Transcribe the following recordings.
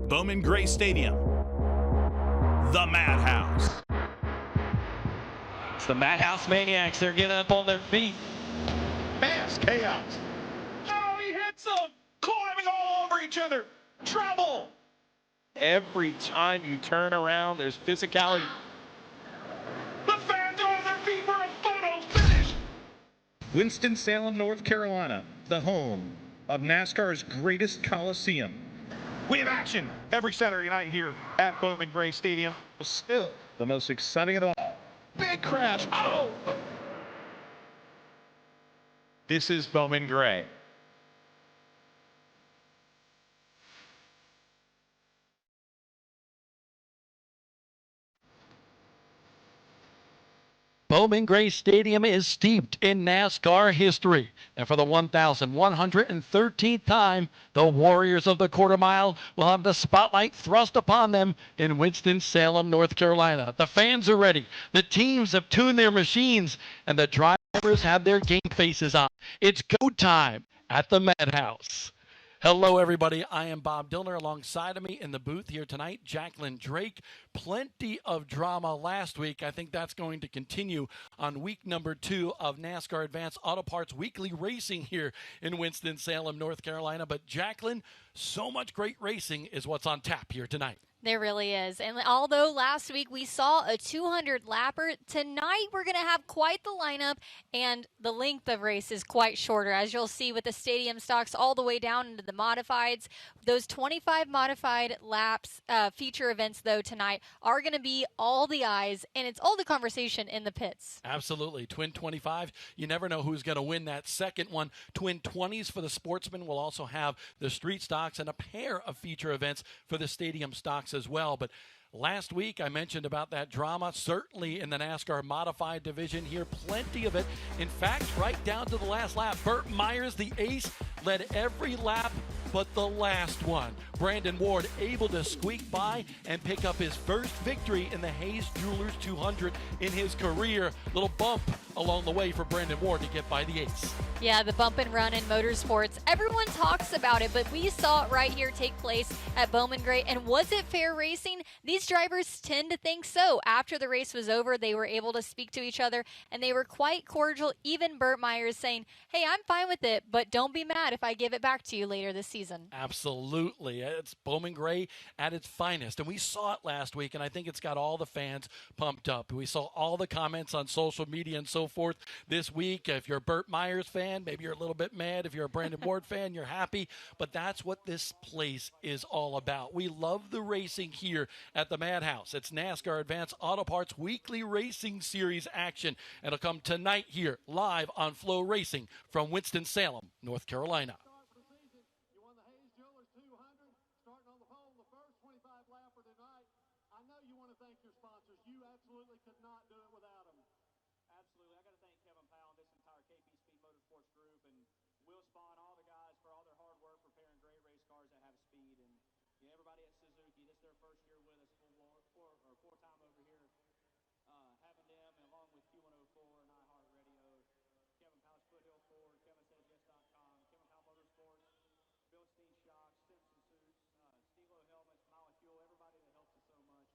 Bowman Gray Stadium, the Madhouse. It's the Madhouse Maniacs. They're getting up on their feet. Mass chaos. Oh, he hits them, climbing all over each other. Trouble. Every time you turn around, there's physicality. The fans are on their feet for a photo finish. Winston-Salem, North Carolina, the home of NASCAR's greatest Coliseum. We have action every Saturday night here at Bowman Gray Stadium. Still, the most exciting of all. Big crash. Oh! This is Bowman Gray. Bowman Gray Stadium is steeped in NASCAR history. And for the 1,113th time, the Warriors of the Quarter Mile will have the spotlight thrust upon them in Winston-Salem, North Carolina. The fans are ready. The teams have tuned their machines, and the drivers have their game faces on. It's go time at the Madhouse. Hello, everybody. I am Bob Dillner. Alongside of me in the booth here tonight, Jacqueline Drake. Plenty of drama last week. I think that's going to continue on week number 2 of NASCAR Advanced Auto Parts Weekly Racing here in Winston-Salem, North Carolina. But Jacqueline, so much great racing is what's on tap here tonight. There really is. And although last week we saw a 200-lapper, tonight we're going to have quite the lineup, and the length of race is quite shorter, as you'll see with the stadium stocks all the way down into the modifieds. Those 25 modified laps feature events, though, tonight are going to be all the eyes, and it's all the conversation in the pits. Absolutely. Twin 25, you never know who's going to win that second one. Twin 20s for the sportsmen. Will also have the street stocks and a pair of feature events for the stadium stocks as well. But last week I mentioned about that drama, certainly in the NASCAR modified division here, plenty of it. In fact, right down to the last lap, Burt Myers, the ace, led every lap but the last one. Brandon Ward able to squeak by and pick up his first victory in the Hayes Jewelers 200 in his career. Little bump along the way for Brandon Ward to get by the ace. Yeah, the bump and run in motorsports. Everyone talks about it, but we saw it right here take place at Bowman Gray. And was it fair racing? These drivers tend to think so. After the race was over, they were able to speak to each other, and they were quite cordial. Even Burt Myers saying, hey, I'm fine with it, but don't be mad if I give it back to you later this season. Absolutely. It's Bowman Gray at its finest. And we saw it last week, and I think it's got all the fans pumped up. We saw all the comments on social media and so forth this week. If you're a Burt Myers fan, maybe you're a little bit mad. If you're a Brandon Ward fan, you're happy. But that's what this place is all about. We love the racing here at the Madhouse. It's NASCAR Advanced Auto Parts Weekly Racing Series action. And it'll come tonight here live on Flow Racing from Winston-Salem, North Carolina. You absolutely could not do it without them. Absolutely. I got to thank Kevin Powell and this entire KP Speed Motorsports group and Will Spawn, all the guys for all their hard work preparing great race cars that have speed. And everybody at Suzuki, this is their first year with us, four time over here. Having them along with Q104 and iHeartRadio, Kevin Powell's Foothill Ford, KevinSaysYes.com, Kevin Powell Motorsports, Bill Steen Shocks, Simpson Suits, Stilo Helmets, Molecule, everybody that helps us so much.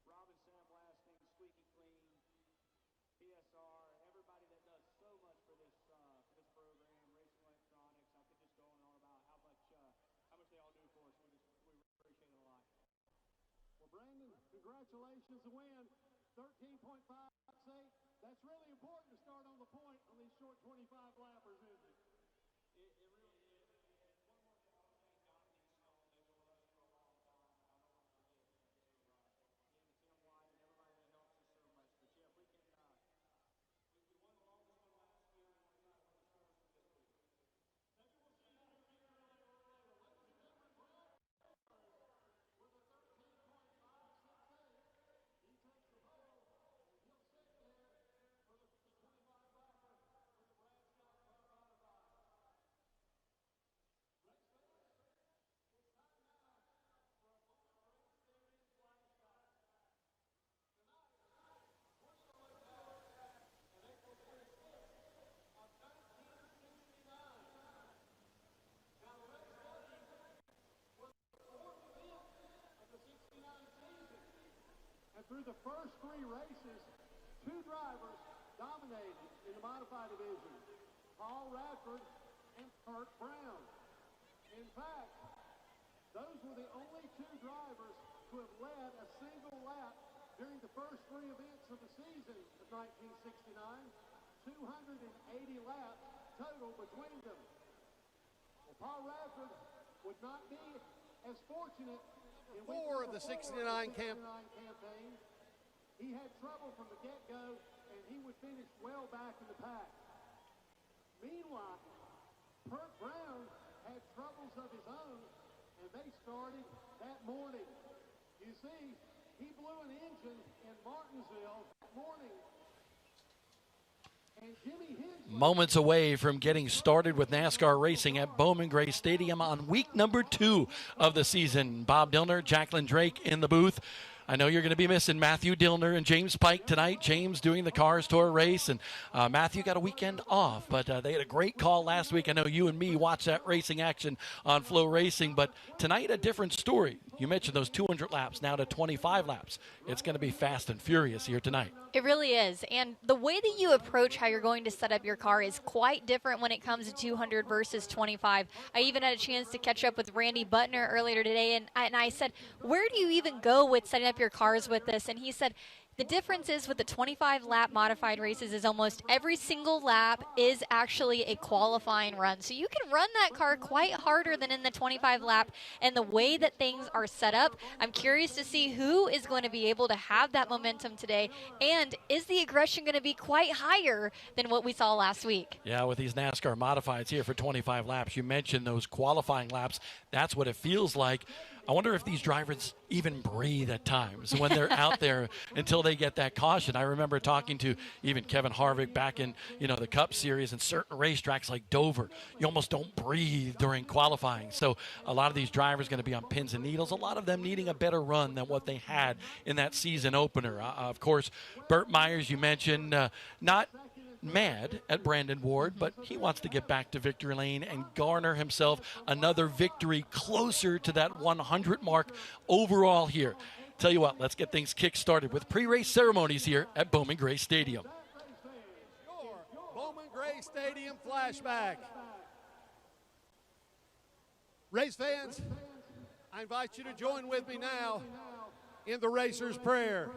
Robin Sandblasting, Squeaky Clean, PSR, everybody that does so much for this program, Racing Electronics. I could just go on and on about how much they all do for us. We appreciate it a lot. Well, Brandon, congratulations, the win. 13.58. That's really important to start on the point on these short 25 lappers, isn't it? It really is. Through the first three races, two drivers dominated in the modified division, Paul Radford and Kurt Brown. In fact, those were the only two drivers who have led a single lap during the first three events of the season of 1969. 280 laps total between them. Well, Paul Radford would not be as fortunate in four of the 69 campaign. He had trouble from the get-go, and he would finish well back in the pack. Meanwhile, Kurt Brown had troubles of his own, and they started that morning. You see, he blew an engine in Martinsville that morning. And Jimmy Hensley, Moments away from getting started with NASCAR racing at Bowman Gray Stadium on week number 2 of the season. Bob Dillner, Jacqueline Drake in the booth. I know you're going to be missing Matthew Dillner and James Pike tonight. James doing the Cars Tour race, and Matthew got a weekend off, but they had a great call last week. I know you and me watched that racing action on Flow Racing, but tonight a different story. You mentioned those 200 laps, now to 25 laps. It's going to be fast and furious here tonight. It really is. And the way that you approach how you're going to set up your car is quite different when it comes to 200 versus 25. I even had a chance to catch up with Randy Butner earlier today, and I said, where do you even go with setting up your cars with this? And he said, the difference is with the 25-lap modified races is almost every single lap is actually a qualifying run. So you can run that car quite harder than in the 25-lap. And the way that things are set up, I'm curious to see who is going to be able to have that momentum today. And is the aggression going to be quite higher than what we saw last week? Yeah, with these NASCAR modifieds here for 25 laps, you mentioned those qualifying laps. That's what it feels like. I wonder if these drivers even breathe at times when they're out there until they get that caution. I remember talking to even Kevin Harvick back in, the Cup Series and certain racetracks like Dover. You almost don't breathe during qualifying. So a lot of these drivers going to be on pins and needles, a lot of them needing a better run than what they had in that season opener. Of course, Burt Myers, you mentioned, not mad at Brandon Ward, but he wants to get back to victory lane and garner himself another victory closer to that 100 mark overall here. Tell you what, let's get things kick-started with pre-race ceremonies here at Bowman Gray Stadium. Bowman Gray Stadium flashback. Race fans, I invite you to join with me now in the racer's prayer.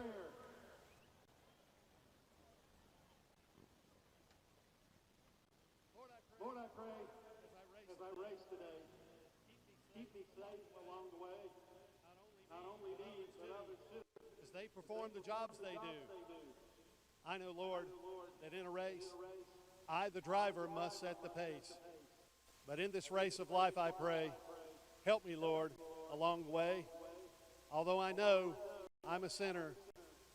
Lord, I pray as I race today, keep me safe along the way. Not only me, but others too, as they perform the jobs they do. I know, Lord, that in a race, I, the driver, must set the pace. But in this race of life, I pray, help me, Lord, along the way. Although I know I'm a sinner,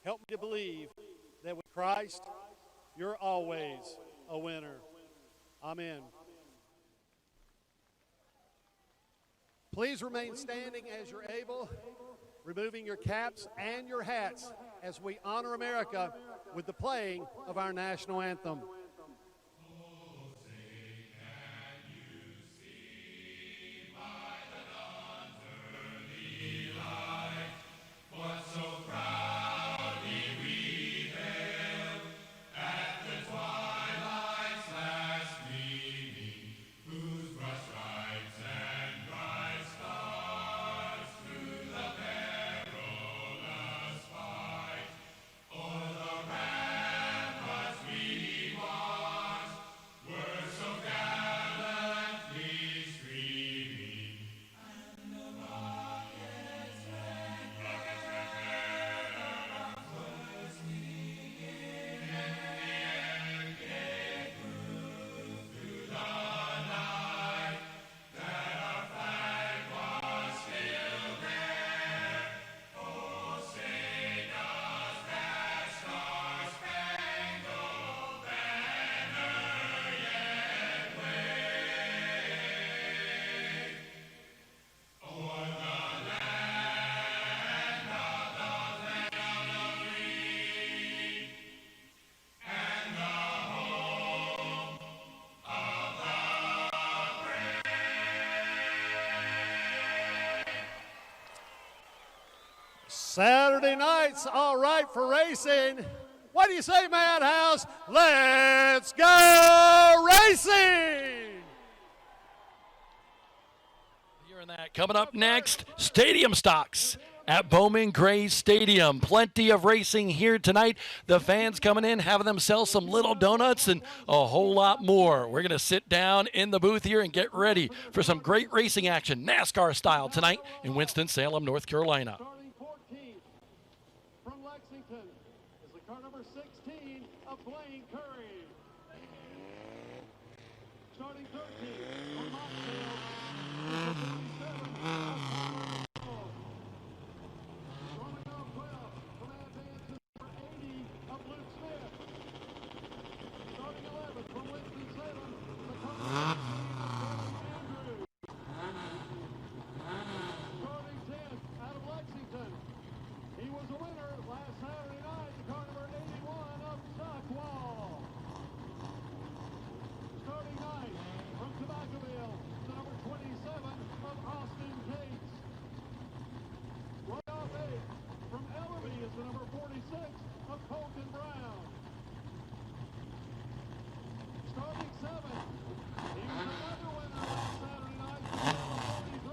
help me to believe that with Christ, you're always a winner. Amen. Please remain standing as you're able, removing your caps and your hats as we honor America with the playing of our national anthem. Saturday night's all right for racing. What do you say, Madhouse? Let's go racing! Hearing that. Coming up next, Stadium Stocks at Bowman Gray Stadium. Plenty of racing here tonight. The fans coming in, having themselves some little donuts and a whole lot more. We're going to sit down in the booth here and get ready for some great racing action, NASCAR style, tonight in Winston-Salem, North Carolina. Starting 14th from Lexington is the car number 16 of Blaine Curry. Starting 13th from Montreal is the 57 of of Luke Smith. Starting 11th from Winston-Salem, the car Andrew. Starting 10th out of Lexington. He was a winner last Saturday night, the car number 81 of Chuck Wall. Starting 9th from Tobaccoville, the number 27 of Austin Cates. Right off 8th from Ellerby is the number 46 of Colton Brown. Starting 7th, he was another winner last Saturday night, the number 43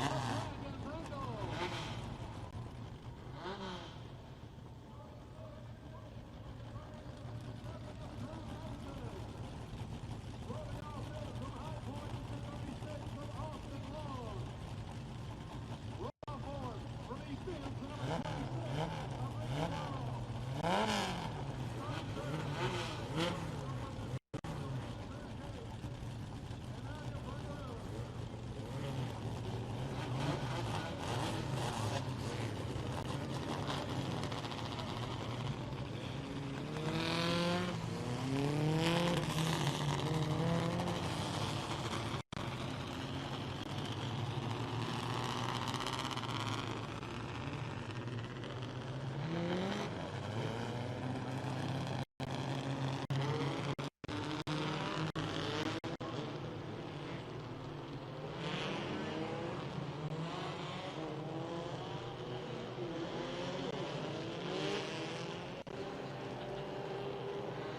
of Brandon Brindle. Rolling off 5th from High Point is the 36 of Austin Long. Roll off 4th from East Fields, the number 26 of Ricky Ball.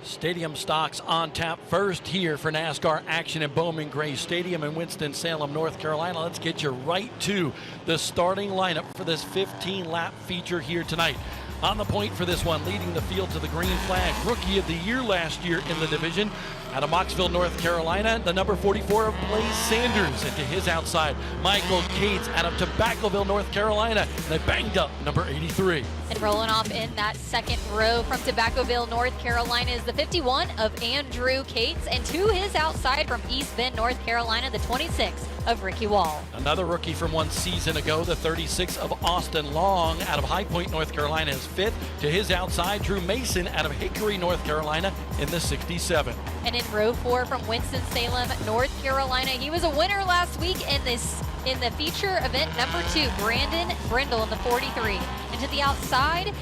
Stadium Stocks on tap first here for NASCAR action at Bowman Gray Stadium in Winston-Salem, North Carolina. Let's get you right to the starting lineup for this 15-lap feature here tonight. On the point for this one, leading the field to the green flag, Rookie of the Year last year in the division. Out of Moxville, North Carolina, the number 44 of Blaze Sanders. And to his outside, Michael Cates out of Tobaccoville, North Carolina. They banged up number 83. And rolling off in that second row from Tobaccoville, North Carolina is the 51 of Andrew Cates. And to his outside from East Bend, North Carolina, the 26 of Ricky Wall. Another rookie from one season ago, the 36 of Austin Long out of High Point, North Carolina is fifth. To his outside, Drew Mason out of Hickory, North Carolina in the 67. And in row 4 from Winston-Salem, North Carolina, he was a winner last week in the feature event number 2, Brandon Brindle in the 43. And to the outside,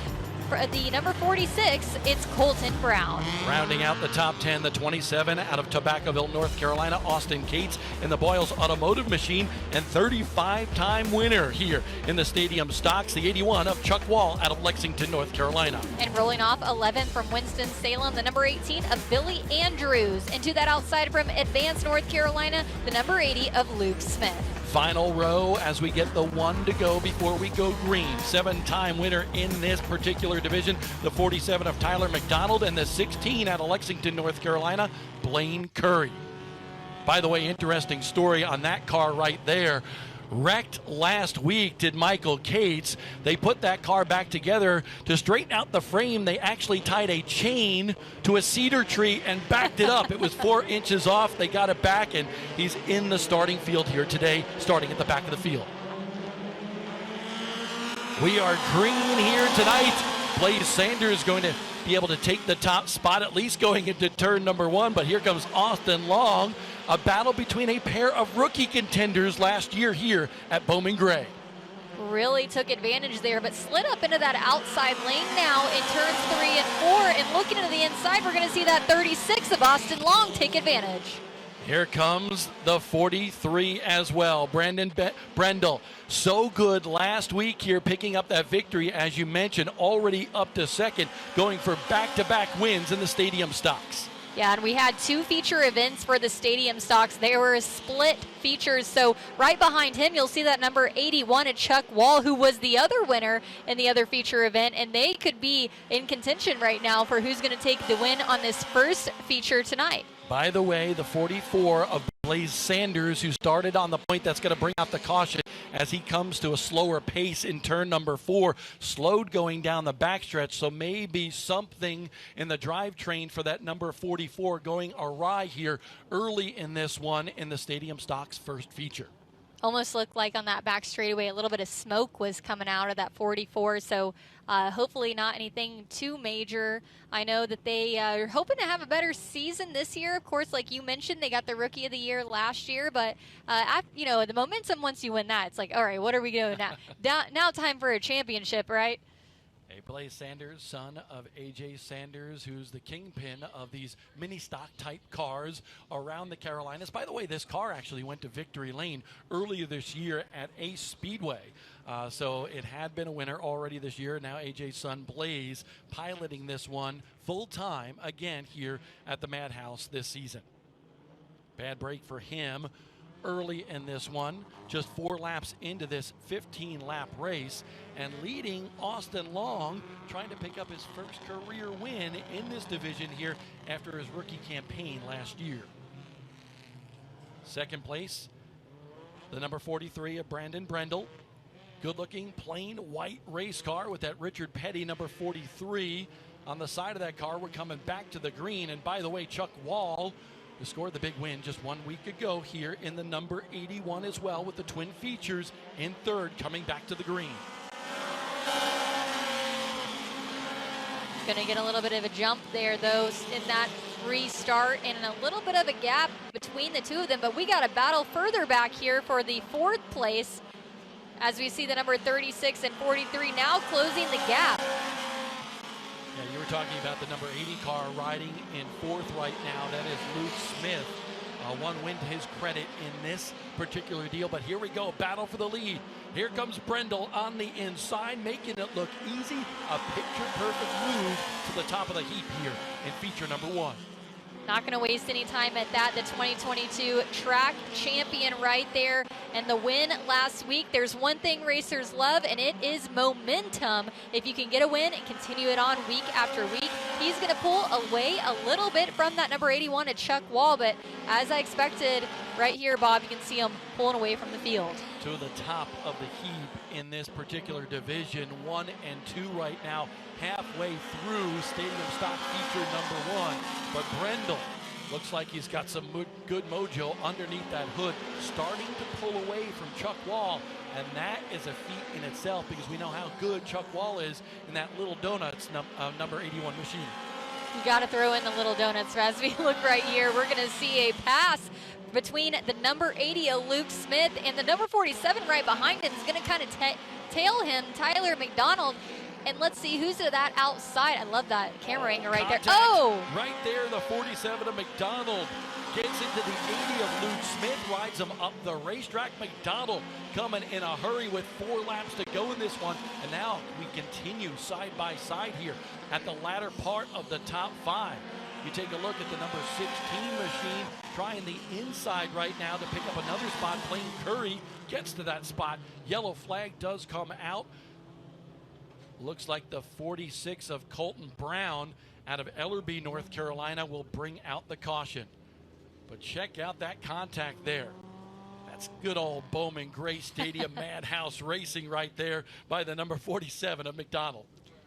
for the number 46, it's Colton Brown. Rounding out the top 10, the 27 out of Tobaccoville, North Carolina, Austin Cates in the Boyles Automotive Machine, and 35-time winner here in the Stadium Stocks, the 81 of Chuck Wall out of Lexington, North Carolina. And rolling off 11th from Winston-Salem, the number 18 of Billy Andrews. And to that outside from Advance, North Carolina, the number 80 of Luke Smith. Final row as we get the 1 to go before we go green. 7-time winner in this particular division, the 47 of Tyler McDonald, and the 16 out of Lexington, North Carolina, Blaine Curry. By the way, interesting story on that car right there. Wrecked last week did Michael Cates. They put that car back together to straighten out the frame. They actually tied a chain to a cedar tree and backed it up. It was 4 inches off. They got it back, and he's in the starting field here today, starting at the back of the field. We are green here tonight. Blaze Sanders going to be able to take the top spot, at least going into turn number 1, but here comes Austin Long. A battle between a pair of rookie contenders last year here at Bowman Gray. Really took advantage there, but slid up into that outside lane now in turns 3 and 4. And looking to the inside, we're going to see that 36 of Austin Long take advantage. Here comes the 43 as well. Brendel, so good last week here, picking up that victory, as you mentioned, already up to second, going for back-to-back wins in the Stadium Stocks. Yeah, and we had 2 feature events for the Stadium Stocks. They were split features, so right behind him, you'll see that number 81 at Chuck Wall, who was the other winner in the other feature event, and they could be in contention right now for who's going to take the win on this first feature tonight. By the way, the 44 of Blaze Sanders, who started on the point, that's going to bring out the caution as he comes to a slower pace in turn number 4, slowed going down the backstretch, so maybe something in the drivetrain for that number 44 going awry here early in this one in the Stadium Stocks first feature. Almost looked like on that back straightaway a little bit of smoke was coming out of that 44, so hopefully not anything too major. I know that they are hoping to have a better season this year. Of course, like you mentioned, they got the Rookie of the Year last year, but the momentum, once you win that, it's like, all right, what are we doing now? Now time for a championship, right? Blaze Sanders, son of A.J. Sanders, who's the kingpin of these mini stock type cars around the Carolinas. By the way, this car actually went to Victory Lane earlier this year at Ace Speedway. So it had been a winner already this year. Now A.J.'s son Blaze piloting this one full time again here at the Madhouse this season. Bad break for him early in this one, just 4 laps into this 15-lap race, and leading Austin Long, trying to pick up his first career win in this division here after his rookie campaign last year. Second place, the number 43 of Brandon Brendel. Good-looking, plain white race car with that Richard Petty number 43 on the side of that car. We're coming back to the green, and by the way, Chuck Wall, who scored the big win just 1 week ago here in the number 81 as well, with the twin features in third, coming back to the green. Going to get a little bit of a jump there, though, in that restart, and a little bit of a gap between the two of them, but we got a battle further back here for the 4th place, as we see the number 36 and 43 now closing the gap. Yeah, you were talking about the number 80 car riding in 4th right now. That is Luke Smith. 1 win to his credit in this particular deal. But here we go, battle for the lead. Here comes Brendel on the inside, making it look easy. A picture-perfect move to the top of the heap here in feature number 1. Not going to waste any time at that. The 2022 track champion right there. And the win last week, there's one thing racers love, and it is momentum. If you can get a win and continue it on week after week, he's going to pull away a little bit from that number 81 at Chuck Wall. But as I expected, right here, Bob, you can see him pulling away from the field. To the top of the heap in this particular division, 1 and 2 right now, halfway through Stadium Stock feature number 1. But Brendel looks like he's got some good mojo underneath that hood, starting to pull away from Chuck Wall. And that is a feat in itself, because we know how good Chuck Wall is in that Little Donuts number 81 machine. You got to throw in the Little Donuts. As we look right here, we're going to see a pass between the number 80 of Luke Smith and the number 47 right behind him is going to kind of tail him, Tyler McDonald. And let's see who's to that outside. I love that camera angle right there. Oh! Right there, the 47 of McDonald gets into the 80 of Luke Smith, rides him up the racetrack. McDonald coming in a hurry with 4 laps to go in this one. And now we continue side by side here at the latter part of the top 5. You take a look at the number 16 machine, trying the inside right now to pick up another spot. Plain Curry gets to that spot. Yellow flag does come out. Looks like the 46 of Colton Brown out of Ellerby, North Carolina, will bring out the caution. But check out that contact there. That's good old Bowman Gray Stadium Madhouse racing right there by the number 47 of McDonald.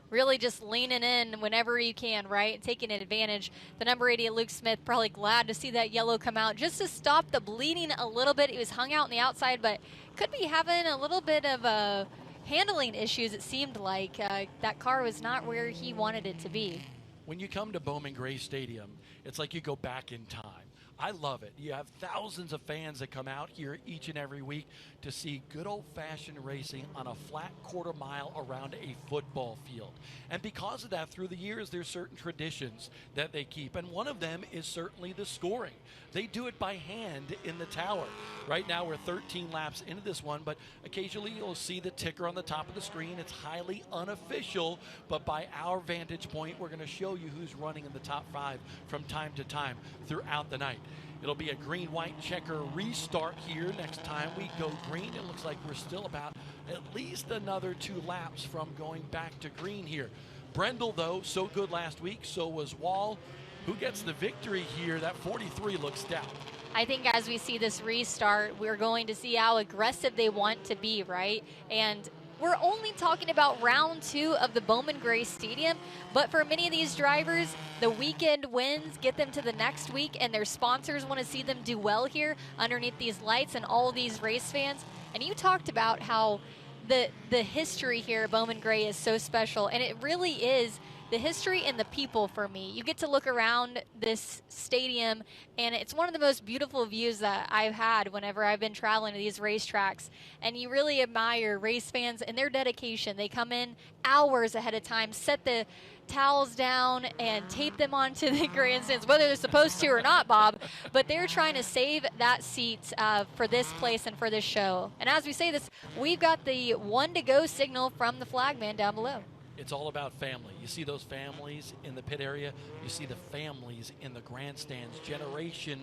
Really just leaning in whenever you can, right? Taking advantage. The number 80 of Luke Smith, probably glad to see that yellow come out just to stop the bleeding a little bit. He was hung out on the outside, but could be having a little bit of handling issues. It seemed like that car was not where he wanted it to be. When you come to Bowman Gray Stadium, it's like you go back in time. I love it. You have thousands of fans that come out here each and every week to see good old-fashioned racing on a flat quarter mile around a football field. And because of that, through the years, there's certain traditions that they keep. And one of them is certainly the scoring. They do it by hand in the tower. Right now, we're 13 laps into this one, but occasionally you'll see the ticker on the top of the screen. It's highly unofficial, but by our vantage point, we're going to show you who's running in the top 5 from time to time throughout the night. It'll be a green-white checker restart here next time we go green. It looks like we're still about at least another 2 laps from going back to green here. Brendel, though, so good last week. So was Wall. Who gets the victory here? That 43 looks stout. I think as we see this restart, we're going to see how aggressive they want to be, right? And we're only talking about round 2 of the Bowman Gray Stadium, but for many of these drivers, the weekend wins get them to the next week, and their sponsors want to see them do well here underneath these lights and all of these race fans. And you talked about how the history here at Bowman Gray is so special, and it really is the history and the people for me. You get to look around this stadium, and it's one of the most beautiful views that I've had whenever I've been traveling to these racetracks. And you really admire race fans and their dedication. They come in hours ahead of time, set the towels down, and tape them onto the grandstands, whether they're supposed to or not, Bob. But they're trying to save that seat for this place and for this show. And as we say this, we've got the 1 to go signal from the flagman down below. It's all about family. You see those families in the pit area. You see the families in the grandstands. Generation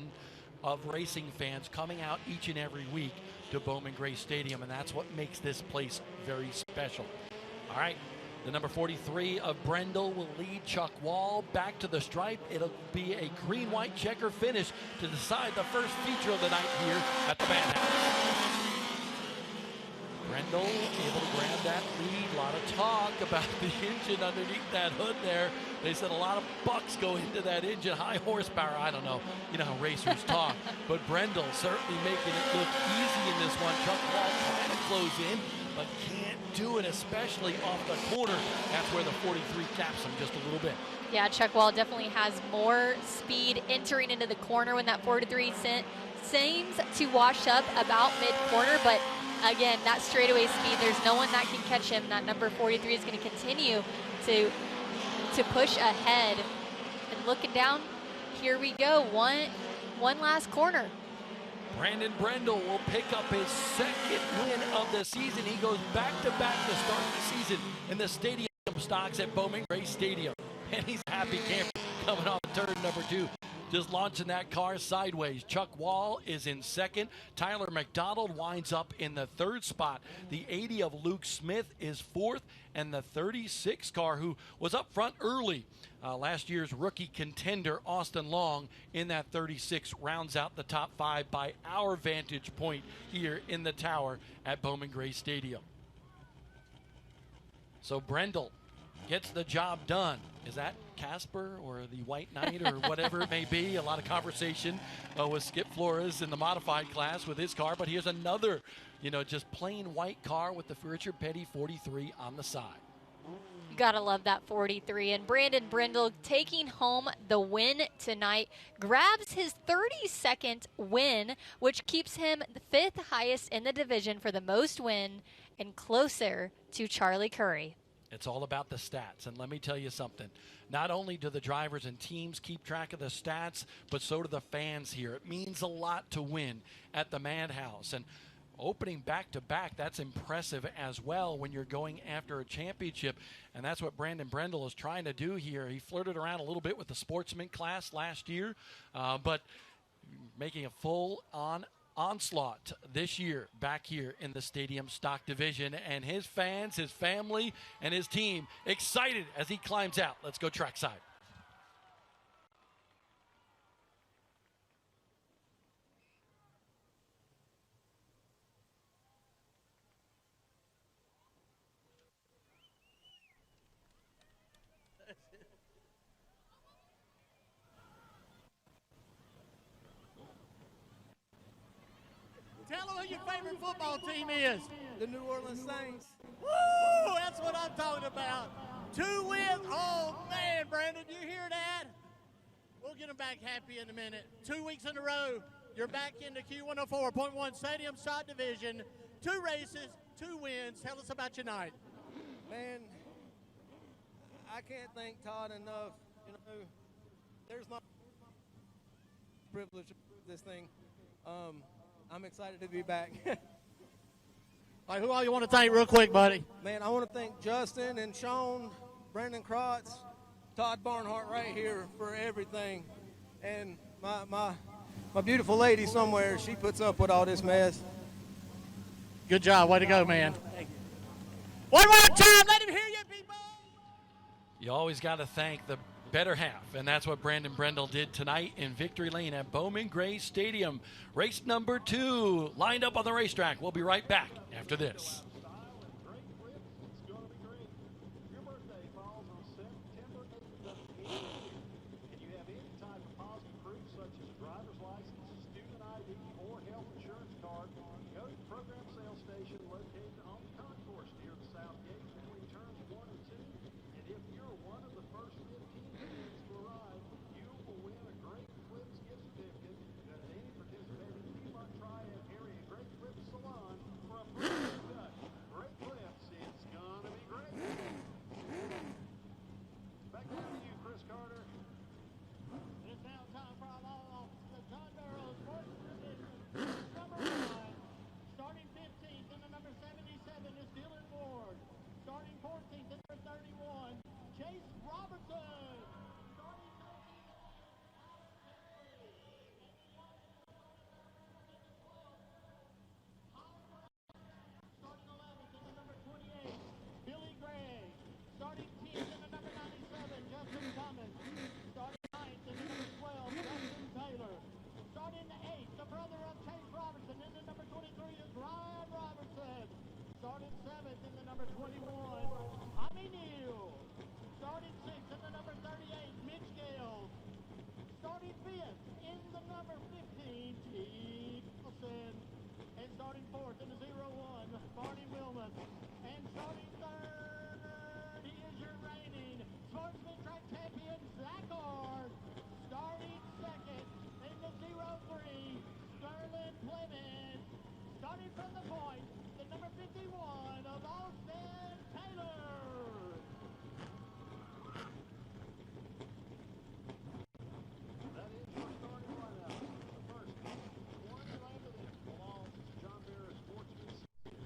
of racing fans coming out each and every week to Bowman Gray Stadium, and that's what makes this place very special. All right, the number 43 of Brendel will lead Chuck Wall back to the stripe. It'll be a green-white checker finish to decide the first feature of the night here at the Madhouse. Brendel able to grab that lead. A lot of talk about the engine underneath that hood there. They said a lot of bucks go into that engine, high horsepower. I don't know. You know how racers talk. But Brendel certainly making it look easy in this one. Chuck Wall trying to close in, but can't do it, especially off the corner. That's where the 43 caps him just a little bit. Yeah, Chuck Wall definitely has more speed entering into the corner when that 43 seems to wash up about mid-corner, but again, that straightaway speed, there's no one that can catch him. That number 43 is going to continue to push ahead. And looking down, here we go. One last corner. Brandon Brendel will pick up his 2nd win of the season. He goes back-to-back to start the season in the stadium stocks at Bowman Gray Stadium. And he's a happy camper coming off turn number 2. Just launching that car sideways. Chuck Wall is in 2nd. Tyler McDonald winds up in the 3rd spot. The 80 of Luke Smith is 4th. And the 36 car, who was up front early, last year's rookie contender, Austin Long, in that 36, rounds out the top 5 by our vantage point here in the tower at Bowman Gray Stadium. So Brendel gets the job done. Is that Casper or the White Knight or whatever it may be? A lot of conversation with Skip Flores in the modified class with his car, but here's another, just plain white car with the Richard Petty 43 on the side. You gotta love that 43. And Brandon Brendel taking home the win tonight, grabs his 32nd win, which keeps him the 5th highest in the division for the most win and closer to Charlie Curry. It's all about the stats. And let me tell you something. Not only do the drivers and teams keep track of the stats, but so do the fans here. It means a lot to win at the Madhouse. And opening back-to-back, that's impressive as well when you're going after a championship. And that's what Brandon Brendel is trying to do here. He flirted around a little bit with the sportsman class last year, but making a full-on onslaught this year back here in the stadium stock division, and his fans, his family, and his team excited as he climbs out. Let's go trackside. Tell them who your favorite football team is. The New Orleans Saints. Woo! That's what I'm talking about. 2 wins. Oh, man, Brandon, you hear that? Boy, We'll get them back happy in a minute. 2 weeks in a row, you're back in the Q104.1 Stadium Shot Division. 2 races, 2 wins. Tell us about your night. Man, I can't thank Todd enough. You know, there's not privilege of this thing. I'm excited to be back. All right, who all you want to thank real quick, buddy? Man, I want to thank Justin and Sean, Brandon Krotz, Todd Barnhart right here for everything. And my beautiful lady somewhere, she puts up with all this mess. Good job. Way to go, man. Thank you. One more time. Let him hear you, people. You always got to thank the better half, and that's what Brandon Brendel did tonight in Victory Lane at Bowman Gray Stadium. Race number 2 lined up on the racetrack. We'll be right back after this. Starting 7th in the number 21, Tommy Neal. Starting 6th in the number 38, Mitch Gale. Starting 5th in the number 15, T. Wilson. And starting 4th in the 01, Barney Willman. And starting 3rd, he is your reigning Sportsman Track Champion, Zach Ard. Starting 2nd in the 03, Sterling Clemens. Starting from the point, the number 51 of Austin Taylor. That is your starting lineup. The first one landed in belongs to John Barrett Sportsman Series.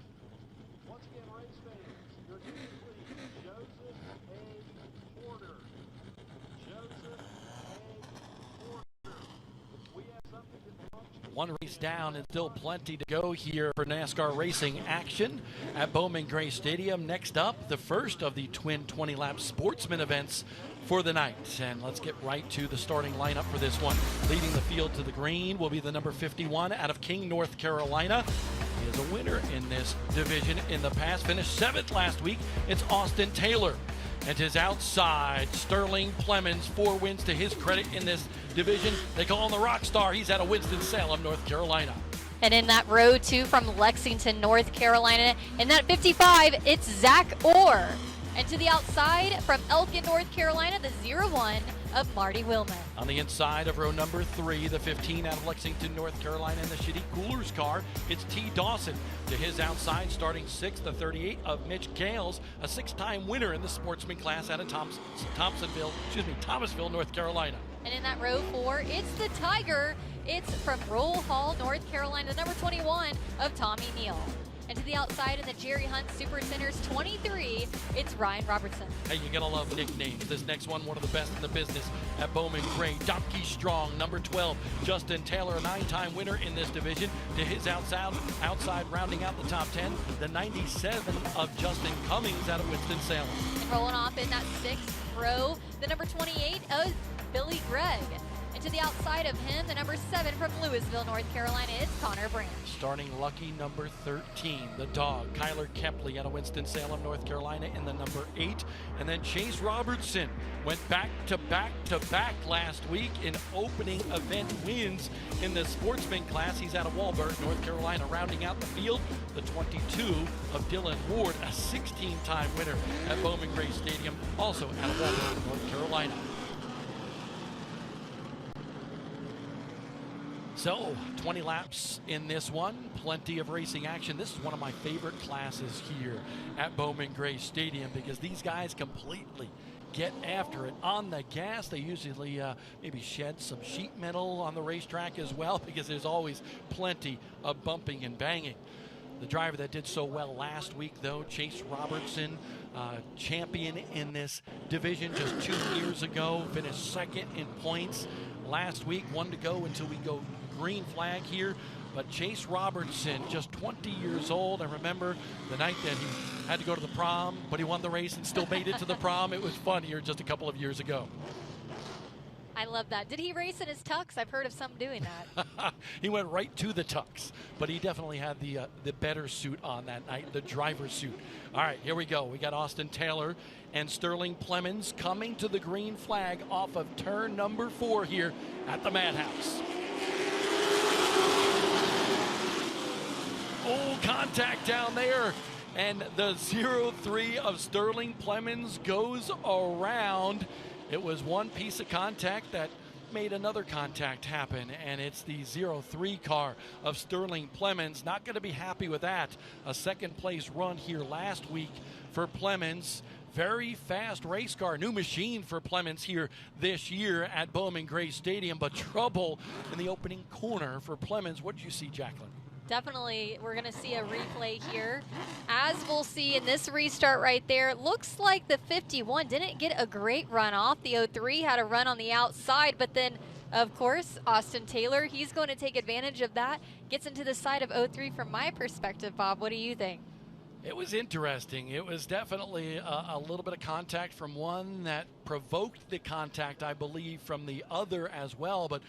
Once again, race fans, your team please, Joseph A. Porter. Joseph A. Porter. We have something that belongs to One race down and still plenty to go here for NASCAR racing action at Bowman Gray Stadium. Next up, the first of the twin 20-lap sportsman events for the night. And let's get right to the starting lineup for this one. Leading the field to the green will be the number 51 out of King, North Carolina. He is a winner in this division in the past. Finished 7th last week. It's Austin Taylor. And his outside, Sterling Clemens, 4 wins to his credit in this division. They call him the rock star. He's out of Winston-Salem, North Carolina. And in that row 2 from Lexington, North Carolina, in that 55, it's Zach Orr. And to the outside from Elkin, North Carolina, the 01 of Marty Willman. On the inside of row number 3, the 15 out of Lexington, North Carolina, in the Shitty Coolers car, it's T. Dawson. To his outside, starting 6th, the 38 of Mitch Gales, a 6-time winner in the sportsman class out of Thomasville, North Carolina. And in that row 4, it's the Tiger. It's from Roll Hall, North Carolina, the number 21 of Tommy Neal. And to the outside in the Jerry Hunt Super Centers 23, it's Ryan Robertson. Hey, you gotta love nicknames. This next one of the best in the business at Bowman Gray. Donkey Strong, number 12. Justin Taylor, a 9-time winner in this division. To his outside rounding out the top 10, the 97 of Justin Cummings out of Winston-Salem. And rolling off in that 6th row, the number 28 of Billy Gregg. And to the outside of him, the number 7 from Louisville, North Carolina, it's Connor Branch. Starting lucky number 13, the dog, Kyler Kepley out of Winston-Salem, North Carolina in the number 8. And then Chase Robertson went back to back last week in opening event wins in the sportsman class. He's out of Walburg, North Carolina. Rounding out the field, the 22 of Dylan Ward, a 16-time winner at Bowman Gray Stadium, also out of Walburg, North Carolina. So 20 laps in this one, plenty of racing action. This is one of my favorite classes here at Bowman Gray Stadium because these guys completely get after it on the gas. They usually maybe shed some sheet metal on the racetrack as well because there's always plenty of bumping and banging. The driver that did so well last week, though, Chase Robertson, champion in this division just 2 years ago, finished second in points last week. 1 to go until we go green flag here. But Chase Robertson, just 20 years old. I remember the night that he had to go to the prom, but he won the race and still made it to the prom. It was fun here just a couple of years ago. I love that. Did he race in his tux? I've heard of some doing that. He went right to the tux, but he definitely had the better suit on that night, the driver's suit. All right, here we go. We got Austin Taylor and Sterling Plemons coming to the green flag off of turn number 4 here at the Madhouse. Oh, contact down there. And the 0-3 of Sterling Plemons goes around. It was one piece of contact that made another contact happen, and it's the 0-3 car of Sterling Plemons. Not going to be happy with that. A second place run here last week for Plemons. Very fast race car, new machine for Plemons here this year at Bowman Gray Stadium, but trouble in the opening corner for Plemons. What did you see, Jacqueline? Definitely, we're going to see a replay here. As we'll see in this restart right there, it looks like the 51 didn't get a great run off. The 03 had a run on the outside, but then, of course, Austin Taylor, he's going to take advantage of that. Gets into the side of 03 from my perspective. Bob, what do you think? It was interesting. It was definitely a little bit of contact from one that provoked the contact, I believe, from the other as well, but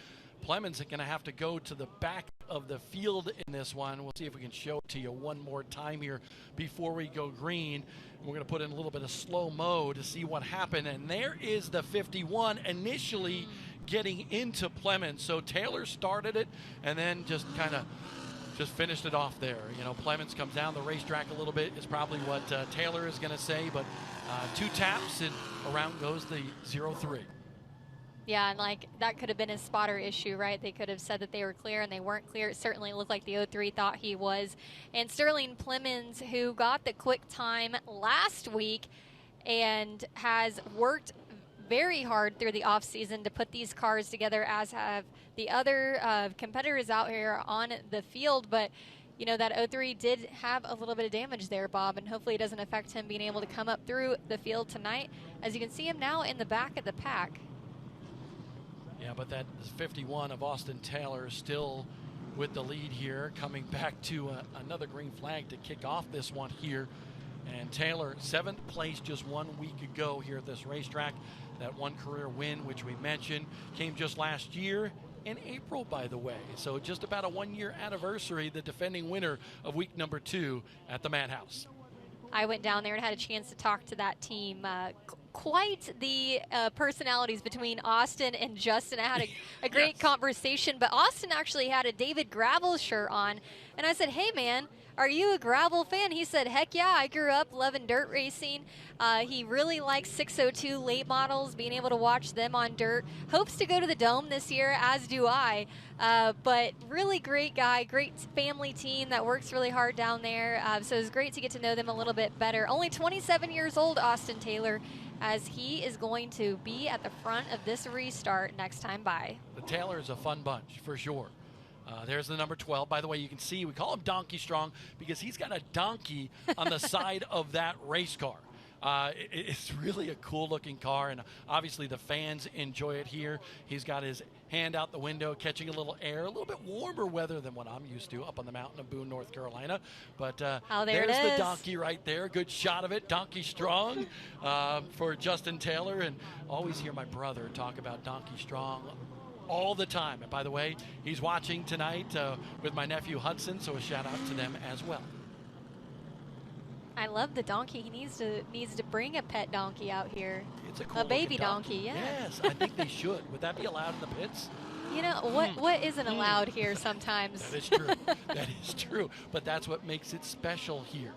Plemons is going to have to go to the back of the field in this one. We'll see if we can show it to you one more time here before we go green. We're going to put in a little bit of slow-mo to see what happened. And there is the 51 initially getting into Plemons. So Taylor started it and then just kind of finished it off there. You know, Plemons comes down the racetrack a little bit is probably what Taylor is going to say. But 2 taps and around goes the 0-3. Yeah, and like that could have been a spotter issue, right? They could have said that they were clear and they weren't clear. It certainly looked like the 03 thought he was. And Sterling Plemons, who got the quick time last week and has worked very hard through the offseason to put these cars together, as have the other competitors out here on the field. But, you know, that 03 did have a little bit of damage there, Bob, and hopefully it doesn't affect him being able to come up through the field tonight. As you can see him now in the back of the pack. Yeah, but that 51 of Austin Taylor still with the lead here, coming back to another green flag to kick off this one here. And Taylor, 7th place just 1 week ago here at this racetrack. That one career win, which we mentioned, came just last year in April, by the way. So just about a 1-year anniversary, the defending winner of week number 2 at the Madhouse. I went down there and had a chance to talk to that team. Quite the personalities between Austin and Justin. I had a great conversation, but Austin actually had a David Gravel shirt on, and I said, hey man, are you a Gravel fan? He said, heck yeah, I grew up loving dirt racing. He really likes 602 late models, being able to watch them on dirt. Hopes to go to the Dome this year, as do I. But really great guy, great family team that works really hard down there. So it was great to get to know them a little bit better. Only 27 years old, Austin Taylor, as he is going to be at the front of this restart next time by. The Taylor's a fun bunch, for sure. There's the number 12. By the way, you can see we call him Donkey Strong because he's got a donkey on the side of that race car. It's really a cool-looking car, and obviously the fans enjoy it here. He's got his hand out the window, catching a little air, a little bit warmer weather than what I'm used to up on the mountain of Boone, North Carolina. But there's the donkey right there. Good shot of it. Donkey Strong for Justin Taylor, and always hear my brother talk about Donkey Strong all the time. And by the way, he's watching tonight with my nephew Hudson, so a shout out to them as well. I love the donkey. He needs to bring a pet donkey out here. It's a cool baby donkey. Yeah. Yes, I think they should. Would that be allowed in the pits? You know, what isn't allowed here sometimes? That is true. That is true. But that's what makes it special here.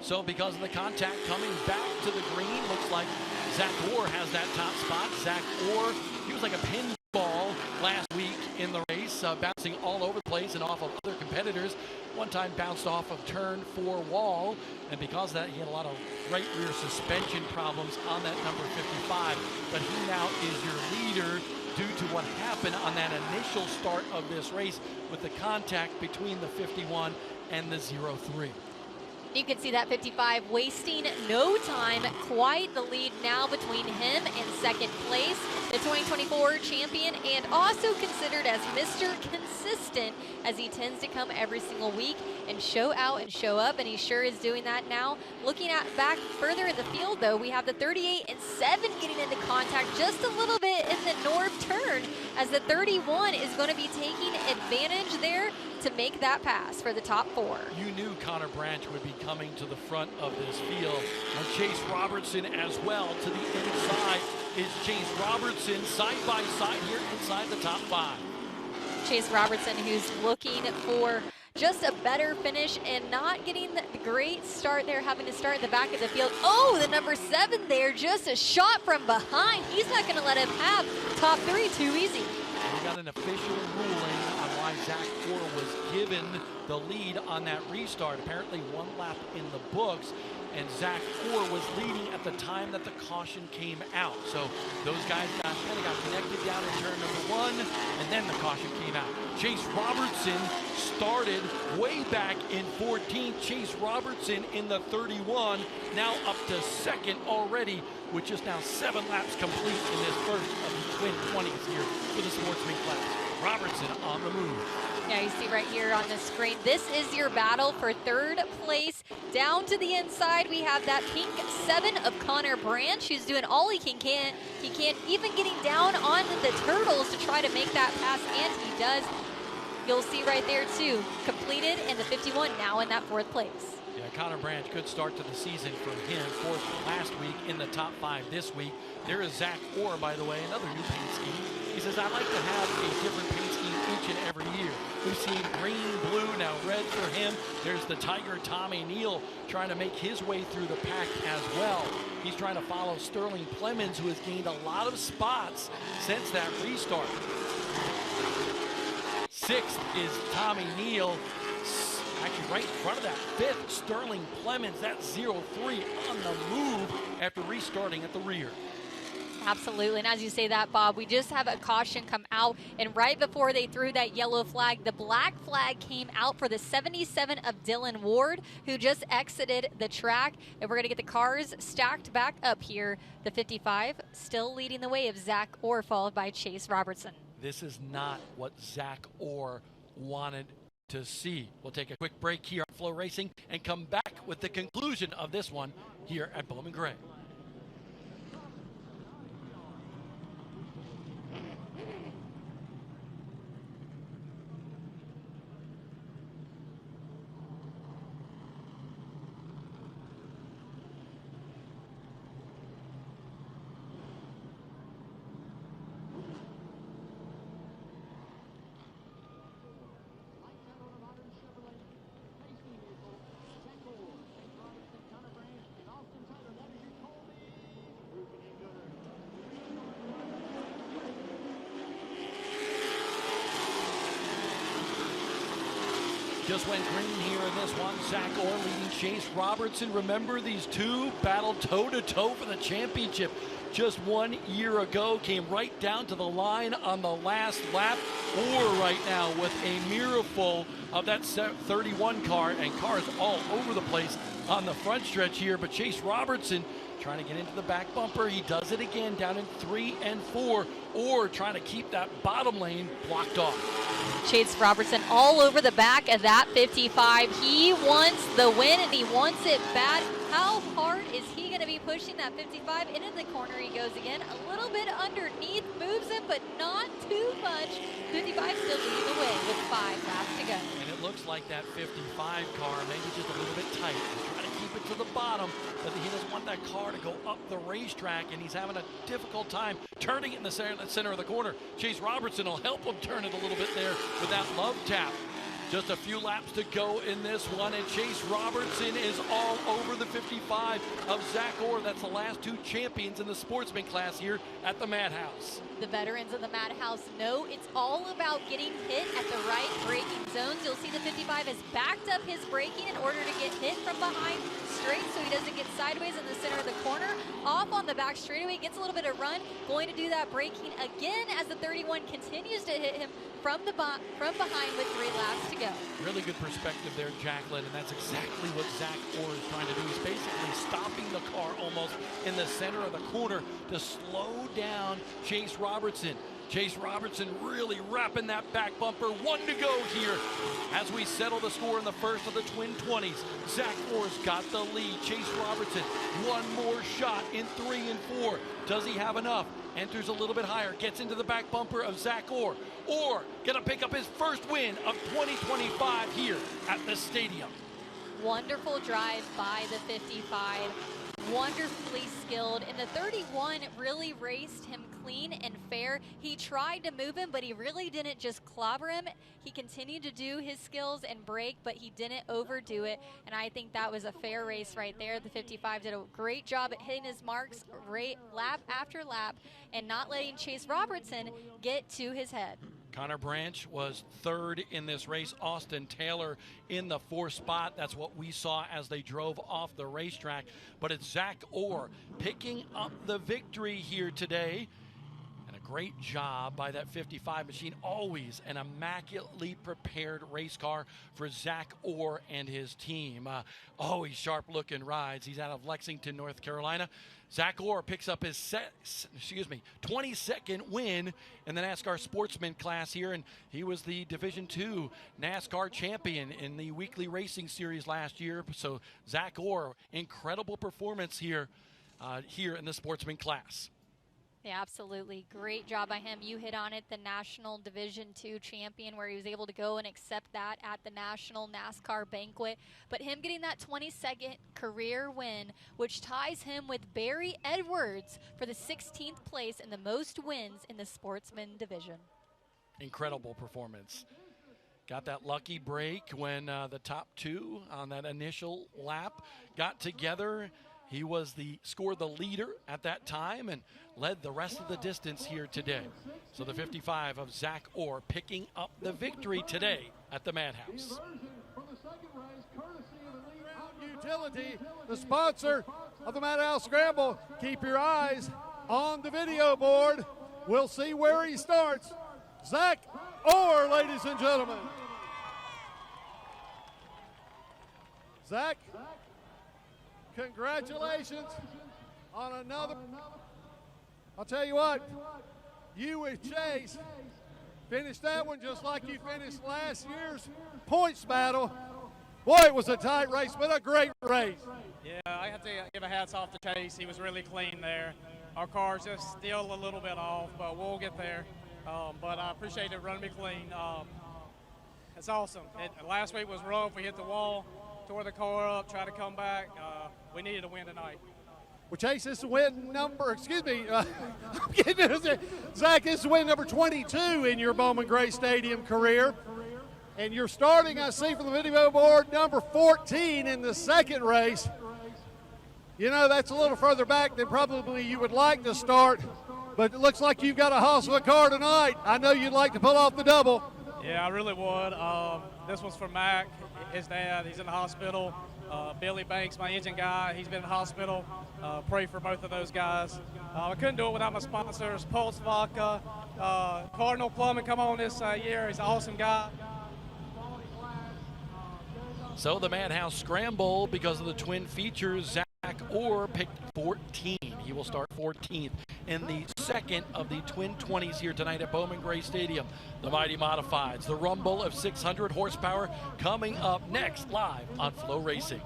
So because of the contact coming back to the green, looks like Zach Orr has that top spot. Zach Orr, he was like a pinball last week in the race, bouncing all over the place and off of other competitors. One time bounced off of turn 4 wall, and because of that, he had a lot of right rear suspension problems on that number 55. But he now is your leader due to what happened on that initial start of this race with the contact between the 51 and the 03. You can see that 55 wasting no time. Quite the lead now between him and second place. The 2024 champion, and also considered as Mr. Consistent, as he tends to come every single week and show out and show up, and he sure is doing that now. Looking at back further in the field, though, we have the 38 and 7 getting into contact just a little bit in the north turn, as the 31 is going to be taking advantage there to make that pass for the top 4. You knew Connor Branch would be coming to the front of this field. And Chase Robertson as well to the inside is Chase Robertson side by side here inside the top 5. Chase Robertson, who's looking for just a better finish and not getting the great start there, having to start at the back of the field. Oh, the number 7 there, just a shot from behind. He's not going to let him have top 3 too easy. We got an official ruling on why Zach Orr was given the lead on that restart. Apparently 1 lap in the books, and Zach Orr was leading at the time that the caution came out. So those guys kind of got connected down in turn number 1, and then the caution came out. Chase Robertson started way back in 14. Chase Robertson in the 31, now up to second already, with just now 7 laps complete in this first of the Twin 20s here for the Sportsman class. Robertson on the move. Yeah, you see right here on the screen, this is your battle for 3rd place. Down to the inside, we have that pink 7 of Connor Branch, who's doing all he can. He can't even getting down on the turtles to try to make that pass, and he does. You'll see right there too, completed, and the 51 now in that 4th place. Yeah, Connor Branch, good start to the season for him. 4th last week, in the top 5 this week. There is Zach Orr, by the way, another new paint scheme. He says, I like to have a different paint scheme each and every year. We've seen green, blue, now red for him. There's the Tiger Tommy Neal trying to make his way through the pack as well. He's trying to follow Sterling Clemens, who has gained a lot of spots since that restart. 6th is Tommy Neal. Actually right in front of that 5th, Sterling Clemens. That's 03 on the move after restarting at the rear. Absolutely, and as you say that, Bob, we just have a caution come out, and right before they threw that yellow flag, the black flag came out for the 77 of Dylan Ward, who just exited the track, and we're going to get the cars stacked back up here. The 55 still leading the way of Zach Orr, followed by Chase Robertson. This is not what Zach Orr wanted to see. We'll take a quick break here on Flow Racing and come back with the conclusion of this one here at Bowman Gray. Just went green here in this one. Zach Orr leading Chase Robertson. Remember, these two battled toe-to-toe for the championship just 1 year ago. Came right down to the line on the last lap. Orr right now with a mirrorful of that 31 car, and cars all over the place on the front stretch here. But Chase Robertson trying to get into the back bumper. He does it again down in 3 and 4. Orr trying to keep that bottom lane blocked off. Chase Robertson all over the back of that 55. He wants the win, and he wants it bad. How hard is he going to be pushing that 55? Into the corner he goes again. A little bit underneath, moves him, but not too much. 55 still leading the way with 5 laps to go. And it looks like that 55 car maybe just a little bit tight. He's trying to keep it to the bottom, but he doesn't want that car to go up the racetrack, and he's having a difficult time turning it in the center of the corner. Chase Robertson will help him turn it a little bit there with that love tap. Just a few laps to go in this one, and Chase Robertson is all over the 55 of Zach Orr. That's the last two champions in the sportsman class here at the Madhouse. The veterans of the Madhouse know it's all about getting hit at the right braking zones. You'll see the 55 has backed up his braking in order to get hit from behind straight so he doesn't get sideways in the center of the corner. Off on the back straightaway, gets a little bit of run, going to do that braking again as the 31 continues to hit him from behind with 3 laps to go. Really good perspective there, Jacqueline, and that's exactly what Zach Orr is trying to do. He's basically stopping the car almost in the center of the corner to slow down Chase Robertson. Chase Robertson really wrapping that back bumper. 1 to go here as we settle the score in the first of the twin 20s. Zach Orr's got the lead. Chase Robertson, one more shot in 3 and 4. Does he have enough? Enters a little bit higher, gets into the back bumper of Zach Orr. Orr gonna pick up his first win of 2025 here at the stadium. Wonderful drive by the 55. Wonderfully skilled, and the 31 really raced him clean and fair. He tried to move him, but he really didn't just clobber him. He continued to do his skills and brake, but he didn't overdo it, and I think that was a fair race right there. The 55 did a great job at hitting his marks lap after lap and not letting Chase Robertson get to his head. Connor Branch was 3rd in this race. Austin Taylor in the 4th spot. That's what we saw as they drove off the racetrack. But it's Zach Orr picking up the victory here today. And a great job by that 55 machine. Always an immaculately prepared race car for Zach Orr and his team. Always sharp-looking rides. He's out of Lexington, North Carolina. Zach Orr picks up his 22nd win in the NASCAR Sportsman class here, and he was the Division II NASCAR champion in the Weekly Racing Series last year. So Zach Orr, incredible performance here in the Sportsman class. Yeah, absolutely. Great job by him. You hit on it, the National Division II champion, where he was able to go and accept that at the National NASCAR Banquet. But him getting that 22nd career win, which ties him with Barry Edwards for the 16th place in the most wins in the Sportsman division. Incredible performance. Got that lucky break when the top 2 on that initial lap got together. He scored the leader at that time and led the rest of the distance here today. So the 55 of Zach Orr picking up the victory today at the Madhouse. Utility, the sponsor of the Madhouse Scramble. Keep your eyes on the video board. We'll see where he starts. Zach Orr, ladies and gentlemen. Zach, congratulations on another. I'll tell you what, you with Chase finished that one just like you finished last year's points battle. Boy, it was a tight race, but a great race. Yeah, I have to give a hats off to Chase. He was really clean there. Our car's just still a little bit off, but we'll get there. But I appreciate it running me clean. It's awesome. Last week was rough. We hit the wall, tore the car up, tried to come back. We needed a win tonight. Well, Chase, this is win number, Zach, this is win number 22 in your Bowman Gray Stadium career. And you're starting, I see from the video board, number 14 in the second race. You know, that's a little further back than probably you would like to start, but it looks like you've got a hustle of a car tonight. I know you'd like to pull off the double. Yeah, I really would. This one's for Mac, his dad. He's in the hospital. Billy Banks, my engine guy, he's been in the hospital. Pray for both of those guys. I couldn't do it without my sponsors, Pulse Vodka, Cardinal Plumbing come on this year. He's an awesome guy. So the Madhouse Scramble, because of the twin features, Zach Orr picked 14. He will start 14th in the second of the twin 20s here tonight at Bowman Gray Stadium. The Mighty Modifieds, the rumble of 600 horsepower coming up next live on Flow Racing.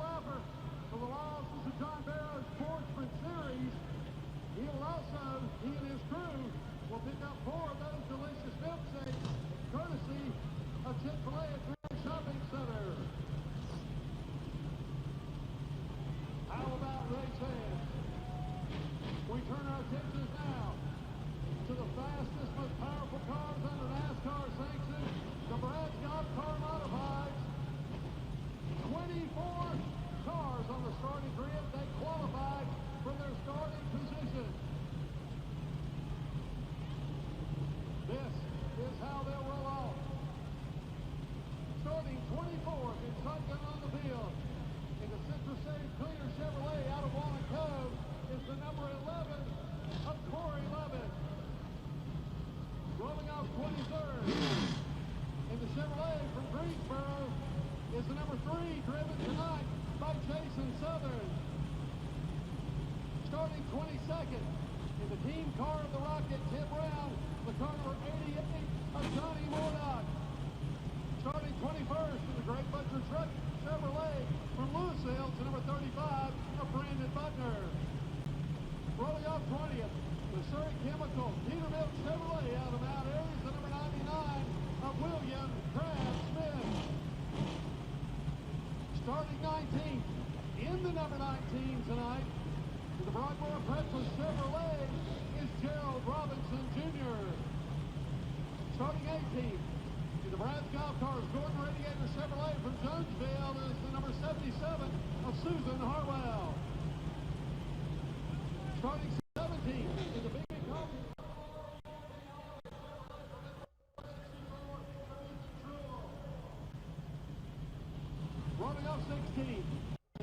Fastest, most powerful cars under NASCAR sanction, the Brad's Golf Car Modified. off 23rd. And the Chevrolet from Greensboro is the number 3, driven tonight by Jason Southern. Starting 22nd in the team car of the Rocket, Tim Brown, the car number 88 of Johnny Mordock. Starting 21st in the Great Butcher Truck Chevrolet from Louisville to number 35 of Brandon Butner. Rolling off 20th, the Surrey Chemical Peterbilt Chevrolet out of Mount Airy, the number 99 of William Crab Smith. Starting 19th in the number 19 tonight, to the Broadmoor Pretzel Chevrolet is Gerald Robinson Jr. Starting 18th, to the Brad's Golf Cars Gordon Radiator Chevrolet from Jonesville is the number 77 of Susan Harwell. Starting 17th in the Big Cup. Running up 16th.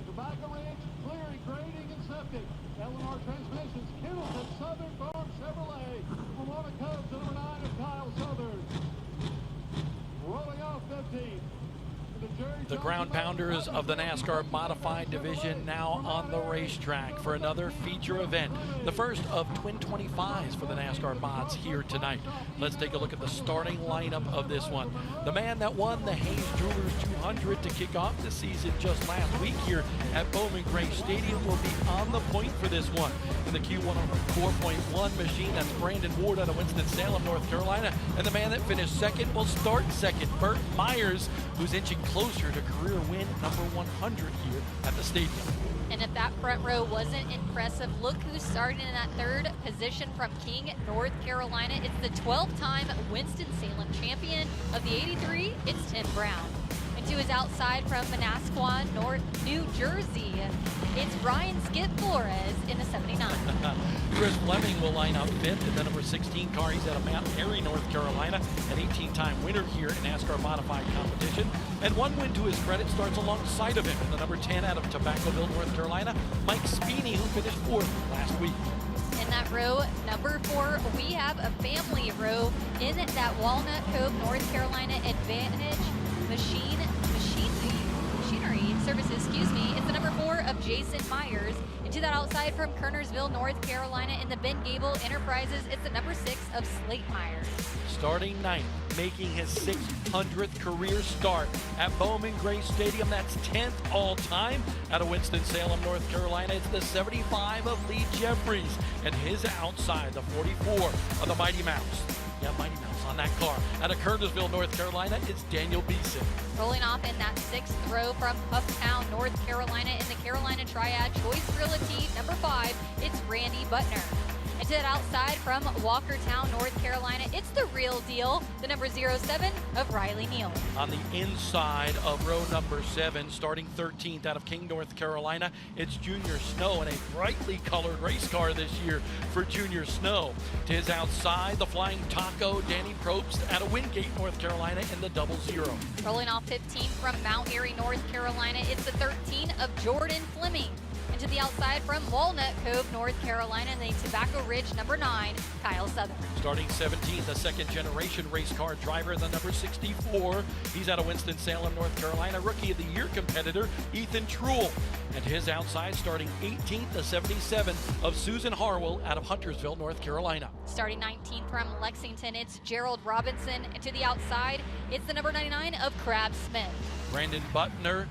Tobacco Ridge, Cleary, Grading, and Septic. Eleanor Transmissions, Kendallton, Southern Farm Chevrolet. From Monaco to number 9 of Kyle Southern. Rolling off 15th. The ground pounders of the NASCAR Modified Division now on the racetrack for another feature event. The first of Twin 25s for the NASCAR mods here tonight. Let's take a look at the starting lineup of this one. The man that won the Hayes Jewelers 200 to kick off the season just last week here at Bowman Gray Stadium will be on the point for this one. In the Q104.1 machine, that's Brandon Ward out of Winston-Salem, North Carolina. And the man that finished second will start second, Burt Myers, who's inching closer to career win number 100 here at the stadium. And if that front row wasn't impressive, look who's starting in that third position from King, North Carolina. It's the 12-time Winston-Salem champion of the 83. It's Tim Brown. And to his outside from Manasquan, New Jersey, it's Ryan Skip Flores in the 79. Chris Fleming will line up fifth in the number 16 car. He's out of Mount Airy, North Carolina, an 18-time winner here in NASCAR Modified competition. And one win to his credit starts alongside of him in the number 10 out of Tobaccoville, North Carolina, Mike Spini, who finished fourth last week. In that row, number 4, we have a family row in that Walnut Cove, North Carolina Advantage Machinery Services, It's the number 4 of Jason Myers. And to that outside from Kernersville, North Carolina, in the Ben Gable Enterprises, it's the number 6 of Slate Myers. Starting ninth, making his 600th career start at Bowman Gray Stadium. That's 10th all-time out of Winston-Salem, North Carolina. It's the 75 of Lee Jeffries, and his outside, the 44 of the Mighty Mouse. Yeah, Mighty Mouse on that car. Out of Kernersville, North Carolina, it's Daniel Beeson. Rolling off in that 6th row from Hufftown, North Carolina, in the Carolina Triad Choice Realty, number 5, it's Randy Butner. And to that outside from Walkertown, North Carolina, it's the real deal, the number 07 of Riley Neal. On the inside of row number 7, starting 13th out of King, North Carolina, it's Junior Snow in a brightly colored race car this year for Junior Snow. To his outside, the Flying Taco, Danny Probst out of Wingate, North Carolina in the 00. Rolling off 15th from Mount Airy, North Carolina, it's the 13 of Jordan Fleming. And to the outside from Walnut Cove, North Carolina, in the Tobacco Ridge, number 9, Kyle Southern. Starting 17th, a second-generation race car driver, the number 64. He's out of Winston-Salem, North Carolina. Rookie of the Year competitor, Ethan Truel. And his outside, starting 18th, the 77 of Susan Harwell out of Huntersville, North Carolina. Starting 19th from Lexington, it's Gerald Robinson. And to the outside, it's the number 99 of Crab Smith. Brandon Butner,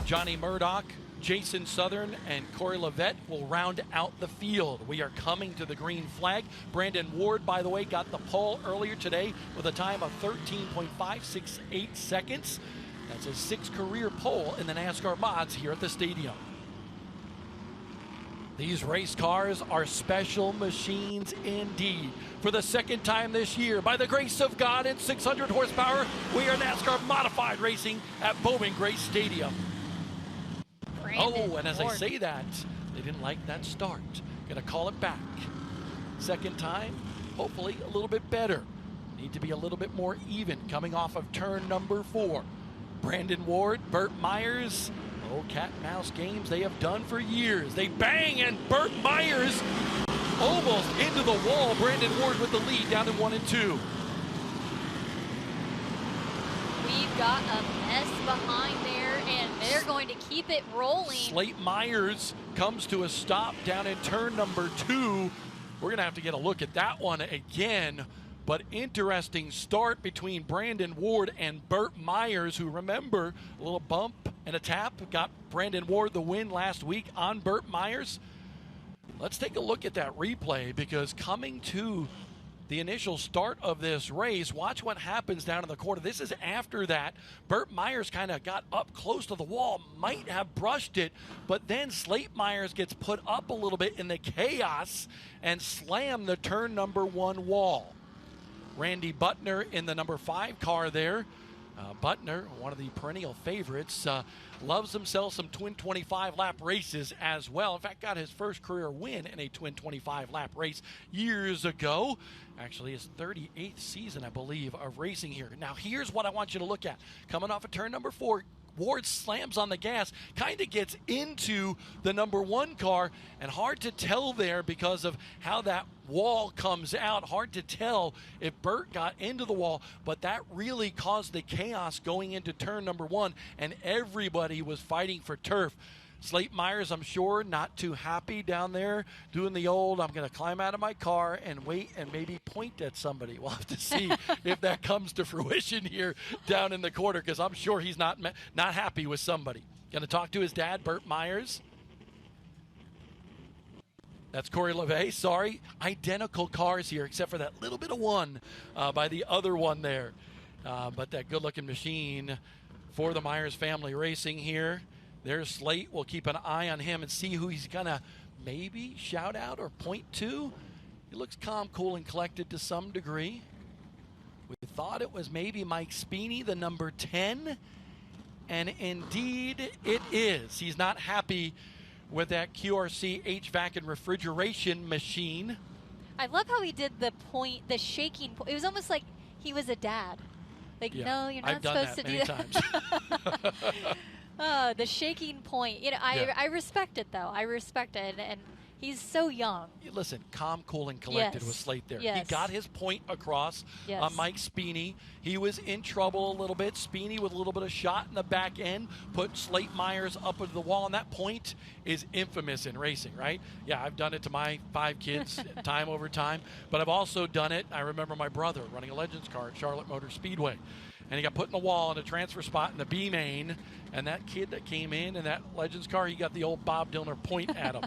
Johnny Murdoch, Jason Southern, and Corey Levette will round out the field. We are coming to the green flag. Brandon Ward, by the way, got the pole earlier today with a time of 13.568 seconds. That's his 6th career pole in the NASCAR mods here at the stadium. These race cars are special machines indeed. For the second time this year, by the grace of God and 600 horsepower, we are NASCAR Modified racing at Bowman Gray Stadium. Oh, and as I say that, they didn't like that start. Gonna call it back. Second time, hopefully a little bit better. Need to be a little bit more even coming off of turn number 4. Brandon Ward, Burt Myers. Oh, cat and mouse games they have done for years. They bang, and Burt Myers almost into the wall. Brandon Ward with the lead down in 1 and 2. we've got a mess behind there, and they're going to keep it rolling. Slate Myers comes to a stop down in turn number 2. We're going to have to get a look at that one again. But interesting start between Brandon Ward and Burt Myers, who, remember, a little bump and a tap got Brandon Ward the win last week on Burt Myers. Let's take a look at that replay, because coming to the initial start of this race, watch what happens down in the corner. This is after that. Burt Myers kind of got up close to the wall, might have brushed it, but then Slate Myers gets put up a little bit in the chaos and slammed the turn number 1 wall. Randy Butner in the number 5 car there. Butner, one of the perennial favorites, loves himself some twin 25-lap races as well. In fact, got his first career win in a twin 25-lap race years ago. Actually, his 38th season, I believe, of racing here. Now, here's what I want you to look at. Coming off of turn number 4, Ward slams on the gas, kind of gets into the number 1 car, and hard to tell there because of how that wall comes out. Hard to tell if Burt got into the wall, but that really caused the chaos going into turn number 1, and everybody was fighting for turf. Slate Myers, I'm sure, not too happy down there doing the old, I'm going to climb out of my car and wait and maybe point at somebody. We'll have to see if that comes to fruition here down in the corner, because I'm sure he's not happy with somebody. Going to talk to his dad, Burt Myers. That's Corey LeVay. Sorry, identical cars here, except for that little bit of one by the other one there. But that good-looking machine for the Myers family racing here. There's Slate. We'll keep an eye on him and see who he's going to maybe shout out or point to. He looks calm, cool, and collected to some degree. We thought it was maybe Mike Speeney, the number 10. And indeed, it is. He's not happy with that QRC HVAC and refrigeration machine. I love how he did the point, the shaking point. It was almost like he was a dad. Like, Yeah, no, you're not I've done supposed that to do many that. times. The shaking point. You know, Yeah. I respect it, though. I respect it. And he's so young. Listen, calm, cool, and collected Yes. with Slate there. Yes. He got his point across Yes. on Mike Speeney. He was in trouble a little bit. Speeney with a little bit of shot in the back end, put Slate Myers up into the wall, and that point is infamous in racing, right? Yeah, I've done it to my 5 kids time over time, but I've also done it. I remember my brother running a Legends car at Charlotte Motor Speedway, and he got put in the wall in a transfer spot in the B main, and that kid that came in that Legends car, he got the old Bob Dylan point at him.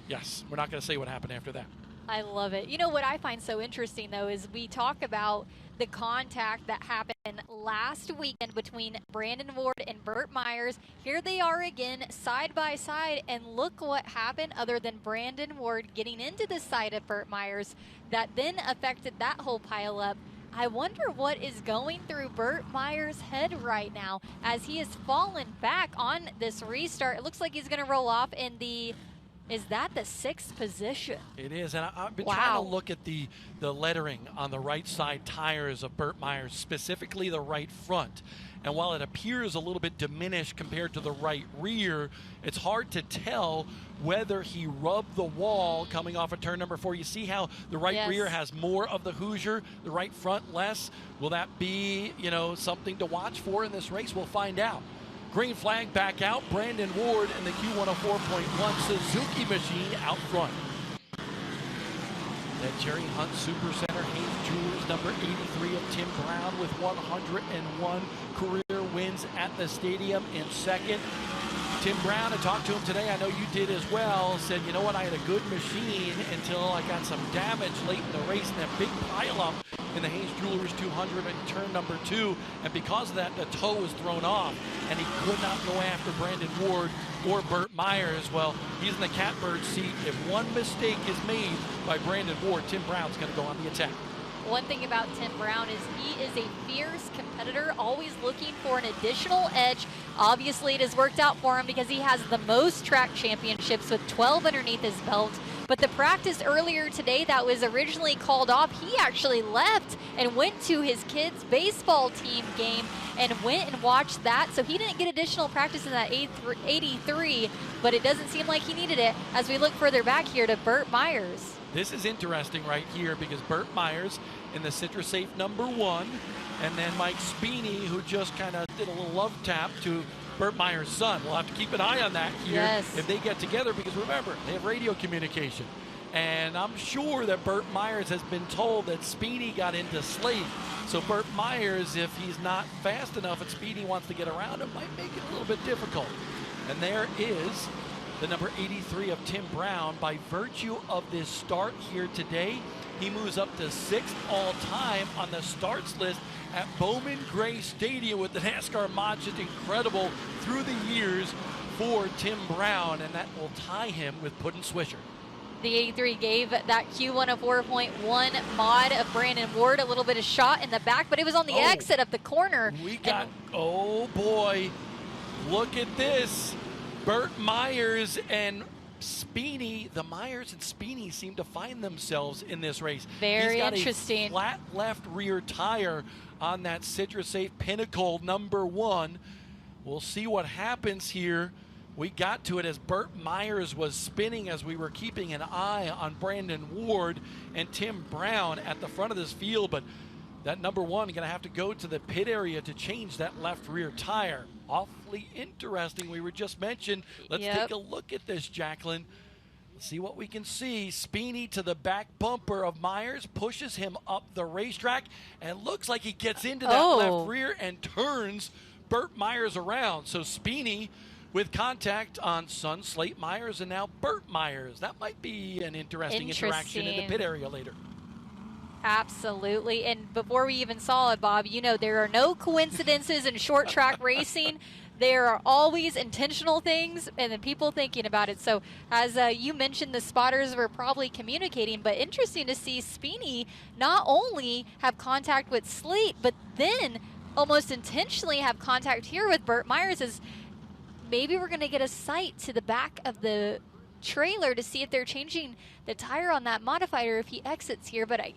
Yes, we're not going to say what happened after that. I love it. You know what I find so interesting, though, is we talk about the contact that happened last weekend between Brandon Ward and Burt Myers. Here they are again, side by side, and look what happened other than Brandon Ward getting into the side of Burt Myers that then affected that whole pileup. I wonder what is going through Burt Myers' head right now as he has fallen back on this restart. It looks like he's going to roll off in the... Is that the 6th position? It is, and I've been trying to look at the lettering on the right side tires of Burt Myers, specifically the right front. And while it appears a little bit diminished compared to the right rear, it's hard to tell whether he rubbed the wall coming off of turn number 4. You see how the right rear has more of the Hoosier, the right front less? Will that be, something to watch for in this race? We'll find out. Green flag back out. Brandon Ward in the Q104.1 Suzuki machine out front. That Jerry Hunt Super Center Haynes Jewelers number 83 of Tim Brown with 101 career wins at the stadium in second. Tim Brown, I talked to him today, I know you did as well, said, you know what, I had a good machine until I got some damage late in the race and that big pileup in the Haynes Jewelers 200 in turn number 2, and because of that, the toe was thrown off, and he could not go after Brandon Ward or Burt Myers. Well, he's in the catbird seat. If one mistake is made by Brandon Ward, Tim Brown's going to go on the attack. One thing about Tim Brown is he is a fierce competitor, always looking for an additional edge. Obviously, it has worked out for him because he has the most track championships with 12 underneath his belt. But the practice earlier today that was originally called off, he actually left and went to his kids' baseball team game and went and watched that. So he didn't get additional practice in that 83, but it doesn't seem like he needed it as we look further back here to Burt Myers. This is interesting right here because Burt Myers in the Citrus Safe #1, and then Mike Speeney, who just kind of did a little love tap to Burt Myers' son. We'll have to keep an eye on that here if they get together, because remember, they have radio communication. And I'm sure that Burt Myers has been told that Speeney got into Slate. So Burt Myers, if he's not fast enough and Speeney wants to get around him, might make it a little bit difficult. And there is the number 83 of Tim Brown. By virtue of this start here today, he moves up to 6th all-time on the starts list at Bowman Gray Stadium with the NASCAR mod. Just incredible through the years for Tim Brown, and that will tie him with Puddin' Swisher. The 83 gave that Q104.1 mod of Brandon Ward a little bit of shot in the back, but it was on the exit of the corner. We got, oh boy, look at this. Burt Myers and Speeney, the Myers and Speeney seem to find themselves in this race. Very He's got interesting. A flat left rear tire on that Citrus Safe Pinnacle #1. We'll see what happens here. We got to it as Burt Myers was spinning as we were keeping an eye on Brandon Ward and Tim Brown at the front of this field, but that #1 going to have to go to the pit area to change that left rear tire. Awfully interesting. We were just mentioned. Let's take a look at this, Jacqueline. Let's see what we can see. Speeney to the back bumper of Myers, pushes him up the racetrack, and looks like he gets into that left rear and turns Burt Myers around. So Speeney with contact on son Slate Myers and now Burt Myers. That might be an interesting interaction in the pit area later. Absolutely. And before we even saw it, Bob, you know, there are no coincidences in short track racing. There are always intentional things and then people thinking about it. So as you mentioned, the spotters were probably communicating, but interesting to see Speeney not only have contact with Slate, but then almost intentionally have contact here with Burt Myers. As maybe we're going to get a sight to the back of the trailer to see if they're changing the tire on that modifier if he exits here. But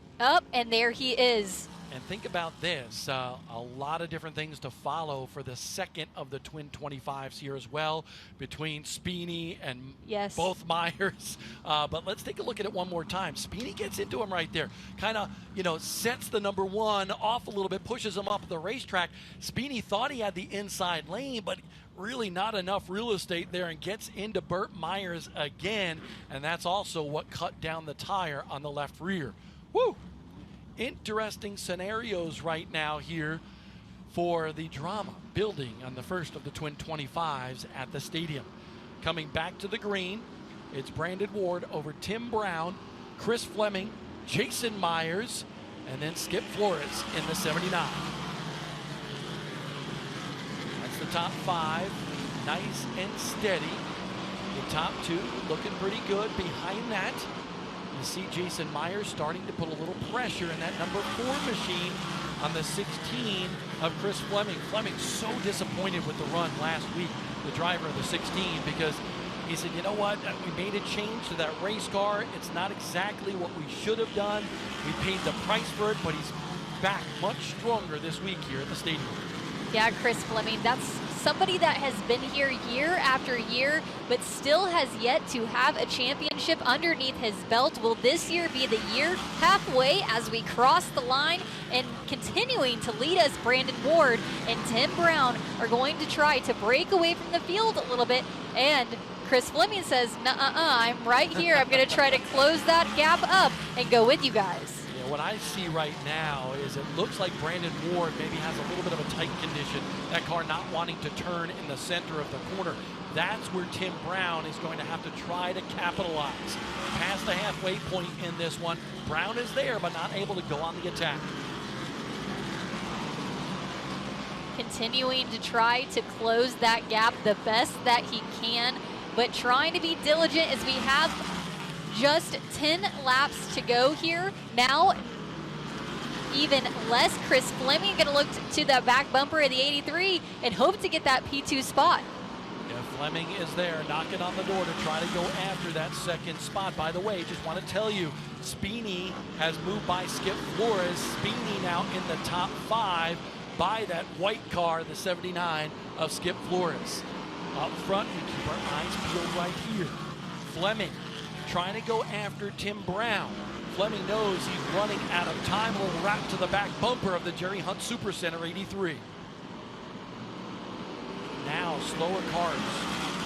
and there he is. And think about this, a lot of different things to follow for the second of the twin 25s here as well, between Speeney and both Myers. But let's take a look at it one more time. Speeney gets into him right there, kind of, sets the #1 off a little bit, pushes him up the racetrack. Speeney thought he had the inside lane, but really not enough real estate there, and gets into Burt Myers again, and that's also what cut down the tire on the left rear. Woo! Interesting scenarios right now here for the drama building on the first of the twin 25s at the stadium. Coming back to the green, it's Brandon Ward over Tim Brown, Chris Fleming, Jason Myers, and then Skip Flores in the 79. That's the top 5, nice and steady. The top 2 looking pretty good. Behind that, you see Jason Myers starting to put a little pressure in that #4 machine on the 16 of Chris Fleming. Fleming so disappointed with the run last week, the driver of the 16, because he said, you know what, we made a change to that race car. It's not exactly what we should have done. We paid the price for it, but he's back much stronger this week here at the stadium. Yeah, Chris Fleming, that's somebody that has been here year after year, but still has yet to have a championship underneath his belt. Will this year be the year? Halfway as we cross the line, and continuing to lead us, Brandon Ward and Tim Brown are going to try to break away from the field a little bit, and Chris Fleming says, I'm right here. I'm going to try to close that gap up and go with you guys. What I see right now is it looks like Brandon Ward maybe has a little bit of a tight condition. That car not wanting to turn in the center of the corner. That's where Tim Brown is going to have to try to capitalize. Past the halfway point in this one. Brown is there, but not able to go on the attack. Continuing to try to close that gap the best that he can, but trying to be diligent as we have just 10 laps to go here. Now, even less. Chris Fleming going to look to the back bumper of the 83 and hope to get that P2 spot. Yeah, Fleming is there knocking on the door to try to go after that second spot. By the way, just want to tell you, Speeney has moved by Skip Flores. Speeney now in the top 5 by that white car, the 79 of Skip Flores. Up front, we keep our eyes peeled right here. Fleming trying to go after Tim Brown. Fleming knows he's running out of time. Will wrap to the back bumper of the Jerry Hunt Supercenter 83. Now slower cars.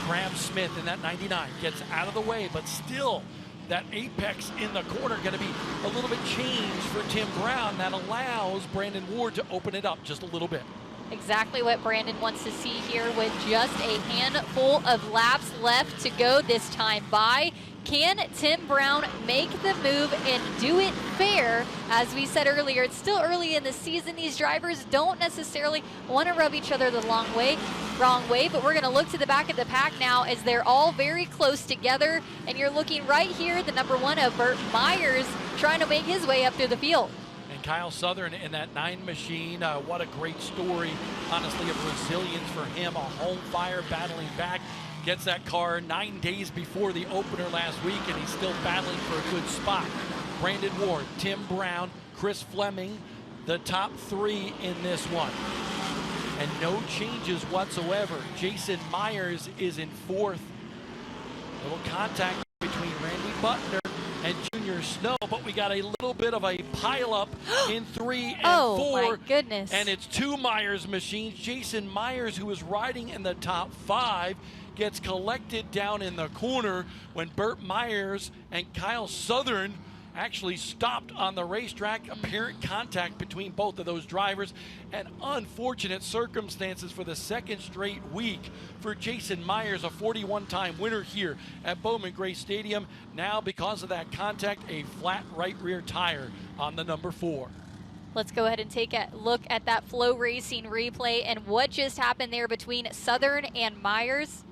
Graham Smith in that 99 gets out of the way, but still that apex in the corner going to be a little bit changed for Tim Brown. That allows Brandon Ward to open it up just a little bit. Exactly what Brandon wants to see here with just a handful of laps left to go this time by. Can Tim Brown make the move and do it fair? As we said earlier, it's still early in the season. These drivers don't necessarily want to rub each other the wrong way, but we're going to look to the back of the pack now as they're all very close together. And you're looking right here, the number 1 of Burt Myers trying to make his way up through the field. And Kyle Southern in that 9 machine, what a great story, honestly, of resilience for him. A home fire battling back. Gets that car 9 days before the opener last week, and he's still battling for a good spot. Brandon Ward, Tim Brown, Chris Fleming, the top 3 in this one. And no changes whatsoever. Jason Myers is in 4th. Little contact between Randy Butler and Junior Snow, but we got a little bit of a pileup in 3 and 4. Oh my goodness. And it's 2 Myers machines. Jason Myers, who was riding in the top 5, gets collected down in the corner when Burt Myers and Kyle Southern actually stopped on the racetrack. Apparent contact between both of those drivers, and unfortunate circumstances for the second straight week for Jason Myers, a 41-time winner here at Bowman Gray Stadium. Now, because of that contact, a flat right rear tire on the number 4. Let's go ahead and take a look at that Flow Racing replay and what just happened there between Southern and Myers.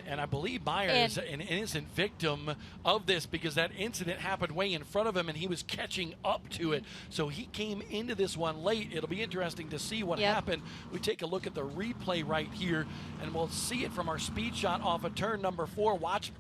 And I believe Myers, an innocent victim of this, because that incident happened way in front of him and he was catching up to it. So he came into this one late. It'll be interesting to see what happened. We take a look at the replay right here, and we'll see it from our speed shot off of turn number 4. Watch,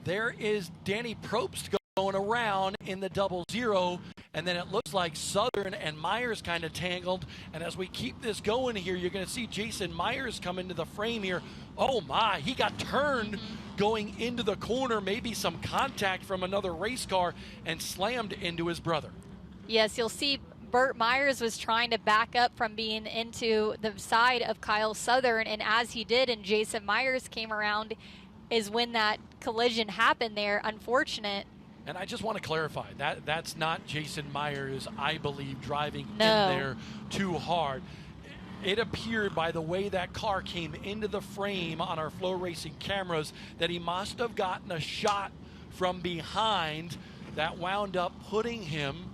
there is Danny Probst going around in the 00, and then it looks like Southern and Myers kind of tangled. And as we keep this going here, you're going to see Jason Myers come into the frame here. Oh my, he got turned going into the corner, maybe some contact from another race car, and slammed into his brother. Yes, you'll see Burt Myers was trying to back up from being into the side of Kyle Southern, and as he did and Jason Myers came around is when that collision happened there. Unfortunate. And I just want to clarify, that's not Jason Myers, I believe, driving in No. there too hard. It appeared by the way that car came into the frame on our Flow Racing cameras that he must have gotten a shot from behind that wound up putting him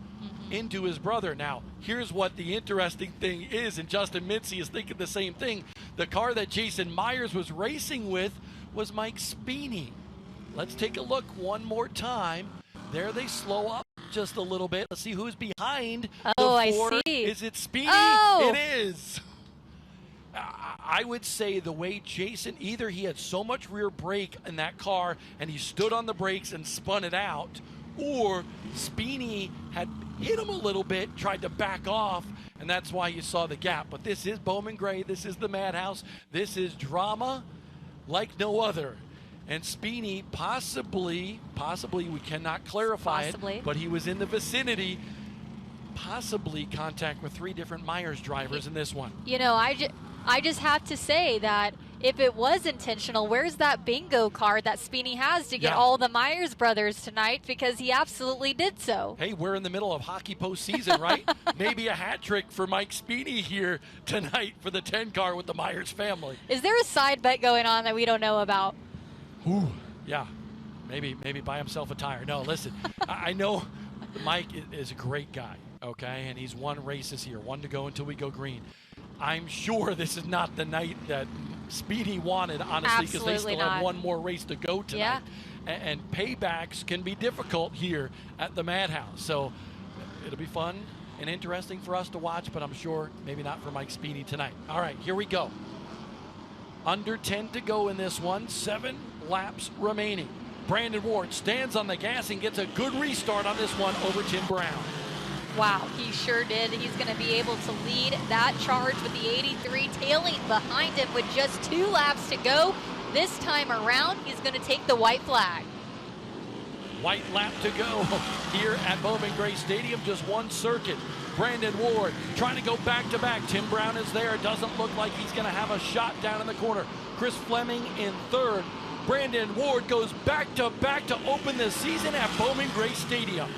into his brother. Now, here's what the interesting thing is, and Justin Mincy is thinking the same thing. The car that Jason Myers was racing with was Mike Speeney. Let's take a look one more time. There they slow up just a little bit. Let's see who's behind. Oh, I Ford. see. Is it Speeney? Oh! It is. I would say the way Jason, either he had so much rear brake in that car and he stood on the brakes and spun it out, or Speeney had hit him a little bit, tried to back off, and that's why you saw the gap. But this is Bowman Gray. This is the Madhouse. This is drama like no other. And Speeney possibly, we cannot clarify it, but he was in the vicinity, possibly contact with 3 different Myers drivers in this one. You know, I just have to say that if it was intentional, where's that bingo card that Speeney has to get all the Myers brothers tonight? Because he absolutely did so. Hey, we're in the middle of hockey postseason, right? Maybe a hat trick for Mike Speeney here tonight for the 10 car with the Myers family. Is there a side bet going on that we don't know about? Ooh, yeah. Maybe buy himself a tire. No, listen, I know Mike is a great guy, okay? And he's won races here, 1 to go until we go green. I'm sure this is not the night that Speedy wanted, honestly, because they still have 1 more race to go tonight. Yeah. And paybacks can be difficult here at the Madhouse. So it'll be fun and interesting for us to watch, but I'm sure maybe not for Mike Speedy tonight. All right, here we go. Under 10 to go in this one, 7 laps remaining. Brandon Ward stands on the gas and gets a good restart on this one over Tim Brown. Wow, he sure did. He's going to be able to lead that charge with the 83 tailing behind him with just 2 laps to go. This time around, he's going to take the white flag. White lap to go here at Bowman Gray Stadium, just one circuit. Brandon Ward trying to go back-to-back. Tim Brown is there. Doesn't look like he's going to have a shot down in the corner. Chris Fleming in third. Brandon Ward goes back-to-back to open the season at Bowman Gray Stadium.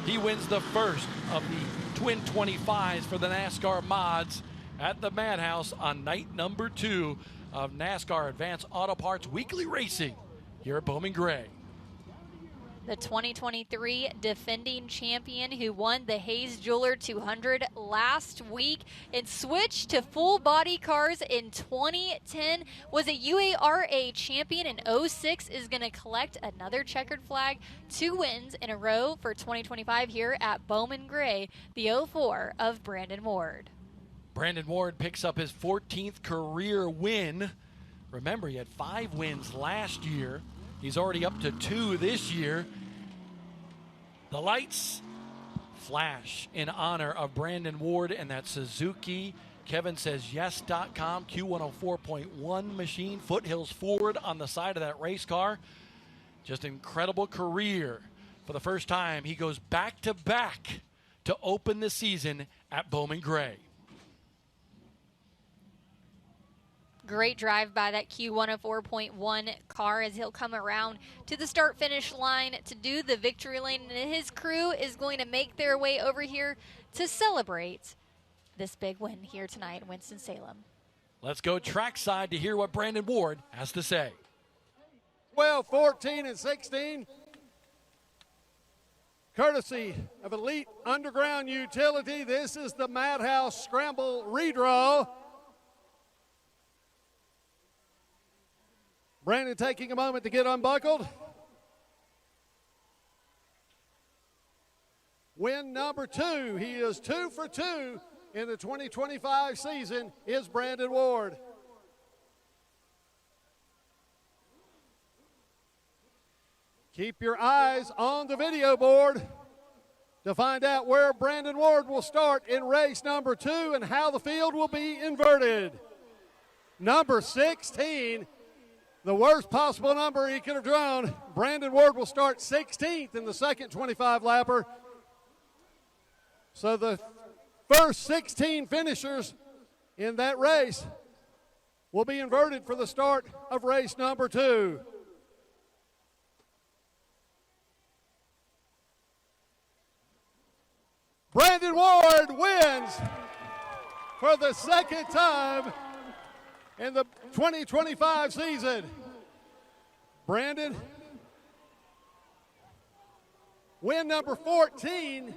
He wins the first of the Twin 25s for the NASCAR mods at the Madhouse on night number 2 of NASCAR Advanced Auto Parts Weekly Racing here at Bowman Gray. The 2023 defending champion who won the Hayes Jeweler 200 last week and switched to full body cars in 2010, was a UARA champion in 06, is going to collect another checkered flag, 2 wins in a row for 2025 here at Bowman Gray, the 04 of Brandon Ward. Brandon Ward picks up his 14th career win. Remember, he had 5 wins last year. He's already up to 2 this year. The lights flash in honor of Brandon Ward and that Suzuki Kevin says yes.com Q104.1 machine. Foothills Ford on the side of that race car. Just incredible career. For the first time, he goes back-to-back to open the season at Bowman Gray. Great drive by that Q104.1 car as he'll come around to the start-finish line to do the victory lane, and his crew is going to make their way over here to celebrate this big win here tonight in Winston-Salem. Let's go trackside to hear what Brandon Ward has to say. 12, 14, and 16. Courtesy of Elite Underground Utility, this is the Madhouse Scramble Redraw. Brandon taking a moment to get unbuckled. Win number 2. He is 2 for 2 in the 2025 season is Brandon Ward. Keep your eyes on the video board to find out where Brandon Ward will start in race number 2 and how the field will be inverted. Number 16. The worst possible number he could have drawn. Brandon Ward will start 16th in the second 25-lapper. So the first 16 finishers in that race will be inverted for the start of race number 2. Brandon Ward wins for the second time in the 2025 season. Brandon, win number 14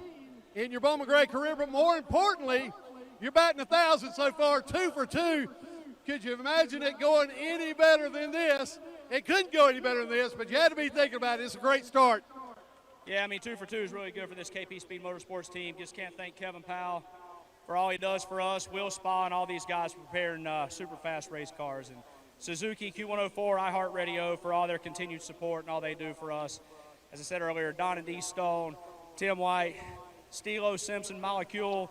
in your Bowman Gray career, but more importantly, you're batting 1,000 so far, 2 for 2. Could you imagine it going any better than this? It couldn't go any better than this, but you had to be thinking about it. It's a great start. Yeah, I mean, 2 for 2 is really good for this KP Speed Motorsports team. Just can't thank Kevin Powell for all he does for us, Will Spa, and all these guys for preparing super fast race cars. And Suzuki, Q104, iHeartRadio for all their continued support and all they do for us. As I said earlier, Don and D. Stone, Tim White, Stilo Simpson, Molecule,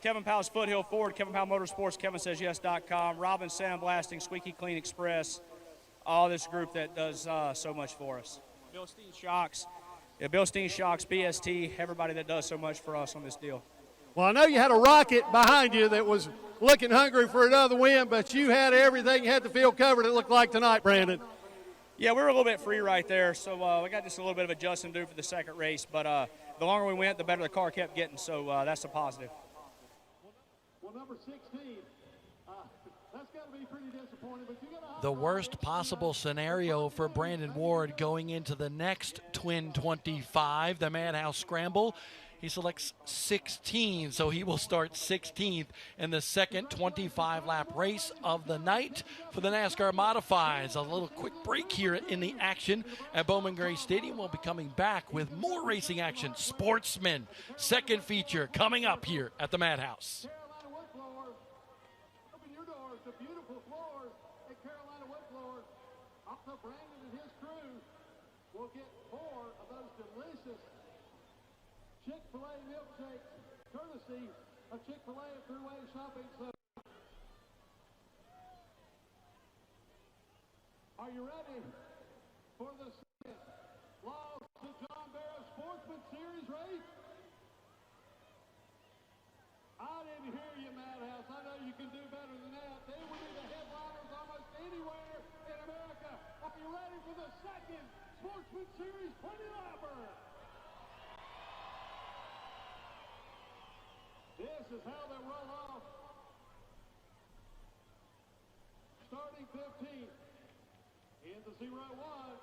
Kevin Powell's Foothill Ford, Kevin Powell Motorsports, KevinSaysYes.com, Robin Sandblasting, Squeaky Clean Express, all this group that does so much for us. Bill Steen Shocks, BST, everybody that does so much for us on this deal. Well, I know you had a rocket behind you that was looking hungry for another win, but you had everything. You had the field covered, it looked like tonight, Brandon. Yeah, we were a little bit free right there, so we got just a little bit of adjusting to do for the second race. But the longer we went, the better the car kept getting, so that's a positive. Well, number 16, that's got to be pretty disappointing. But you got The worst possible scenario for Brandon Ward going into the next Twin 25, the Madhouse Scramble. He selects 16, so he will start 16th in the second 25-lap race of the night for the NASCAR Modifieds. A little quick break here in the action at Bowman Gray Stadium. We'll be coming back with more racing action. Sportsman, second feature coming up here at the Madhouse. Carolina wood floor. Open your doors to beautiful floors at Carolina wood floor. Also, Brandon and his crew will get 4 of those delicious Chick-fil-A milkshakes, courtesy of Chick-fil-A at Thruway Shopping Center. Are you ready for the lost to John Barrow Sportsman Series race. I didn't hear you, Madhouse. I know you can do better than that. They would be the headliners almost anywhere in America. Are you ready for the second Sportsman Series 20-lapper? This is how they roll off. Starting 15th. In the 0-1,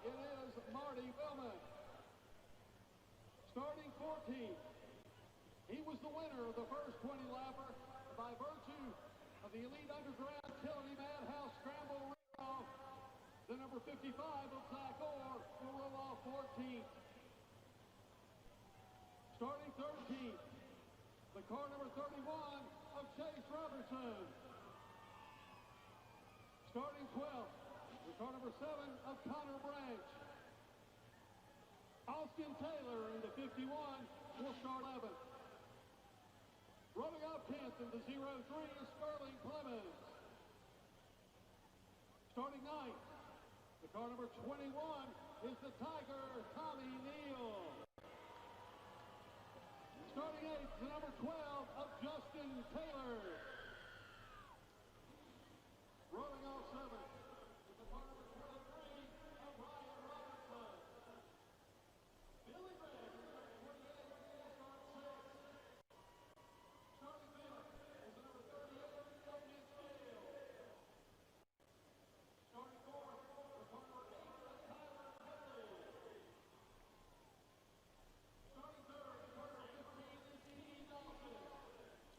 it is Marty Bowman. Starting 14th. He was the winner of the first 20-lapper by virtue of the Elite Underground Utility Madhouse Scramble Ring-Off. The number 55 of Zach Orr will roll off 14th. Starting 13th, the car number 31 of Chase Robertson. Starting 12th, the car number 7 of Connor Branch. Austin Taylor in the 51 will start 11th. Running up 10th in the 0-3 is Sterling Clemens. Starting 9th, the car number 21 is the Tiger, Tommy Neal. Starting 8th, the number 12 of Justin Taylor. Rolling off 7th is the car number 23 of Ryan Robertson. Billy Ray, number 28, will start 6th. Starting 5th is the number 38 of Nick Steele. Starting 4th, the car number 8 of Tyler Henley. Starting 3rd, the car number 15 is Steve Dawson.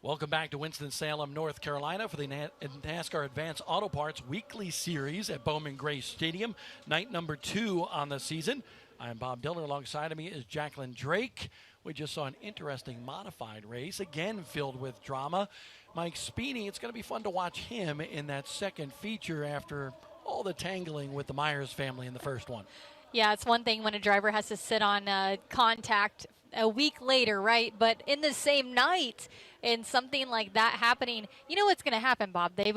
Welcome back to Winston-Salem, North Carolina for the NASCAR Advanced Auto Parts Weekly Series at Bowman Gray Stadium. Night number 2 on the season. I'm Bob Diller. Alongside of me is Jacqueline Drake. We just saw an interesting modified race, again filled with drama. Mike Spini, it's going to be fun to watch him in that second feature after all the tangling with the Myers family in the first one. Yeah, it's one thing when a driver has to sit on contact a week later, right? But in the same night, and something like that happening, you know what's going to happen, Bob? They've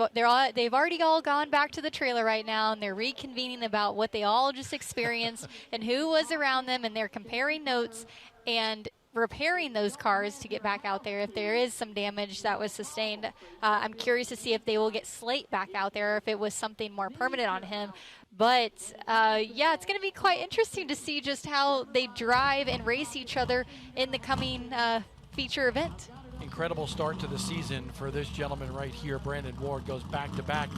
already all gone back to the trailer right now, and they're reconvening about what they all just experienced and who was around them, and they're comparing notes and repairing those cars to get back out there if there is some damage that was sustained. I'm curious to see if they will get Slate back out there, or if it was something more permanent on him. But, yeah, it's going to be quite interesting to see just how they drive and race each other in the coming feature event. Incredible start to the season for this gentleman right here. Brandon Ward goes back-to-back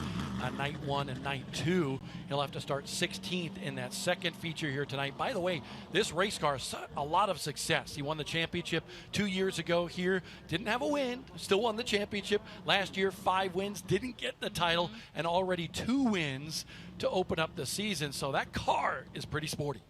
on night 1 and night 2. He'll have to start 16th in that second feature here tonight. By the way, this race car has a lot of success. He won the championship 2 years ago here. Didn't have a win, still won the championship. Last year, 5 wins, didn't get the title, and already 2 wins to open up the season. So that car is pretty sporty.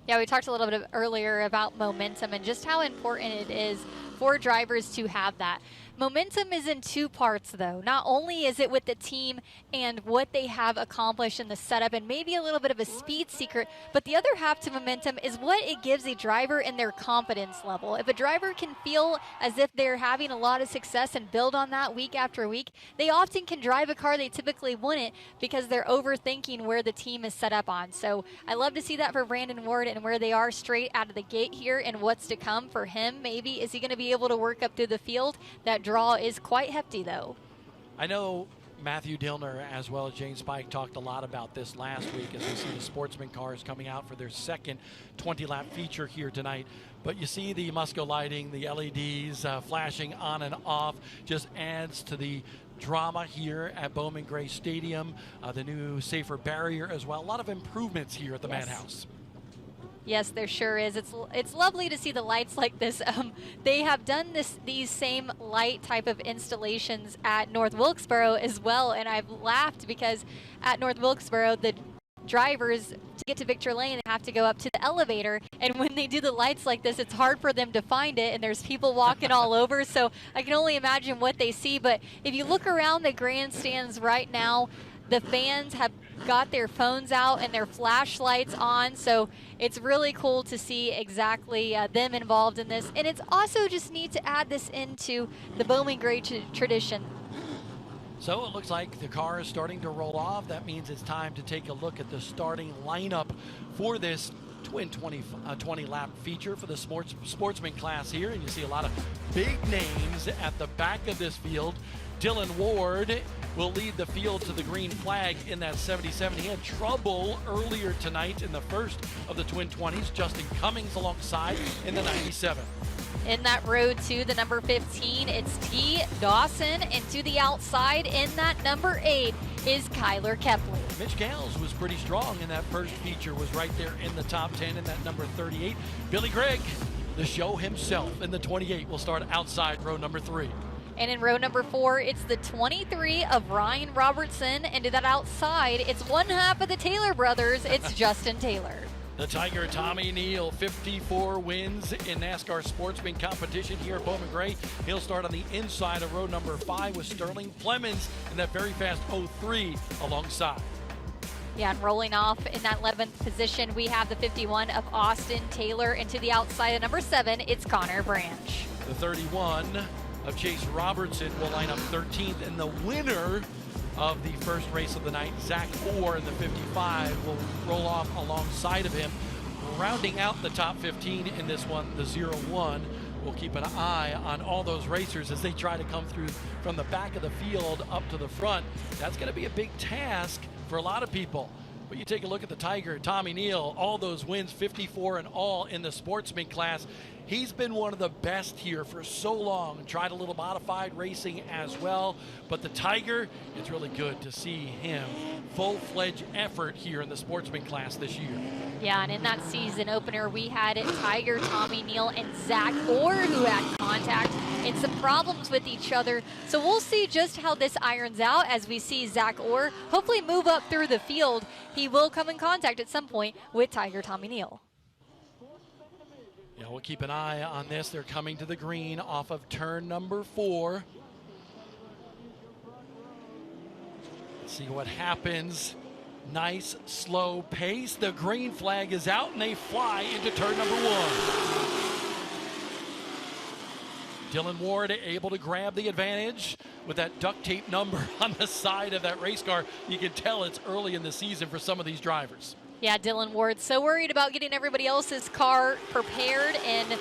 Yeah, we talked a little bit earlier about momentum and just how important it is for drivers to have that. Momentum is in 2 parts, though. Not only is it with the team and what they have accomplished in the setup and maybe a little bit of a speed secret, but the other half to momentum is what it gives a driver in their confidence level. If a driver can feel as if they're having a lot of success and build on that week after week, they often can drive a car they typically wouldn't because they're overthinking where the team is set up on. So I love to see that for Brandon Ward and where they are straight out of the gate here and what's to come for him. Maybe is he going to be able to work up through the field? That draw is quite hefty, though. I know Matthew Dillner as well as James Pike talked a lot about this last week as we see the sportsman cars coming out for their second 20-lap feature here tonight. But you see the Musco lighting, the LEDs flashing on and off, just adds to the drama here at Bowman Gray Stadium. The new safer barrier as well. A lot of improvements here at the Madhouse. Yes, there sure is. It's lovely to see the lights like this. They have done these same light type of installations at North Wilkesboro as well, and I've laughed because at North Wilkesboro, the drivers to get to Victor Lane have to go up to the elevator, and when they do the lights like this, it's hard for them to find it, and there's people walking all over, so I can only imagine what they see. But if you look around the grandstands right now, the fans have got their phones out and their flashlights on, so it's really cool to see exactly them involved in this. And it's also just neat to add this into the Bowman Gray tradition. So it looks like the car is starting to roll off. That means it's time to take a look at the starting lineup for this twin 20 lap feature for the sportsman class here, and you see a lot of big names at the back of this field. Dylan Ward will lead the field to the green flag in that 77. He had trouble earlier tonight in the first of the twin 20s. Justin Cummings alongside in the 97. In that row to the number 15, it's T. Dawson, and to the outside in that number 8 is Kyler Kepley. Mitch Gales was pretty strong in that first feature, was right there in the top 10 in that number 38. Billy Gregg, the show himself in the 28, will start outside row number 3. And in row number 4, it's the 23 of Ryan Robertson, and to that outside, it's one half of the Taylor brothers, it's Justin Taylor. The Tiger, Tommy Neal, 54 wins in NASCAR sportsman competition here at Bowman Gray. He'll start on the inside of row number 5 with Sterling Plemons in that very fast 03 alongside. Yeah, and rolling off in that 11th position, we have the 51 of Austin Taylor, and to the outside of number 7, it's Connor Branch. The 31 of Chase Robertson will line up 13th, and the winner of the first race of the night, Zach Orr in the 55, will roll off alongside of him. Rounding out the top 15 in this one, the 01. We'll keep an eye on all those racers as they try to come through from the back of the field up to the front. That's going to be a big task for a lot of people. But you take a look at the Tiger, Tommy Neal, all those wins, 54 in all in the sportsman class. He's been one of the best here for so long and tried a little modified racing as well. But the Tiger, it's really good to see him full-fledged effort here in the sportsman class this year. Yeah, and in that season opener, we had Tiger, Tommy Neal, and Zach Orr who had contact and some problems with each other. So we'll see just how this irons out as we see Zach Orr hopefully move up through the field. He will come in contact at some point with Tiger, Tommy Neal. Yeah, we'll keep an eye on this. They're coming to the green off of turn number 4. Let's see what happens. Nice, slow pace. The green flag is out, and they fly into turn number 1. Dylan Ward able to grab the advantage with that duct tape number on the side of that race car. You can tell it's early in the season for some of these drivers. Yeah, Dylan Ward so worried about getting everybody else's car prepared and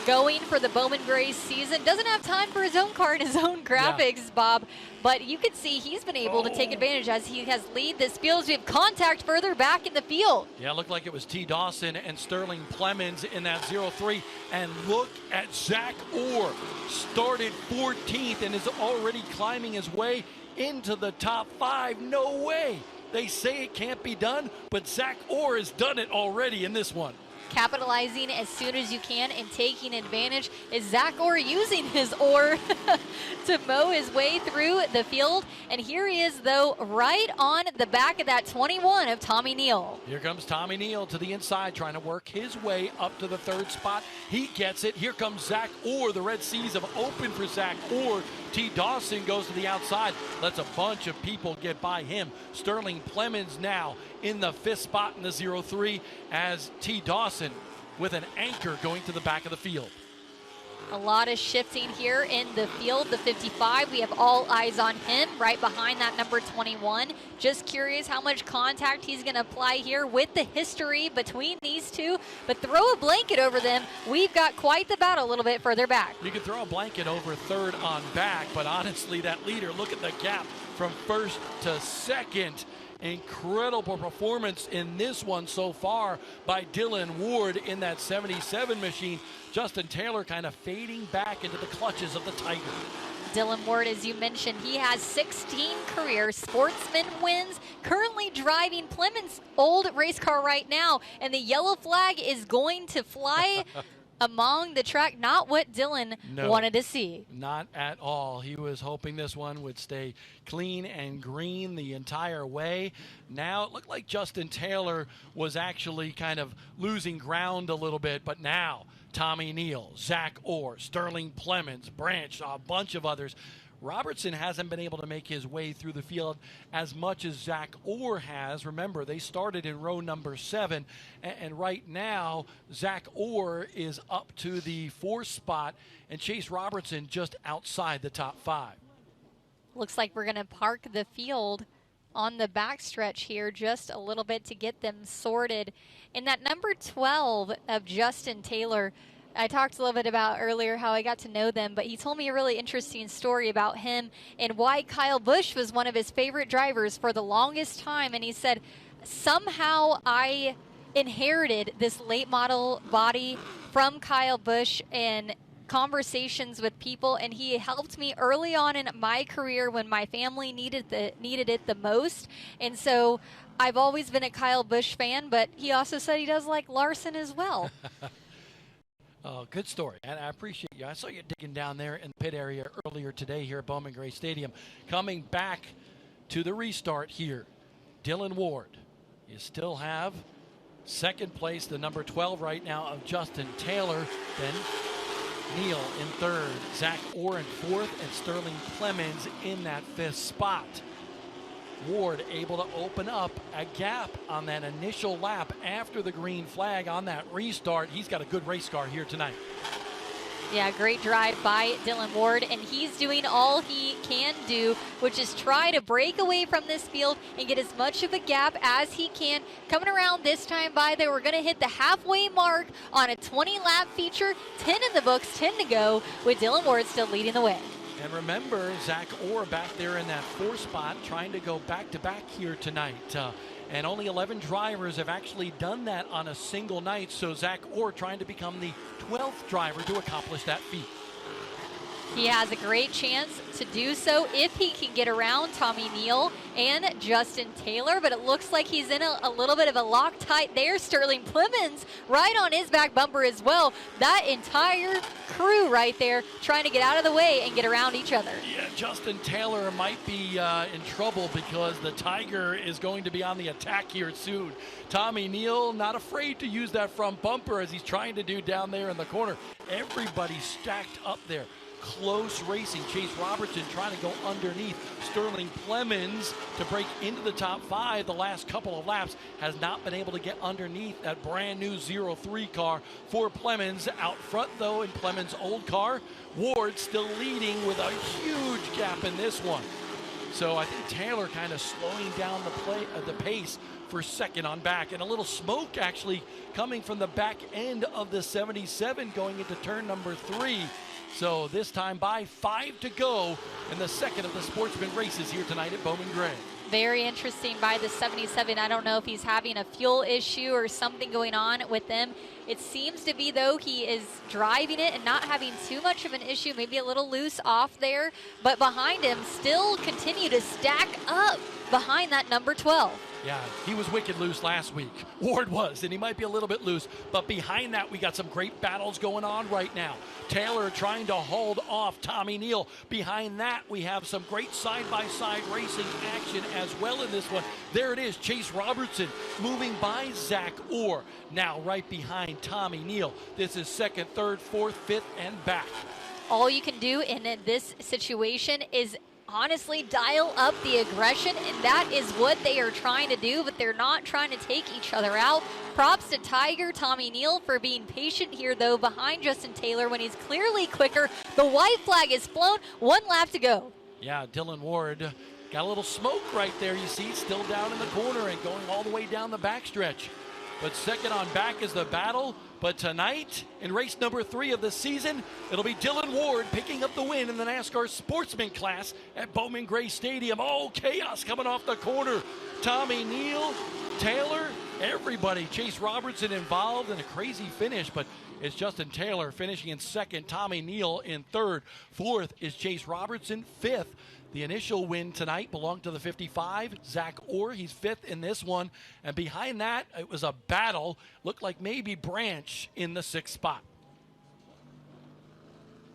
going for the Bowman Gray season. Doesn't have time for his own car and his own graphics, Bob. But you can see he's been able to take advantage as he has lead this field. We have contact further back in the field. Yeah, it looked like it was T. Dawson and Sterling Plemons in that 03. And look at Zach Orr. Started 14th and is already climbing his way into the top 5. No way. They say it can't be done, but Zach Orr has done it already in this one. Capitalizing as soon as you can and taking advantage. Is Zach Orr using his oar to mow his way through the field? And here he is, though, right on the back of that 21 of Tommy Neal. Here comes Tommy Neal to the inside, trying to work his way up to the 3rd spot. He gets it. Here comes Zach Orr. The Red Seas have opened for Zach Orr. T. Dawson goes to the outside, lets a bunch of people get by him. Sterling Plemons now in the 5th spot in the 03 as T. Dawson with an anchor going to the back of the field. A lot of shifting here in the field. The 55, we have all eyes on him right behind that number 21. Just curious how much contact he's going to apply here with the history between these two. But throw a blanket over them. We've got quite the battle a little bit further back. You can throw a blanket over 3rd on back, but honestly, that leader, look at the gap from 1st to 2nd. Incredible performance in this one so far by Dylan Ward in that 77 machine. Justin Taylor kind of fading back into the clutches of the Tiger. Dylan Ward, as you mentioned, he has 16 career sportsman wins, currently driving Plemons' old race car right now, and the yellow flag is going to fly among the track. Not what Dylan wanted to see. Not at all. He was hoping this one would stay clean and green the entire way. Now it looked like Justin Taylor was actually kind of losing ground a little bit, but now Tommy Neal, Zach Orr, Sterling Plemons, Branch, a bunch of others. Robertson hasn't been able to make his way through the field as much as Zach Orr has. Remember, they started in row number 7, and right now, Zach Orr is up to the 4th spot, and Chase Robertson just outside the top 5. Looks like we're going to park the field on the backstretch here just a little bit to get them sorted. In that number 12 of Justin Taylor, I talked a little bit about earlier how I got to know them, but he told me a really interesting story about him and why Kyle Busch was one of his favorite drivers for the longest time. And he said, somehow I inherited this late model body from Kyle Busch and conversations with people, and he helped me early on in my career when my family needed it the most. And so I've always been a Kyle Busch fan, but he also said he does like Larson as well. Oh, good story, and I appreciate you. I saw you digging down there in the pit area earlier today here at Bowman Gray Stadium. Coming back to the restart here, Dylan Ward. You still have second place, the number 12 right now of Justin Taylor. Then Neal in third, Zach Orr in fourth, and Sterling Clemens in that fifth spot. Ward able to open up a gap on that initial lap after the green flag on that restart. He's got a good race car here tonight. Yeah, great drive by Dylan Ward, and he's doing all he can do, which is try to break away from this field and get as much of a gap as he can. Coming around this time by, they were going to hit the halfway mark on a 20-lap feature, 10 in the books, 10 to go, with Dylan Ward still leading the way. And remember, Zach Orr back there in that fourth spot, trying to go back-to-back here tonight. And only 11 drivers have actually done that on a single night. So Zach Orr trying to become the 12th driver to accomplish that feat. He has a great chance to do so if he can get around Tommy Neal and Justin Taylor, but it looks like he's in a little bit of a Loctite there. Sterling Clemens right on his back bumper as well. That entire crew right there trying to get out of the way and get around each other. Yeah, Justin Taylor might be in trouble because the Tiger is going to be on the attack here soon. Tommy Neal not afraid to use that front bumper as he's trying to do down there in the corner. Everybody stacked up there. Close racing. Chase Robertson trying to go underneath. Sterling Clemens to break into the top five the last couple of laps. Has not been able to get underneath that brand new 03 car for Clemens. Out front though in Clemens' old car, Ward still leading with a huge gap in this one. So I think Taylor kind of slowing down the pace for second on back. And a little smoke actually coming from the back end of the 77 going into turn number 3. So this time by 5 to go in the second of the Sportsman races here tonight at Bowman Gray. Very interesting by the 77. I don't know if he's having a fuel issue or something going on with them. It seems to be, though, he is driving it and not having too much of an issue, maybe a little loose off there. But behind him still continue to stack up behind that number 12. Yeah, he was wicked loose last week. Ward was, and he might be a little bit loose. But behind that, we got some great battles going on right now. Taylor trying to hold off Tommy Neal. Behind that, we have some great side-by-side racing action as well in this one. There it is, Chase Robertson moving by Zach Orr. Now right behind Tommy Neal. This is second, third, fourth, fifth, and back. All you can do in this situation is honestly dial up the aggression, and that is what they are trying to do, but they're not trying to take each other out. Props to Tiger Tommy Neal for being patient here, though, behind Justin Taylor when he's clearly quicker. The white flag is flown, 1 lap to go. Yeah, Dylan Ward got a little smoke right there. You see, still down in the corner and going all the way down the backstretch. But second on back is the battle. But tonight, in race number 3 of the season, it'll be Dylan Ward picking up the win in the NASCAR Sportsman class at Bowman Gray Stadium. Oh, chaos coming off the corner. Tommy Neal, Taylor, everybody. Chase Robertson involved in a crazy finish, but it's Justin Taylor finishing in second, Tommy Neal in third. Fourth is Chase Robertson. Fifth, the initial win tonight belonged to the 55, Zach Orr. He's fifth in this one. And behind that, it was a battle. Looked like maybe Branch in the 6th spot.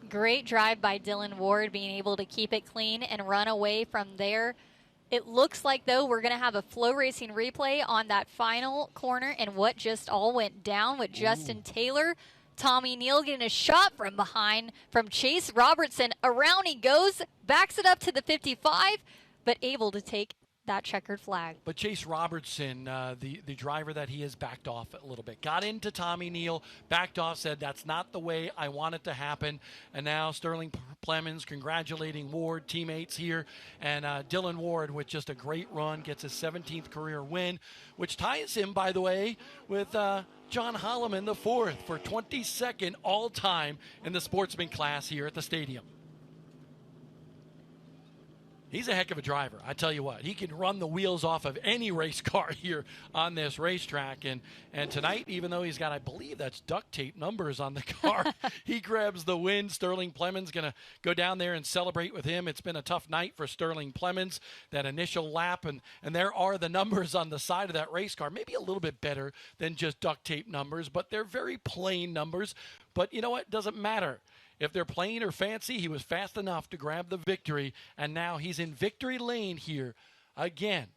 Great drive by Dylan Ward, being able to keep it clean and run away from there. It looks like, though, we're going to have a Flow Racing replay on that final corner and what just all went down with Justin Taylor. Tommy Neal getting a shot from behind from Chase Robertson. Around he goes, backs it up to the 55, but able to take that checkered flag. But Chase Robertson, the driver that he has backed off a little bit, got into Tommy Neal, backed off, said that's not the way I want it to happen. And now Sterling Plemons congratulating Ward, teammates here. And Dylan Ward with just a great run, gets his 17th career win, which ties him, by the way, with John Holloman, the 4th, for 22nd all-time in the sportsman class here at the stadium. He's a heck of a driver. I tell you what, he can run the wheels off of any race car here on this racetrack. And tonight, even though he's got, I believe that's duct tape numbers on the car, he grabs the win. Sterling Plemons going to go down there and celebrate with him. It's been a tough night for Sterling Plemons, that initial lap. And there are the numbers on the side of that race car, maybe a little bit better than just duct tape numbers, but they're very plain numbers. But you know what? Doesn't matter. If they're plain or fancy, he was fast enough to grab the victory, and now he's in victory lane here again.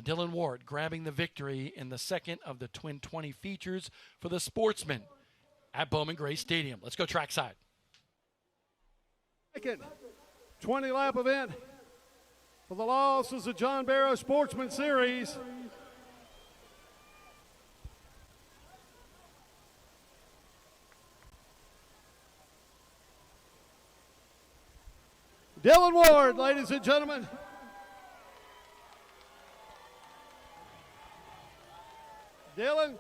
Dylan Ward grabbing the victory in the second of the Twin 20 features for the sportsmen at Bowman Gray Stadium. Let's go trackside. Second 20-lap event for the Losses of John Barrow Sportsman Series. Dylan Ward, ladies and gentlemen. Dylan,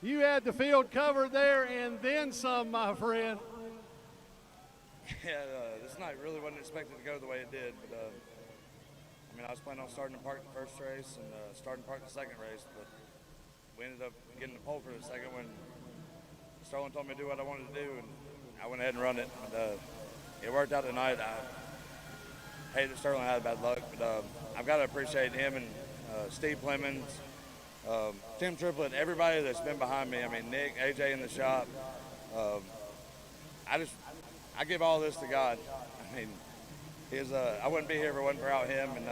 you had the field covered there and then some, my friend. Yeah, this night really wasn't expected to go the way it did, but I mean, I was planning on starting to park the first race and starting to park the second race, but we ended up getting the pole for the second one. Sterling told me to do what I wanted to do, and I went ahead and run it. It worked out tonight. I hate that Sterling had bad luck, but I've got to appreciate him and Steve Plemons, Tim Triplett, everybody that's been behind me. I mean, Nick, AJ in the shop. I give all this to God. I mean, I wouldn't be here if it wasn't for him, and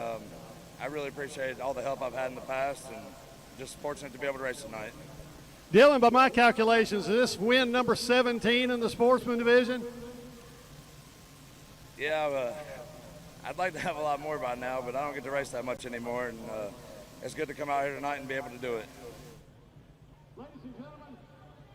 I really appreciate all the help I've had in the past, and just fortunate to be able to race tonight. Dylan, by my calculations, is this win number 17 in the sportsman division? Yeah, I'd like to have a lot more by now, but I don't get to race that much anymore, and it's good to come out here tonight and be able to do it. Ladies and gentlemen,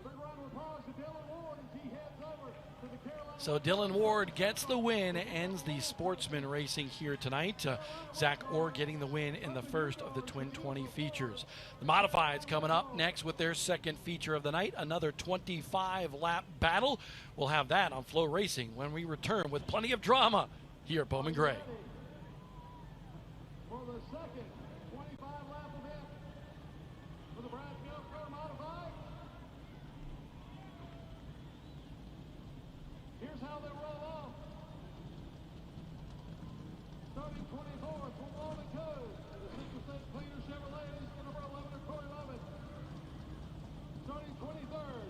big round of applause to Dylan Ward as he heads over to the Carolina. So Dylan Ward gets the win, ends the sportsman racing here tonight. Zach Orr getting the win in the first of the Twin 20 features. The Modifieds coming up next with their second feature of the night, another 25-lap battle. We'll have that on Flow Racing when we return with plenty of drama here at Bowman Gray. For the second 25-lap event for the Brad Gilchrist Modified. Here's how they roll off. Starting 24th from Walden Cove, the 6% Cleaner Chevrolet is the number 11 of Corey Lovett. Starting 23rd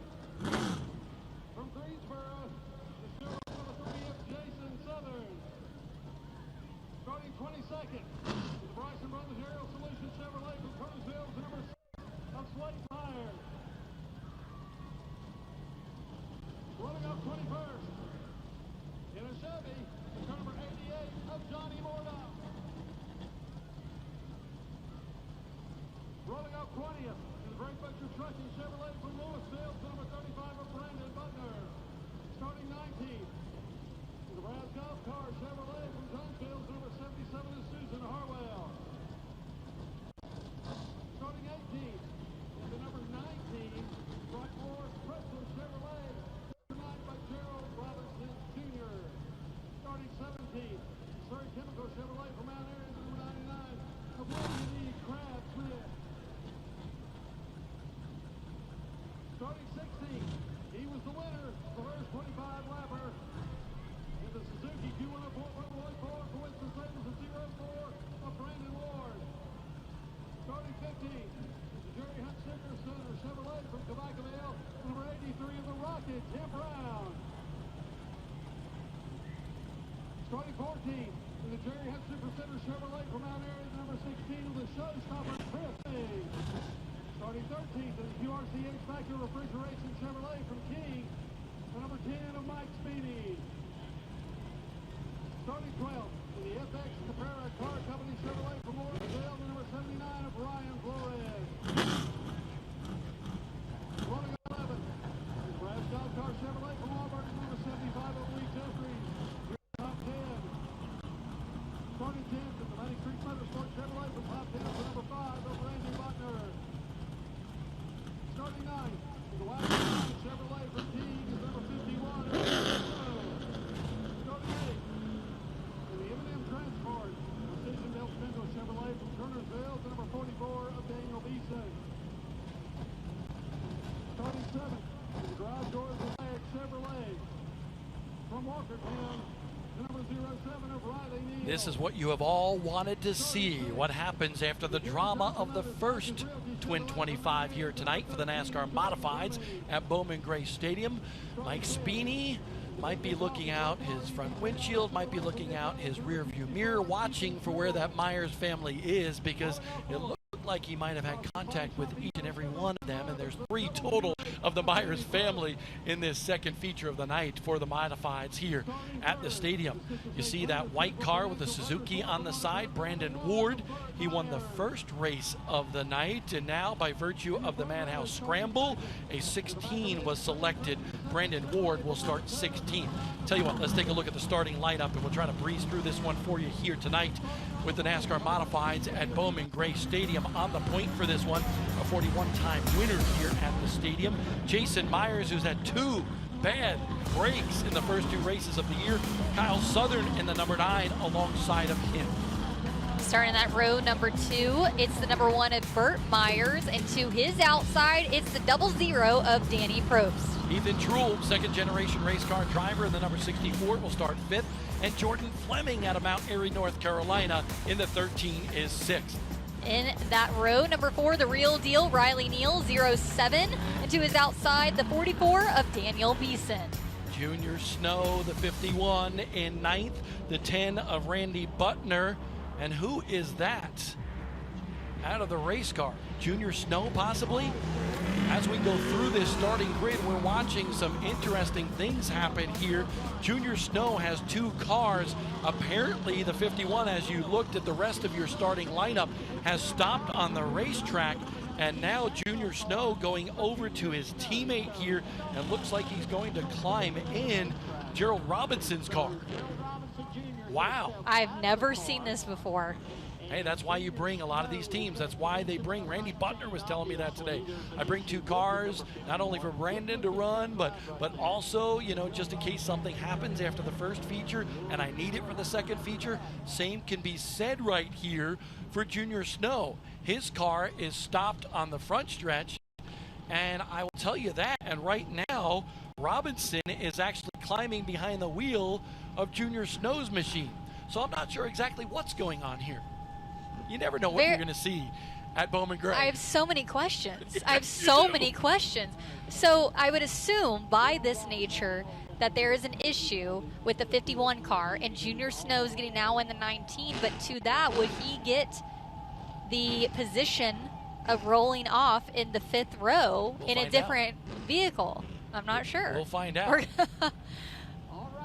from Greensboro, the silver number 30th Jason Southern. Starting 22nd, the Bryson Brothers Aerial Solutions Chevrolet from Kernersville, the number 6 of Slate Myers. Running up 21st. In a Chevy, the number 88 of Johnny Mordock. Rolling up 20th, the Great Butcher Trucking Chevrolet from Louisville, the number 35 of Brandon Butler. Starting 19th, the Brad Golf Car Chevrolet from Jonesville, the number 77 of Susan Harwell. Starting 18th, the number 19, Brockmore Preston Chevrolet, tonight by Gerald Robinson Jr. Starting 17th, Surrey Chemical Chevrolet from Mount Airy, the number 99 of William E. Crab Smith. Starting 16th, he was the winner, the first 25-lapper in the Suzuki Q104 for Winston-Salem, the 04 of Brandon Ward. Starting 15th, the Jerry Hunt Sticker Center Chevrolet from Tobacco-Vale, number 83 of the Rocket, Tim Brown. Starting 14th, the Jerry Hunt Super Center Chevrolet from Mount Airy, number 16 of the Showstopper, Chris Hayes. Starting 13th, the QRCH Factor Refrigeration Chevrolet from King, the number 10 of Mike Speedy. Starting 12th, the This is what you have all wanted to see. What happens after the drama of the first Twin 25 here tonight for the NASCAR Modifieds at Bowman Gray Stadium. Mike Spini might be looking out his front windshield, might be looking out his rear view mirror, watching for where that Myers family is, because it looked like he might have had contact with each and every one of them, and there's 3 total of the Myers family in this second feature of the night for the Modifieds here at the stadium. You see that white car with the Suzuki on the side, Brandon Ward. He won the first race of the night, and now by virtue of the Madhouse Scramble, a 16 was selected. Brandon Ward will start 16th. Tell you what, let's take a look at the starting lineup, and we'll try to breeze through this one for you here tonight with the NASCAR Modifieds at Bowman Gray Stadium. On the point for this one, a 41-time winner here at the stadium, Jason Myers, who's had 2 bad breaks in the first 2 races of the year. Kyle Southern in the number 9 alongside of him. Starting that row number 2, it's the number 1 of Burt Myers, and to his outside, it's the 00 of Danny Probst. Ethan Truel, second-generation race car driver in the number 64, will start 5th, and Jordan Fleming out of Mount Airy, North Carolina in the 13 is 6th. In that row, number 4, the real deal, Riley Neal, 07. And to his outside, the 44 of Daniel Beeson. Junior Snow, the 51 in 9th, the 10 of Randy Butner. And who is that out of the race car? Junior Snow, possibly? As we go through this starting grid, we're watching some interesting things happen here. Junior Snow has 2 cars. Apparently, the 51, as you looked at the rest of your starting lineup, has stopped on the racetrack. And now Junior Snow going over to his teammate here, and looks like he's going to climb in Gerald Robinson's car. Wow. I've never seen this before. Hey, that's why you bring a lot of these teams. That's why they bring. Randy Butner was telling me that today. I bring 2 cars, not only for Brandon to run, but also, you know, just in case something happens after the first feature and I need it for the second feature. Same can be said right here for Junior Snow. His car is stopped on the front stretch, and I will tell you that. And right now, Robinson is actually climbing behind the wheel of Junior Snow's machine. So I'm not sure exactly what's going on here. You never know what you're going to see at Bowman Gray. I have so many questions. I have so many questions. So I would assume by this nature that there is an issue with the 51 car, and Junior Snow's getting now in the 19, but to that, would he get the position of rolling off in the 5th row in a different vehicle? I'm not sure. We'll find out.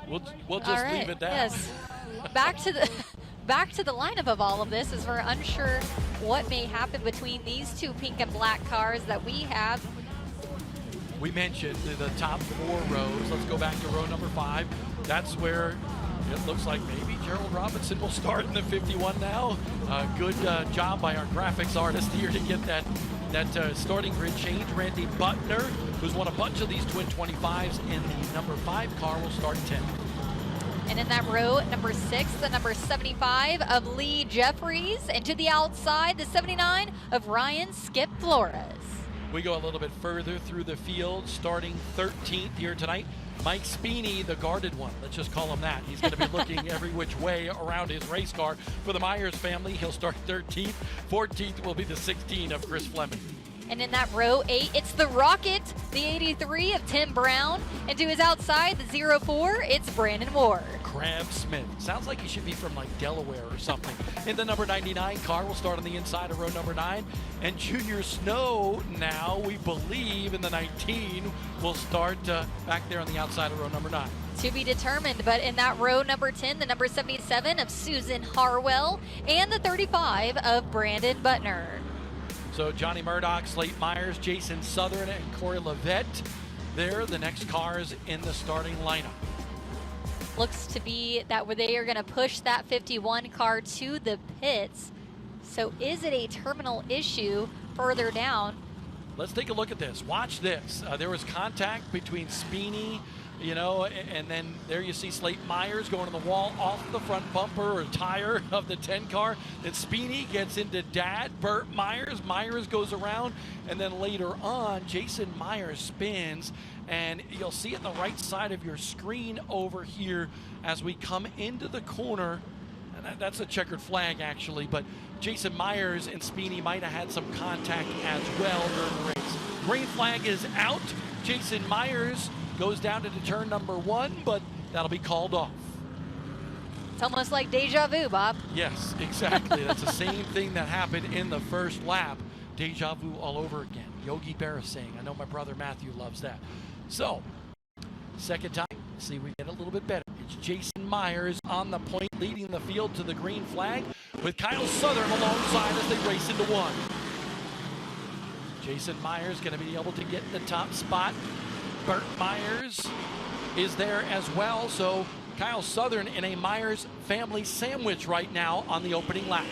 We'll just leave it that. Yes. Back to the lineup of all of this, as we're unsure what may happen between these 2 pink and black cars that we have. We mentioned the top 4 rows. Let's go back to row number 5. That's where it looks like maybe Gerald Robinson will start in the 51 now. Good job by our graphics artist here to get that starting grid change. Randy Butner, who's won a bunch of these Twin 25s in the number 5 car, will start 10th. And in that row, number 6, the number 75 of Lee Jeffries. And to the outside, the 79 of Ryan Skip Flores. We go a little bit further through the field, starting 13th here tonight. Mike Spini, the guarded one. Let's just call him that. He's going to be looking every which way around his race car. For the Myers family, he'll start 13th. 14th will be the 16 of Chris Fleming. And in that row 8, it's the Rocket, the 83 of Tim Brown. And to his outside, the 04, it's Brandon Ward. Crab Smith. Sounds like he should be from like Delaware or something. In the number 99 car, will start on the inside of row number 9. And Junior Snow now, we believe, in the 19, will start back there on the outside of row number 9. To be determined, but in that row, number 10, the number 77 of Susan Harwell, and the 35 of Brandon Butner. So Johnny Murdoch, Slate Myers, Jason Southern, and Corey Levette. They're the next cars in the starting lineup. Looks to be that they are going to push that 51 car to the pits. So is it a terminal issue further down? Let's take a look at this. Watch this. There was contact between Speeney, and then there you see Slate Myers going to the wall off the front bumper or tire of the 10 car. Then Speeney gets into Dad, Burt Myers. Myers goes around, and then later on, Jason Myers spins, and you'll see it the right side of your screen over here as we come into the corner. And that's a checkered flag, actually, but Jason Myers and Speeney might have had some contact as well during the race. Green flag is out. Jason Myers goes down to turn number 1, but that'll be called off. It's almost like deja vu, Bob. Yes, exactly. That's the same thing that happened in the first lap. Deja vu all over again. Yogi Berra saying, I know my brother Matthew loves that. So, second time, see we get a little bit better. It's Jason Myers on the point, leading the field to the green flag with Kyle Southern alongside as they race into 1. Jason Myers going to be able to get the top spot. Burt Myers is there as well, so Kyle Southern in a Myers family sandwich right now on the opening lap.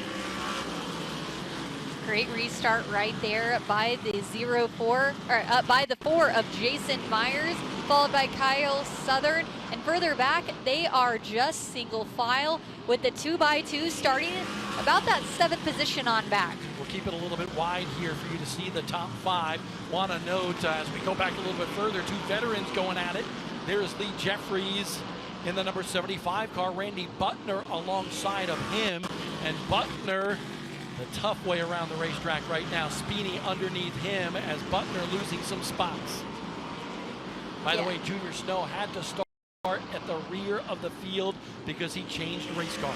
Great restart right there by the 4 of Jason Myers, followed by Kyle Southern. And further back, they are just single file with the 2x2 starting about that 7th position on back. We'll keep it a little bit wide here for you to see the top 5. Want to note, as we go back a little bit further, 2 veterans going at it. There's Lee Jeffries in the number 75 car, Randy Butner alongside of him. And Butner, the tough way around the racetrack right now. Speeney underneath him as Butner losing some spots. By the way, Junior Snow had to start at the rear of the field because he changed race cars.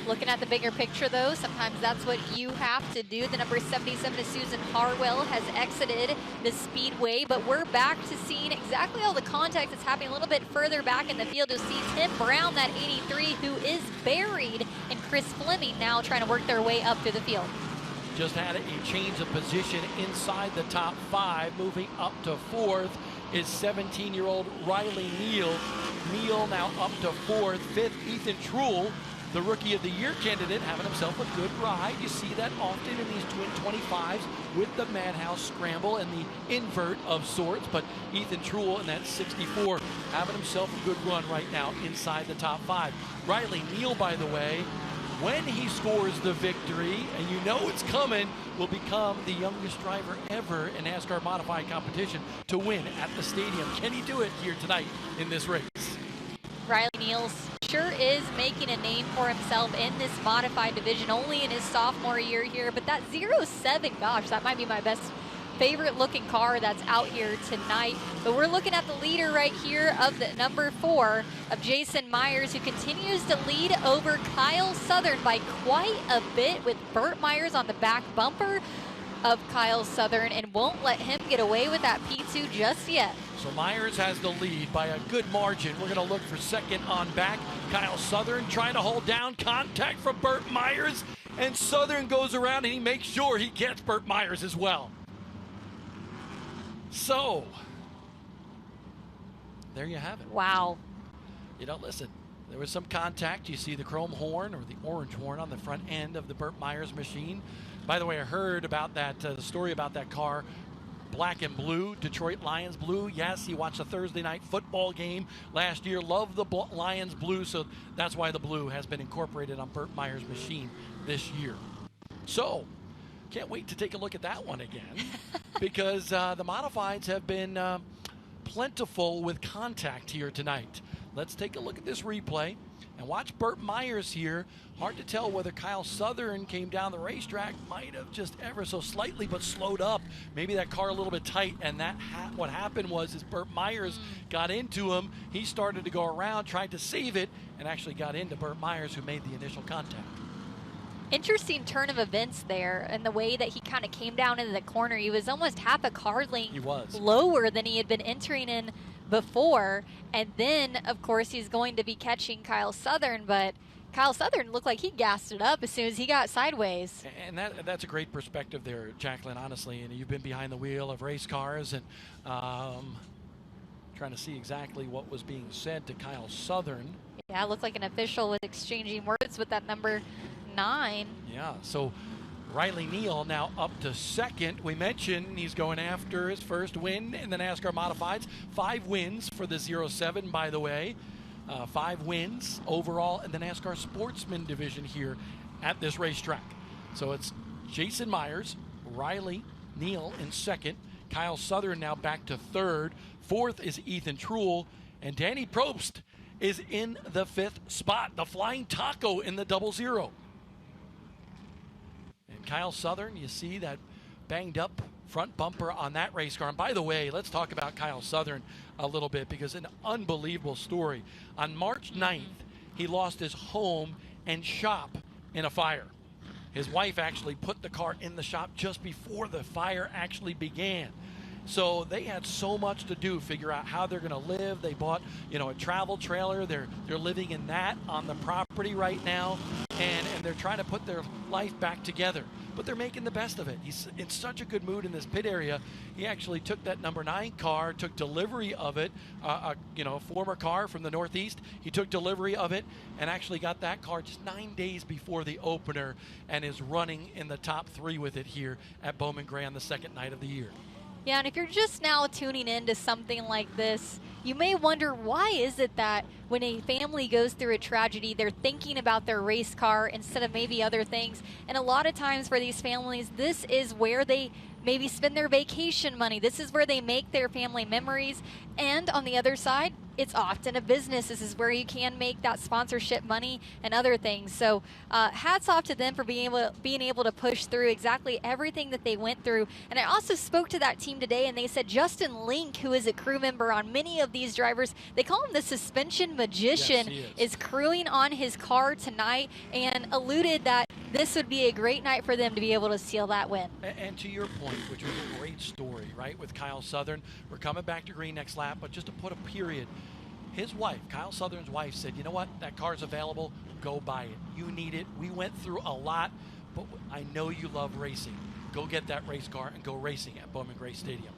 Looking at the bigger picture, though, sometimes that's what you have to do. The number 77 of Susan Harwell has exited the speedway, but we're back to seeing exactly all the contact that's happening a little bit further back in the field. You'll see Tim Brown, that 83, who is buried, and Chris Fleming now trying to work their way up through the field. Just had a change of position inside the top 5. Moving up to 4th is 17-year-old Riley Neal. Neal now up to 4th. 5th, Ethan Truel, the Rookie of the Year candidate, having himself a good ride. You see that often in these twin 25s with the Madhouse scramble and the invert of sorts. But Ethan Truel in that 64 having himself a good run right now inside the top 5. Riley Neal, by the way, when he scores the victory, and you know it's coming, will become the youngest driver ever in NASCAR modified competition to win at the stadium. Can he do it here tonight in this race? Riley Neal sure is making a name for himself in this modified division, only in his sophomore year here. But that 07, gosh, that might be my best favorite looking car that's out here tonight. But we're looking at the leader right here of the number 4 of Jason Myers, who continues to lead over Kyle Southern by quite a bit, with Burt Myers on the back bumper of Kyle Southern and won't let him get away with that P2 just yet. So Myers has the lead by a good margin. We're going to look for second on back. Kyle Southern trying to hold down contact from Burt Myers, and Southern goes around and he makes sure he gets Burt Myers as well. So, there you have it. Wow. Listen, there was some contact. You see the chrome horn or the orange horn on the front end of the Burt Myers machine. By the way, I heard about that, the story about that car, black and blue, Detroit Lions blue. Yes, he watched a Thursday night football game last year, loved the Lions blue, so that's why the blue has been incorporated on Burt Myers' machine this year. So, can't wait to take a look at that one again because the modifieds have been plentiful with contact here tonight. Let's take a look at this replay and watch Burt Myers here. Hard to tell whether Kyle Southern came down the racetrack. Might have just ever so slightly, but slowed up. Maybe that car a little bit tight, and that what happened was Burt Myers got into him. He started to go around, tried to save it, and actually got into Burt Myers, who made the initial contact. Interesting turn of events there, and the way that he kind of came down into the corner. He was almost half a car length lower than he had been entering in before. And then, of course, he's going to be catching Kyle Southern, but Kyle Southern looked like he gassed it up as soon as he got sideways. And that's a great perspective there, Jacqueline, honestly. And you've been behind the wheel of race cars and trying to see exactly what was being said to Kyle Southern. Yeah, it looked like an official was exchanging words with that number 9. Yeah, so Riley Neal now up to second. We mentioned he's going after his first win in the NASCAR Modifieds. 5 wins for the 07, by the way. 5 wins overall in the NASCAR Sportsman division here at this racetrack. So it's Jason Myers, Riley Neal in second. Kyle Southern now back to third. Fourth is Ethan Truel. And Danny Probst is in the 5th spot. The Flying Taco in the 00. And Kyle Southern, you see that banged up front bumper on that race car. And by the way, let's talk about Kyle Southern a little bit, because an unbelievable story. On March 9th, he lost his home and shop in a fire. His wife actually put the car in the shop just before the fire actually began. So they had so much to do, figure out how they're going to live. They bought, a travel trailer. They're living in that on the property right now, and they're trying to put their life back together. But they're making the best of it. He's in such a good mood in this pit area. He actually took that number 9 car, took delivery of it, a former car from the Northeast. He took delivery of it and actually got that car just 9 days before the opener, and is running in the top 3 with it here at Bowman Gray on the second night of the year. Yeah, and if you're just now tuning in to something like this, you may wonder, why is it that when a family goes through a tragedy, they're thinking about their race car instead of maybe other things? And a lot of times for these families, this is where they maybe spend their vacation money. This is where they make their family memories. And on the other side, it's often a business. This is where you can make that sponsorship money and other things. So hats off to them for being able to push through exactly everything that they went through. And I also spoke to that team today, and they said Justin Link, who is a crew member on many of these drivers, they call him the suspension magician, yes, is crewing on his car tonight, and alluded that this would be a great night for them to be able to seal that win. And to your point, which was a great story, right, with Kyle Southern, we're coming back to green next lap, but just to put a period, his wife, Kyle Southern's wife, said, you know what, that car's available, go buy it. You need it. We went through a lot, but I know you love racing. Go get that race car and go racing at Bowman Gray Stadium.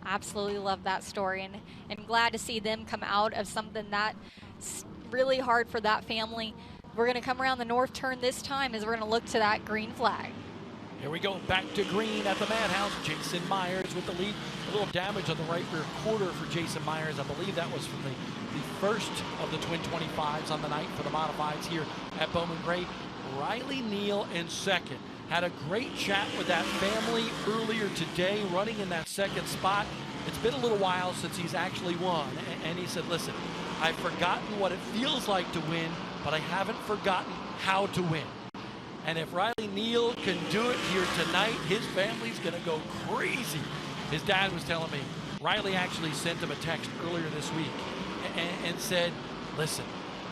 Absolutely love that story, and glad to see them come out of something that's really hard for that family. We're going to come around the north turn this time as we're going to look to that green flag. Here we go, back to green at the Madhouse. Jason Myers with the lead. A little damage on the right rear quarter for Jason Myers. I believe that was from the first of the twin 25s on the night for the Modifieds here at Bowman Gray. Riley Neal in second. Had a great chat with that family earlier today, running in that second spot. It's been a little while since he's actually won, and he said, listen, I've forgotten what it feels like to win, but I haven't forgotten how to win. And if Riley Neal can do it here tonight, his family's going to go crazy. His dad was telling me, Riley actually sent him a text earlier this week and said, listen,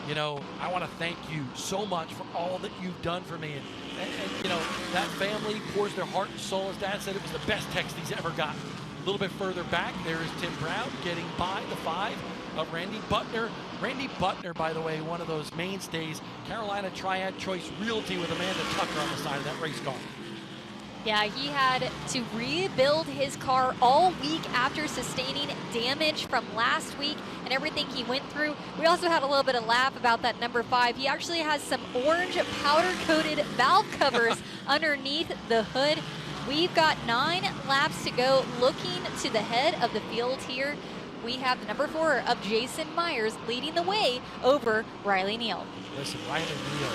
I want to thank you so much for all that you've done for me. And that family pours their heart and soul. His dad said it was the best text he's ever gotten. A little bit further back, there is Tim Brown getting by the 5 of Randy Butner. Randy Butner, by the way, one of those mainstays, Carolina Triad Choice Realty with Amanda Tucker on the side of that race car. Yeah, he had to rebuild his car all week after sustaining damage from last week and everything he went through. We also had a little bit of laugh about that number 5. He actually has some orange powder-coated valve covers underneath the hood. We've got 9 laps to go. Looking to the head of the field here, we have the number 4 of Jason Myers leading the way over Riley Neal. Listen, Riley Neal,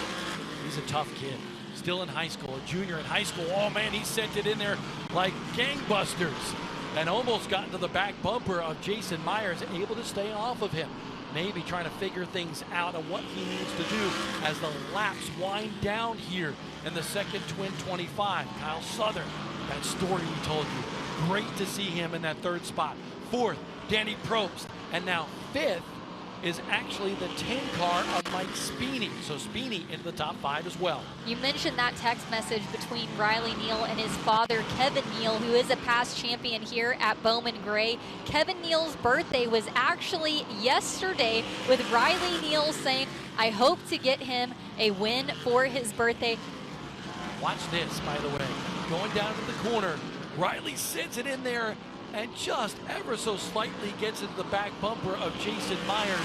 he's a tough kid. Still in high school, a junior in high school. Oh man, he sent it in there like gangbusters and almost got into the back bumper of Jason Myers, able to stay off of him. Maybe trying to figure things out on what he needs to do as the laps wind down here in the second twin 25. Kyle Southern, that story we told you. Great to see him in that 3rd spot. 4th, Danny Probst. And now 5th is actually the 10 car of Mike Speeney. So Speeney into the top 5 as well. You mentioned that text message between Riley Neal and his father, Kevin Neal, who is a past champion here at Bowman Gray. Kevin Neal's birthday was actually yesterday, with Riley Neal saying, I hope to get him a win for his birthday. Watch this, by the way. Going down to the corner, Riley sends it in there and just ever so slightly gets into the back bumper of Jason Myers,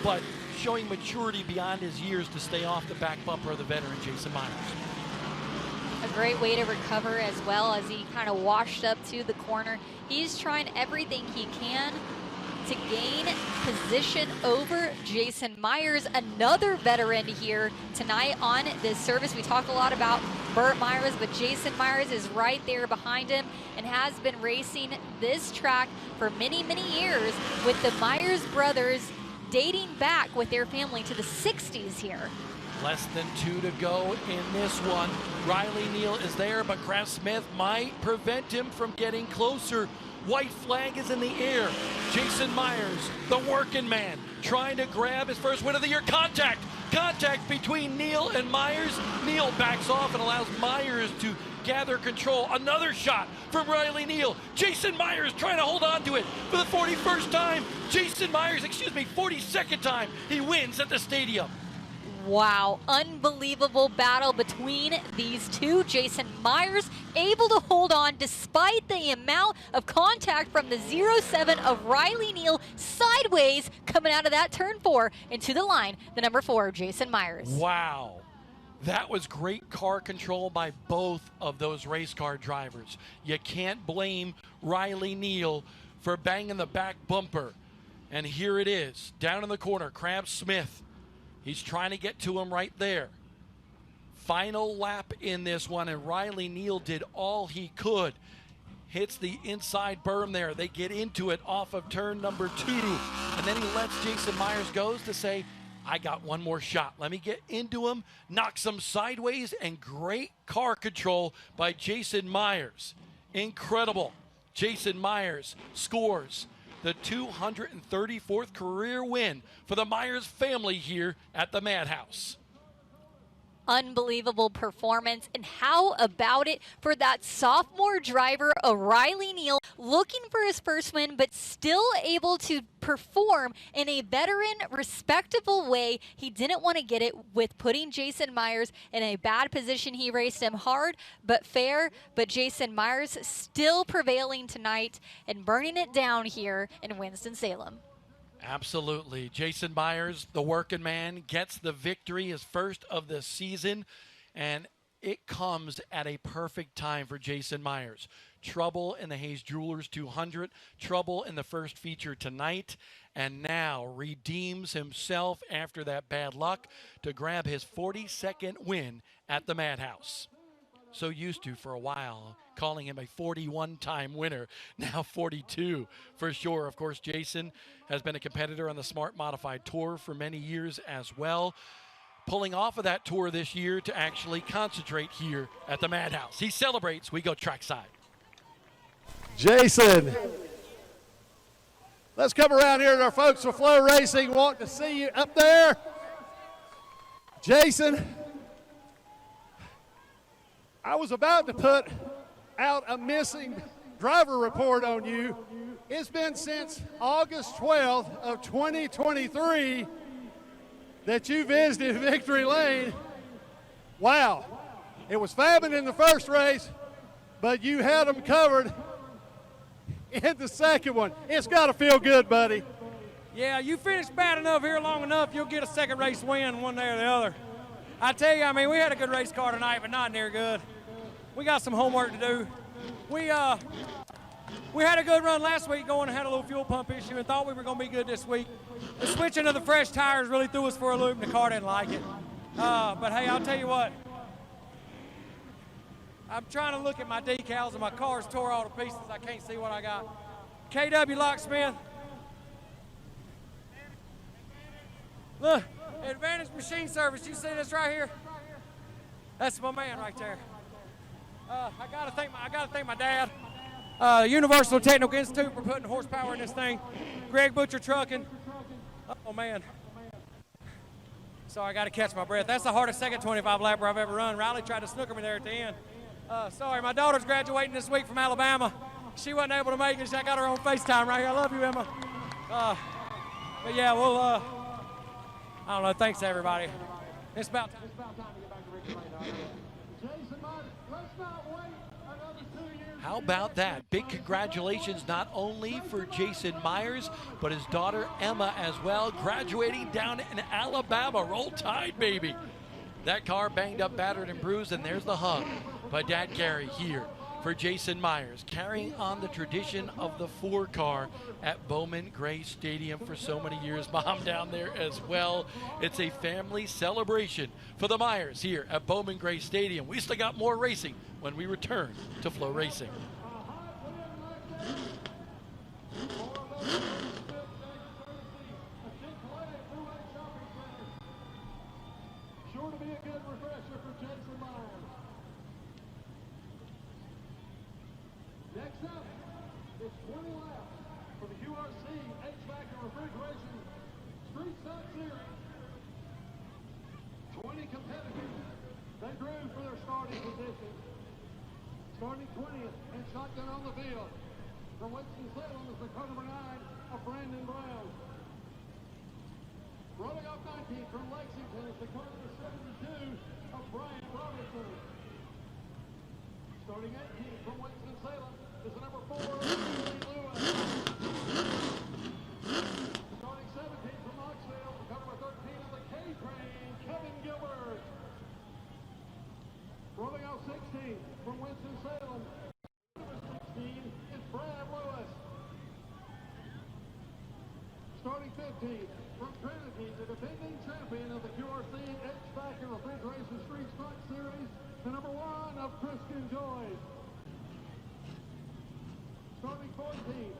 but showing maturity beyond his years to stay off the back bumper of the veteran Jason Myers. A great way to recover as well, as he kind of washed up to the corner. He's trying everything he can to gain position over Jason Myers, another veteran here tonight on this service. We talk a lot about Burt Myers, but Jason Myers is right there behind him and has been racing this track for many, many years with the Myers brothers, dating back with their family to the 60s here. Less than 2 to go in this one. Riley Neal is there, but Kraft Smith might prevent him from getting closer. White flag is in the air. Jason Myers, the working man, trying to grab his first win of the year. Contact between Neal and Myers. Neal backs off and allows Myers to gather control. Another shot from Riley Neal. Jason Myers trying to hold on to it for the 41st time. 42nd time he wins at the stadium. Wow, unbelievable battle between these two. Jason Myers able to hold on despite the amount of contact from the 07 of Riley Neal sideways coming out of that turn 4 into the line, the number 4, Jason Myers. Wow. That was great car control by both of those race car drivers. You can't blame Riley Neal for banging the back bumper. And here it is, down in the corner, Kraft Smith. He's trying to get to him right there. Final lap in this one, and Riley Neal did all he could. Hits the inside berm there. They get into it off of turn number 2. And then he lets Jason Myers go to say, I got one more shot. Let me get into him, knocks him sideways, and great car control by Jason Myers. Incredible. Jason Myers scores the 234th career win for the Myers family here at the Madhouse. Unbelievable performance, and how about it for that sophomore driver, Riley Neal, looking for his first win, but still able to perform in a veteran, respectable way. He didn't want to get it with putting Jason Myers in a bad position. He raced him hard but fair, but Jason Myers still prevailing tonight and burning it down here in Winston-Salem. Absolutely. Jason Myers, the working man, gets the victory, his first of the season, and it comes at a perfect time for Jason Myers. Trouble in the Hayes Jewelers 200, trouble in the first feature tonight, and now redeems himself after that bad luck to grab his 42nd win at the Madhouse. So used to for a while, calling him a 41-time winner, now 42 for sure. Of course, Jason has been a competitor on the Smart Modified Tour for many years as well, pulling off of that tour this year to actually concentrate here at the Madhouse. He celebrates. We go trackside. Jason, let's come around here to our folks with Flow Racing. Want to see you up there. Jason, I was about to put out a missing driver report on you. It's been since August 12th of 2023 that you visited Victory Lane. Wow. It was Fabin in the first race, but you had them covered in the second one. It's got to feel good, buddy. Yeah, you finish bad enough here long enough, you'll get a second race win one day or the other. I tell you, I mean, we had a good race car tonight, but not near good. We got some homework to do. We had a good run last week going and had a little fuel pump issue and thought we were going to be good this week. The switching of the fresh tires really threw us for a loop and the car didn't like it. But hey, I'll tell you what. I'm trying to look at my decals and my car's tore all to pieces. I can't see what I got. KW Locksmith. Look, Advantage Machine Service. You see this right here? That's my man right there. I gotta thank my dad. Universal Technical Institute for putting horsepower in this thing. Greg Butcher Trucking. Oh, man. Sorry, I got to catch my breath. That's the hardest second 25 lapper I've ever run. Riley tried to snooker me there at the end. Sorry, my daughter's graduating this week from Alabama. She wasn't able to make it. I got her on FaceTime right here. I love you, Emma. But yeah, we'll, I don't know. Thanks to everybody. It's about time. How about that? Big congratulations not only for Jason Myers, but his daughter Emma as well, graduating down in Alabama. Roll Tide, baby. That car banged up, battered, and bruised, and there's the hug by Dad Gary here for Jason Myers, carrying on the tradition of the 4-car at Bowman Gray Stadium for so many years. Mom down there as well. It's a family celebration for the Myers here at Bowman Gray Stadium. We still got more racing when we return to Flow Racing. Sure to be a good refresher for Jason Myers. Next up, it's 20 laps for the QRC HVAC and Refrigeration Street Stock Series. 20 competitors. They drew for their starting position. Starting 20th and shotgun on the field. From Winston-Salem is the car number 9 of Brandon Brown. Rolling off 19th from Lexington is the car number 72 of Brian Robertson. Starting 18th from Winston-Salem is the number 4 of Lee Lewis. Starting 17th from Knoxville, the car number 13 of the K-Train, Kevin Gilbert. Rolling off 16th from Winston-Salem, number 16 is Brad Lewis. Starting 15th from Trinity, the defending champion of the QRC HVAC and Refrigeration Street Stock Series, the number 1 of Christian Joyce. Starting 14th,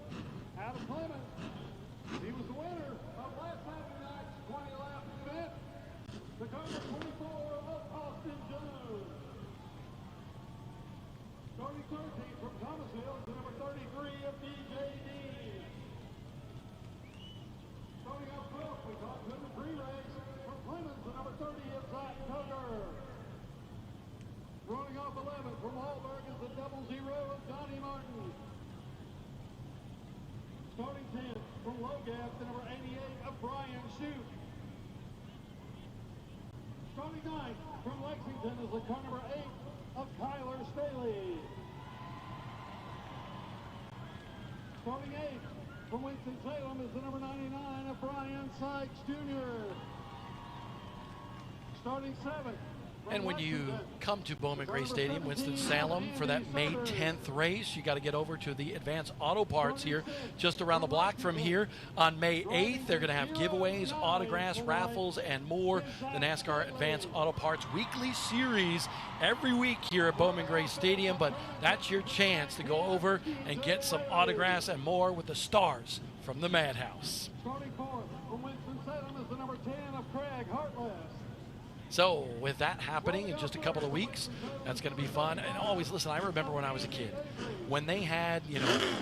Adam Clemens. He was the winner of last Saturday night's 20-lap event. The car number 24 of Austin Jones. Starting 13th from Thomasville is the number 33 of DJ Dean. Starting out 12th, we talked to the pre-race from Clemens, the number 30 of Zach Coger. Running off 11th from Hallberg is the 00 of Donnie Martin. Starting 10th from Logaf, the number 88 of Brian Shute. Starting 9th from Lexington is the car number 8 of Kyler Staley. Starting 8th from Winston-Salem is the number 99 of Brian Sykes Jr. Starting 7th. And when you come to Bowman Gray Stadium, Winston-Salem, for that May 10th race, you got to get over to the Advance Auto Parts here, just around the block from here. On May 8th, they're going to have giveaways, autographs, raffles, and more. The NASCAR Advance Auto Parts Weekly Series every week here at Bowman Gray Stadium, but that's your chance to go over and get some autographs and more with the stars from the Madhouse. Starting 4th from Winston-Salem is the number 10 of Craig Hartless. So with that happening in just a couple of weeks, that's going to be fun. And always, listen, I remember when I was a kid, when they had,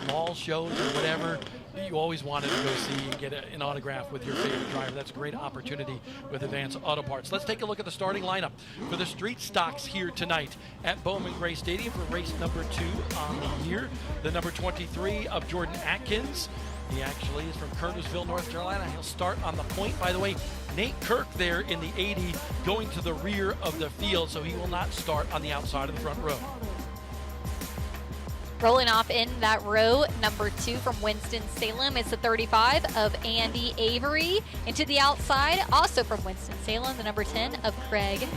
mall shows or whatever, you always wanted to go see and get an autograph with your favorite driver. That's a great opportunity with Advance Auto Parts. Let's take a look at the starting lineup for the street stocks here tonight at Bowman Gray Stadium for race number 2 on the year. The number 23 of Jordan Atkins. He actually is from Kernersville, North Carolina. He'll start on the point. By the way, Nate Kirk there in the 80 going to the rear of the field, so he will not start on the outside of the front row. Rolling off in that row, number 2 from Winston-Salem is the 35 of Andy Avery. And to the outside, also from Winston-Salem, the number 10 of Craig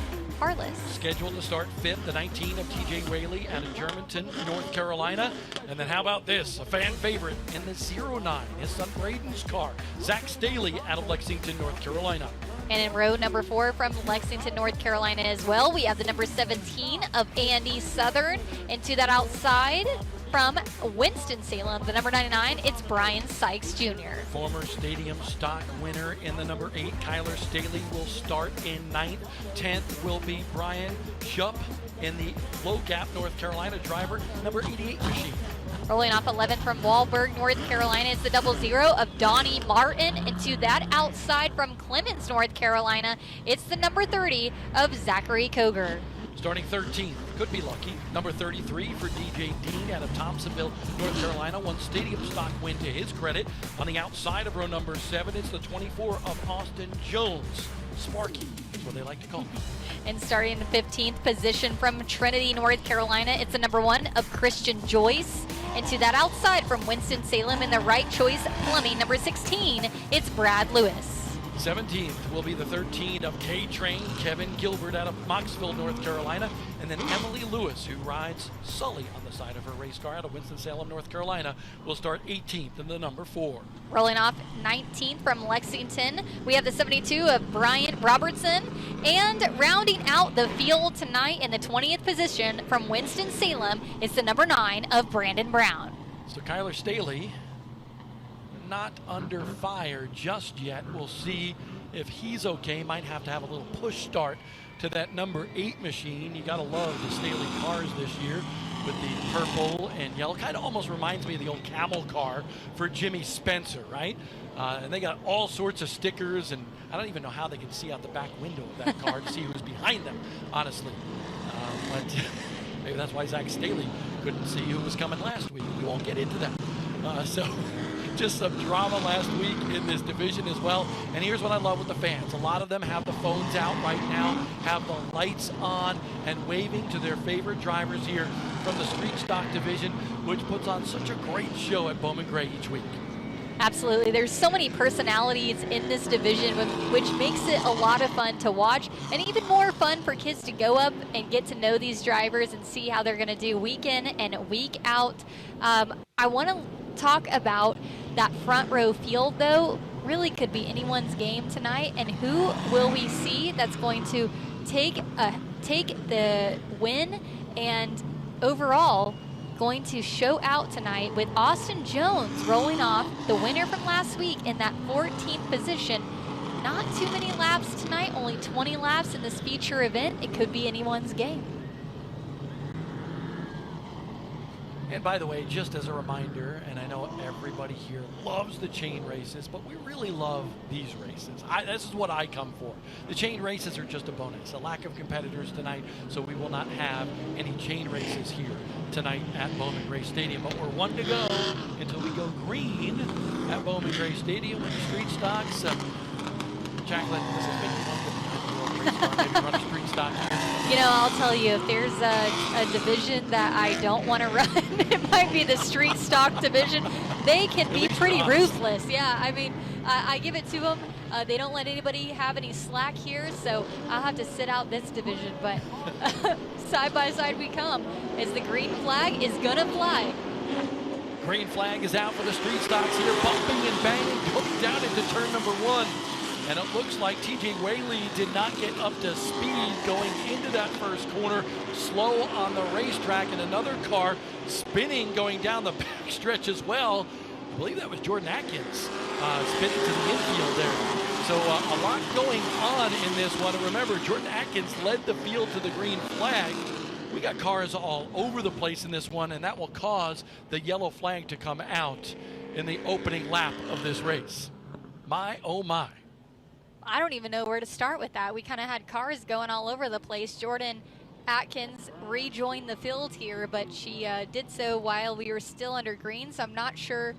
Hartless. Scheduled to start 5th, the 19 of TJ Whaley out of Germantown, North Carolina. And then how about this, a fan favorite in the 09, his son Braden's car, Zach Staley out of Lexington, North Carolina. And in row number 4 from Lexington, North Carolina as well, we have the number 17 of Andy Southern. And to that outside, from Winston-Salem, the number 99, it's Brian Sykes Jr. Former stadium stock winner in the number 8, Kyler Staley, will start in 9th. 10th will be Brian Schupp in the Low Gap, North Carolina driver, number 88 machine. Rolling off 11 from Wahlberg, North Carolina, is the 00 of Donnie Martin. And to that outside from Clemens, North Carolina, it's the number 30 of Zachary Koger. Starting 13th, could be lucky, number 33 for DJ Dean out of Thompsonville, North Carolina. One stadium stock win to his credit. On the outside of row number 7, it's the 24 of Austin Jones. Sparky is what they like to call him. And starting in the 15th position from Trinity, North Carolina, it's the number 1 of Christian Joyce. And to that outside from Winston-Salem in the right choice Plumbing, number 16, it's Brad Lewis. 17th will be the 13 of K-Train, Kevin Gilbert out of Moxville, North Carolina. And then Emily Lewis, who rides Sully on the side of her race car out of Winston-Salem, North Carolina, will start 18th in the number 4. Rolling off 19th from Lexington, we have the 72 of Brian Robertson. And rounding out the field tonight in the 20th position from Winston-Salem, it's the number 9 of Brandon Brown. So Kyler Staley, not under fire just yet. We'll see if he's okay. Might have to have a little push start to that number 8 machine. You gotta love the Staley cars this year with the purple and yellow. Kind of almost reminds me of the old camel car for Jimmy Spencer, right? And they got all sorts of stickers, and I don't even know how they can see out the back window of that car to see who's behind them, honestly. But maybe that's why Zach Staley couldn't see who was coming last week. We won't get into that. So just some drama last week in this division as well. And here's what I love with the fans. A lot of them have the phones out right now, have the lights on, and waving to their favorite drivers here from the street stock division, which puts on such a great show at Bowman Gray each week. Absolutely. There's so many personalities in this division, which makes it a lot of fun to watch, and even more fun for kids to go up and get to know these drivers and see how they're going to do week in and week out. I want to talk about that front row field, though. Really could be anyone's game tonight, and who will we see that's going to take the win and overall going to show out tonight with Austin Jones rolling off the winner from last week in that 14th position. Not too many laps tonight, only 20 laps in this feature event. It could be anyone's game. And by the way, just as a reminder, and I know everybody here loves the chain races, but we really love these races. This is what I come for. The chain races are just a bonus. A lack of competitors tonight, so we will not have any chain races here tonight at Bowman Gray Stadium. But we're one to go until we go green at Bowman Gray Stadium with the street stocks. Jacqueline, this has been maybe run a street stock. You know, I'll tell you, if there's a division that I don't want to run, it might be the street stock division. They can be pretty ruthless. Yeah, I mean, I give it to them. They don't let anybody have any slack here, so I'll have to sit out this division. But side by side we come as the green flag is going to fly. Green flag is out for the street stocks here, bumping and banging, going down into turn number 1. And it looks like TJ Whaley did not get up to speed going into that first corner. Slow on the racetrack, and another car spinning going down the back stretch as well. I believe that was Jordan Atkins spinning to the infield there. So a lot going on in this one. And remember, Jordan Atkins led the field to the green flag. We got cars all over the place in this one, and that will cause the yellow flag to come out in the opening lap of this race. My, oh my. I don't even know where to start with that. We kind of had cars going all over the place. Jordan Atkins rejoined the field here, but she did so while we were still under green, so I'm not sure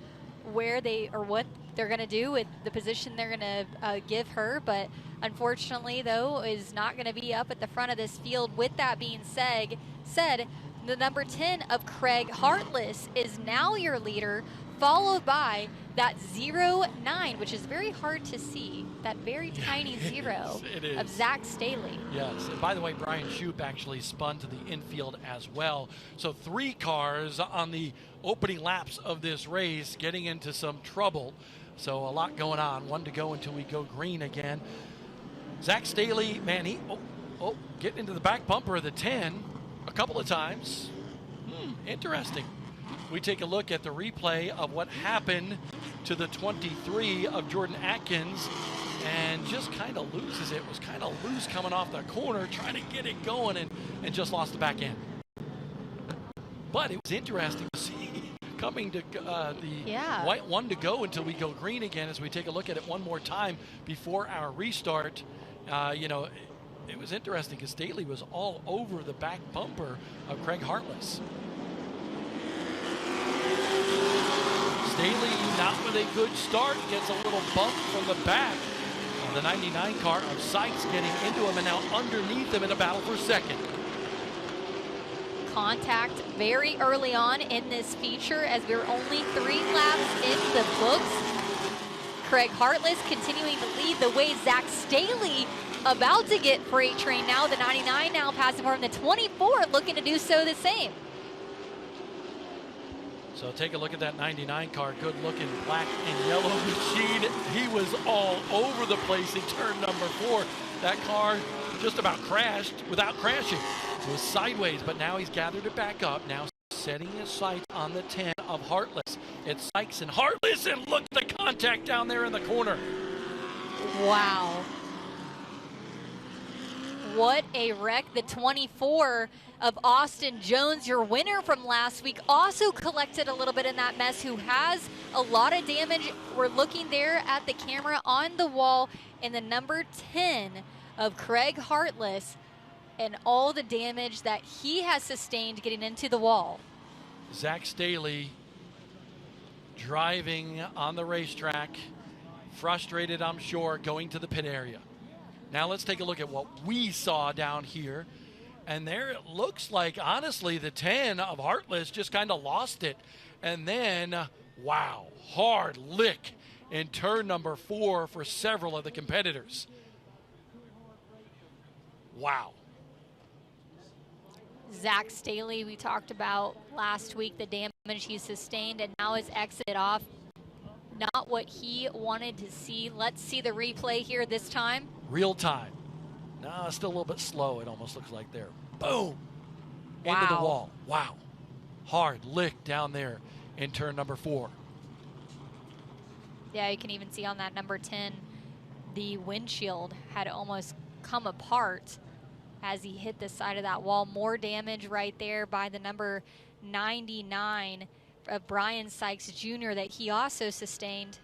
where they or what they're going to do with the position they're going to give her, but unfortunately, though, is not going to be up at the front of this field. With that being said, the number 10 of Craig Hartless is now your leader, followed by that 09, which is very hard to see, that very tiny 0 of Zach Staley. Yes, and by the way, Brian Shoup actually spun to the infield as well. So 3 cars on the opening laps of this race getting into some trouble. So a lot going on. 1 to go until we go green again. Zach Staley, man, he getting into the back bumper of the 10 a couple of times. Interesting. we take a look at the replay of what happened to the 23 of Jordan Atkins, and just kind of loses it. Was kind of loose coming off the corner, trying to get it going, and just lost the back end. But it was interesting to see coming to the white one to go until we go green again as we take a look at it one more time before our restart. You know, it was interesting because Staley was all over the back bumper of Craig Hartless. Staley not with a good start, gets a little bump from the back of the 99 car of Sykes, getting into him and now underneath him in a battle for second. Contact very early on in this feature as we were only 3 laps in the books. Craig Hartless continuing to lead the way. Zach Staley about to get freight train now. The 99 now passing for him. The 24 looking to do so the same. So take a look at that 99 car, good looking black and yellow machine. He was all over the place in turn number 4. That car just about crashed without crashing. It was sideways, but now he's gathered it back up. Now setting his sights on the 10 of Hartless. It's Sykes and Hartless, and look at the contact down there in the corner. Wow. What a wreck. The 24 of Austin Jones, your winner from last week, also collected a little bit in that mess, who has a lot of damage. We're looking there at the camera on the wall, and the number 10 of Craig Hartless and all the damage that he has sustained getting into the wall. Zach Staley driving on the racetrack, frustrated, I'm sure, going to the pit area. Now let's take a look at what we saw down here. And there it looks like, honestly, the 10 of Hartless just kind of lost it. And then, wow, hard lick in turn number 4 for several of the competitors. Wow. Zach Staley, we talked about last week, the damage he sustained, and now is exited off. Not what he wanted to see. Let's see the replay here this time. Real time. No, still a little bit slow, it almost looks like there. Boom. Wow. Into the wall. Wow. Hard lick down there in turn number 4. Yeah, you can even see on that number 10, the windshield had almost come apart as he hit the side of that wall. More damage right there by the number 99 of Brian Sykes Jr. that he also sustained.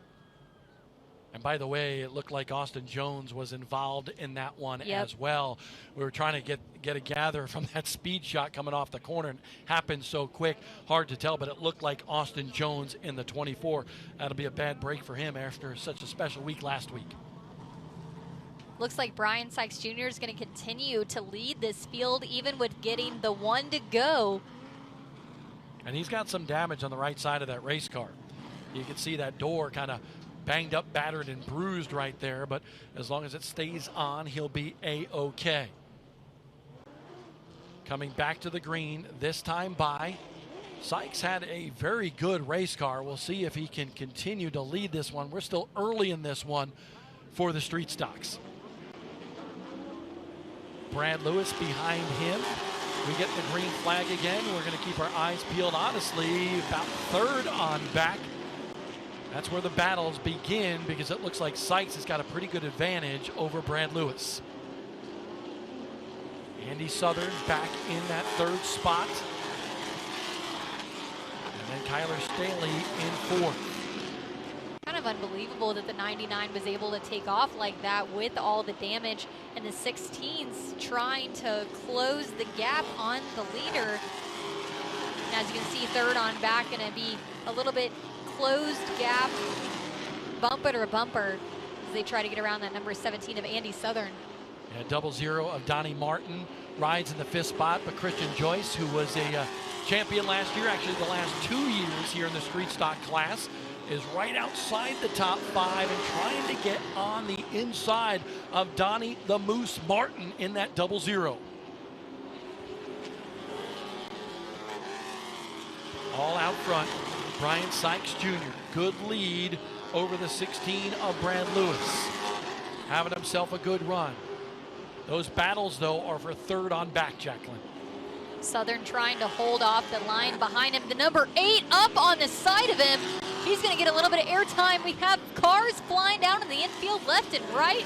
And by the way, it looked like Austin Jones was involved in that one as well. We were trying to get a gather from that speed shot coming off the corner, and happened so quick, hard to tell, but it looked like Austin Jones in the 24. That'll be a bad break for him after such a special week last week. Looks like Brian Sykes Jr. is going to continue to lead this field, even with getting the 1 to go. And he's got some damage on the right side of that race car. You can see that door kind of banged up, battered, and bruised right there, but as long as it stays on, he'll be A-OK. Coming back to the green, this time by Sykes. Had a very good race car. We'll see if he can continue to lead this one. We're still early in this one for the street stocks. Brad Lewis behind him. We get the green flag again. We're going to keep our eyes peeled, honestly, about 3rd on back. That's where the battles begin, because it looks like Sykes has got a pretty good advantage over Brad Lewis. Andy Southern back in that 3rd spot. And then Kyler Staley in 4th. Kind of unbelievable that the 99 was able to take off like that with all the damage, and the 16s trying to close the gap on the leader. And as you can see, 3rd on back, going to be a little bit closed gap, bumper to bumper, as they try to get around that number 17 of Andy Southern. Yeah, 00 of Donnie Martin rides in the 5th spot, but Christian Joyce, who was a champion last year, actually the last 2 years here in the street stock class, is right outside the top 5 and trying to get on the inside of Donnie the Moose Martin in that 00. All out front, Brian Sykes Jr. Good lead over the 16 of Brad Lewis. Having himself a good run. Those battles, though, are for 3rd on back, Jacqueline. Southern trying to hold off the line behind him. The number 8 up on the side of him. He's going to get a little bit of airtime. We have cars flying down in the infield left and right.